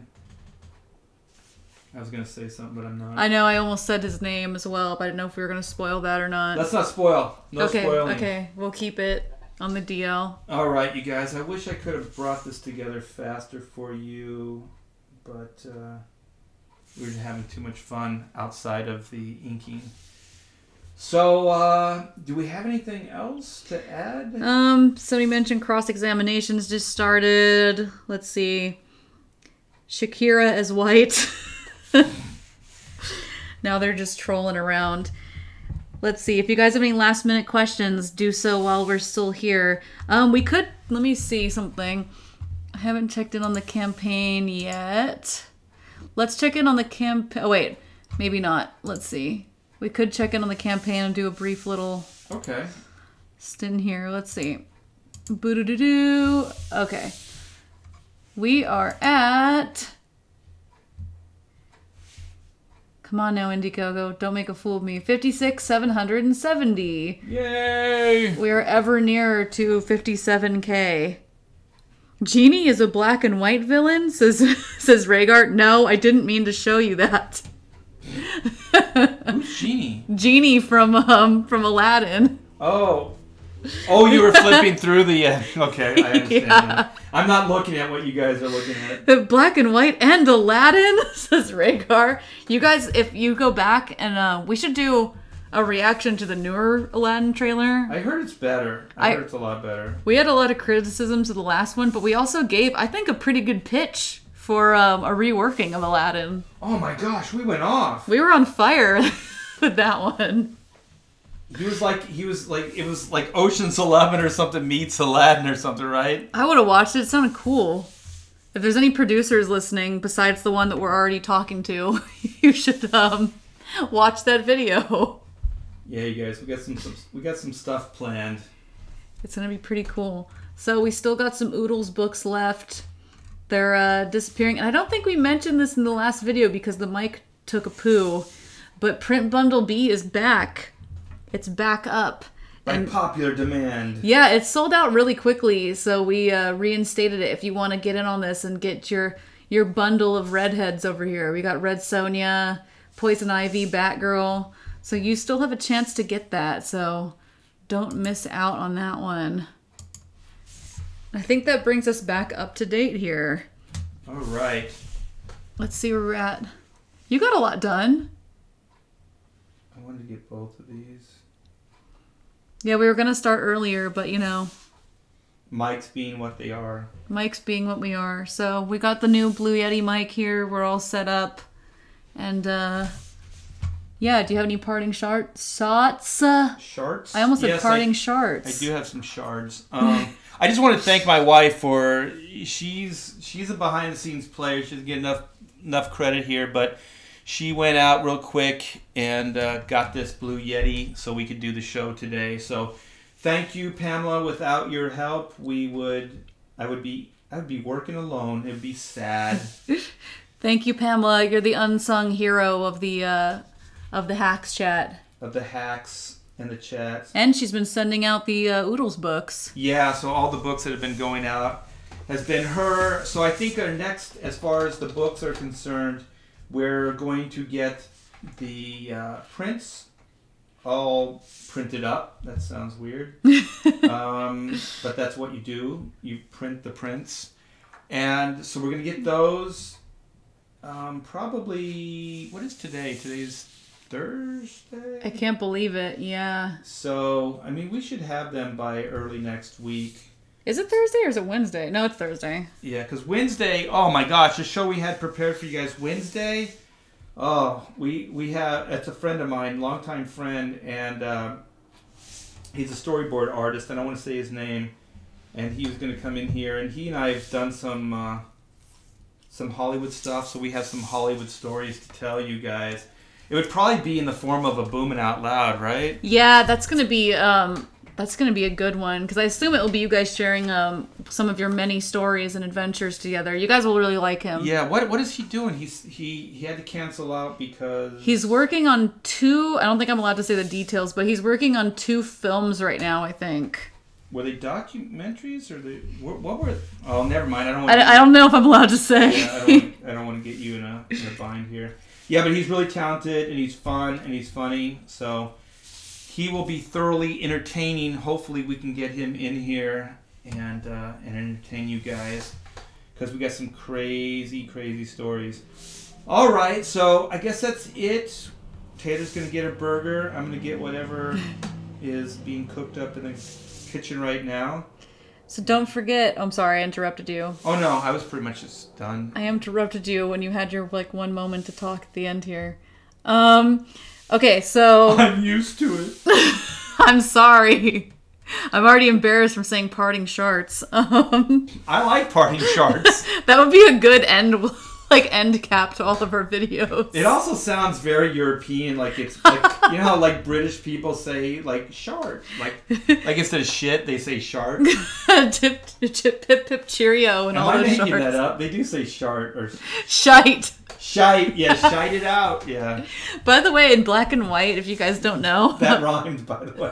I was going to say something, but I'm not. I know, I almost said his name as well, but I didn't know if we were going to spoil that or not. Let's not spoil. No spoiling. Okay, we'll keep it on the DL. All right, you guys. I wish I could have brought this together faster for you, but we were having too much fun outside of the inking. So, do we have anything else to add? Somebody mentioned cross-examinations just started. Let's see. Shakira is white. Now they're just trolling around. Let's see. If you guys have any last minute questions, do so while we're still here. We could, let me see something. I haven't checked in on the campaign yet. Let's check in on the campaign. Oh, wait. Maybe not. Let's see. We could check in on the campaign and do a brief little stint here. Let's see. Boo-doo-doo-doo. Okay. We are at... Come on now, Indiegogo. Don't make a fool of me. 56,770. Yay! We are ever nearer to 57K. Genie is a black and white villain, says Rhaegar. No, I didn't mean to show you that. Who's Genie? Genie from Aladdin. Oh, you were flipping through the... okay, I understand that. I'm not looking at what you guys are looking at. Black and white and Aladdin, says Rhaegar. You guys, if you go back and... we should do a reaction to the newer Aladdin trailer. I heard it's better. I heard it's a lot better. We had a lot of criticisms of the last one, but we also gave, I think, a pretty good pitch for a reworking of Aladdin. Oh my gosh, we went off. We were on fire with that one. It was like Ocean's 11 or something meets Aladdin or something, right? I would have watched it. It sounded cool. If there's any producers listening besides the one that we're already talking to, you should watch that video. Yeah, you guys, we got some stuff planned. It's gonna be pretty cool. So we still got some Oodles books left. They're disappearing, and I don't think we mentioned this in the last video because the mic took a poo. But Print Bundle B is back. It's back up. By popular demand. Yeah, it sold out really quickly, so we reinstated it if you want to get in on this and get your bundle of redheads over here. We got Red Sonja, Poison Ivy, Batgirl. So you still have a chance to get that, so don't miss out on that one. I think that brings us back up to date here. All right. Let's see where we're at. You got a lot done. I wanted to get both of these. Yeah, we were going to start earlier, but you know. Mics being what they are. Mics being what we are. So we got the new Blue Yeti mic here. We're all set up. And, yeah, do you have any parting shots? Shards? I almost said parting shards. I do have some shards. I just want to thank my wife for... She's a behind-the-scenes player. She doesn't get enough credit here, but... She went out real quick and got this Blue Yeti so we could do the show today. So thank you, Pamela. Without your help, I would be working alone. It would be sad. Thank you, Pamela. You're the unsung hero of the Hacks chat. Of the Hacks and the chats. And she's been sending out the Oodles books. Yeah, so all the books that have been going out has been her. So I think our next, as far as the books are concerned, we're going to get the prints all printed up. That sounds weird. But that's what you do. You print the prints. And so we're going to get those probably... What is today? Today's Thursday? I can't believe it. Yeah. So, I mean, we should have them by early next week. Is it Thursday or is it Wednesday? No, it's Thursday. Yeah, because Wednesday, oh my gosh, the show we had prepared for you guys Wednesday, we have, it's a friend of mine, longtime friend, and he's a storyboard artist, and I don't want to say his name, and he was going to come in here, and he and I have done some Hollywood stuff, so we have some Hollywood stories to tell you guys. It would probably be in the form of a booming out loud, right? Yeah, that's gonna be a good one because I assume it will be you guys sharing some of your many stories and adventures together. You guys will really like him. Yeah. What is he doing? He had to cancel out because he's working on 2. I don't think I'm allowed to say the details, but he's working on 2 films right now. I think. Were they documentaries or what were? Oh, never mind. I don't know if I'm allowed to say. Yeah, I don't want to get you in a bind here. Yeah, but he's really talented and he's fun and he's funny. So he will be thoroughly entertaining. Hopefully, we can get him in here and entertain you guys because we got some crazy stories. All right, so I guess that's it. Taylor's gonna get a burger. I'm gonna get whatever is being cooked up in the kitchen right now. So don't forget. I'm sorry, I interrupted you. Oh no, I was pretty much just done. I interrupted you when you had your one moment to talk at the end here. Okay, so I'm used to it. I'm sorry. I'm already embarrassed from saying parting sharts. I like parting sharts. That would be a good end cap to all of our videos. It also sounds very European, like it's like you know how like British people say like shart, like instead of shit they say shart. Tip pip pip cheerio and all those sharts. Am I making that up? They do say shart or shite. Shite, yeah, shite it out, yeah. By the way, in black and white, if you guys don't know, that rhymed. By the way,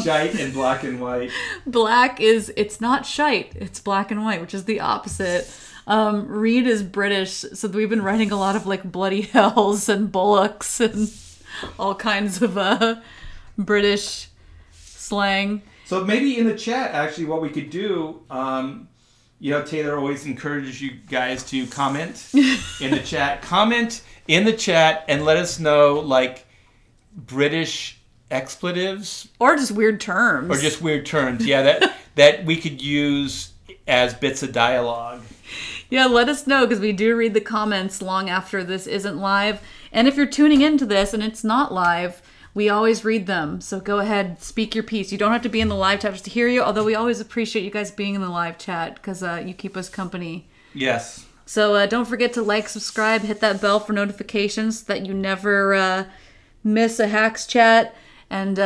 shite and black and white. Black it's not shite; it's black and white, which is the opposite. Reed is British, so we've been writing a lot of like bloody hells and bullocks and all kinds of British slang. So maybe in the chat, actually, what we could do, you know, Taylor always encourages you guys to comment in the chat. Comment in the chat and let us know like British expletives or just weird terms. Yeah, that we could use as bits of dialogue. Yeah, let us know because we do read the comments long after this isn't live. And if you're tuning into this and it's not live, we always read them. So go ahead, speak your piece. You don't have to be in the live chat just to hear you, although we always appreciate you guys being in the live chat because you keep us company. Yes. So don't forget to like, subscribe, hit that bell for notifications so that you never miss a Hacks chat. And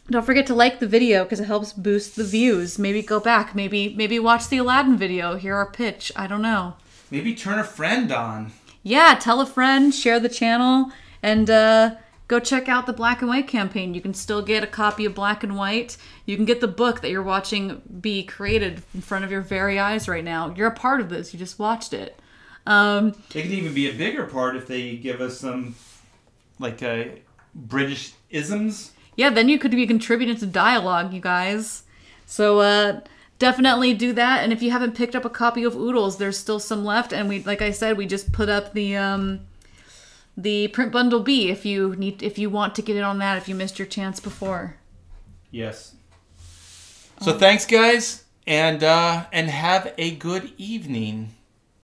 don't forget to like the video because it helps boost the views. Maybe go back. Maybe watch the Aladdin video. Hear our pitch. I don't know. Maybe turn a friend on. Yeah, tell a friend, share the channel, and go check out the Black and White campaign. You can still get a copy of Black and White. You can get the book that you're watching be created in front of your very eyes right now. You're a part of this. You just watched it. It can even be a bigger part if they give us some like British isms. Yeah, then you could be contributing to dialogue, you guys. So definitely do that. And if you haven't picked up a copy of Oodles, there's still some left. And we, like I said, we just put up the print bundle B if you want to get in on that if you missed your chance before. Yes. So thanks, guys, and have a good evening.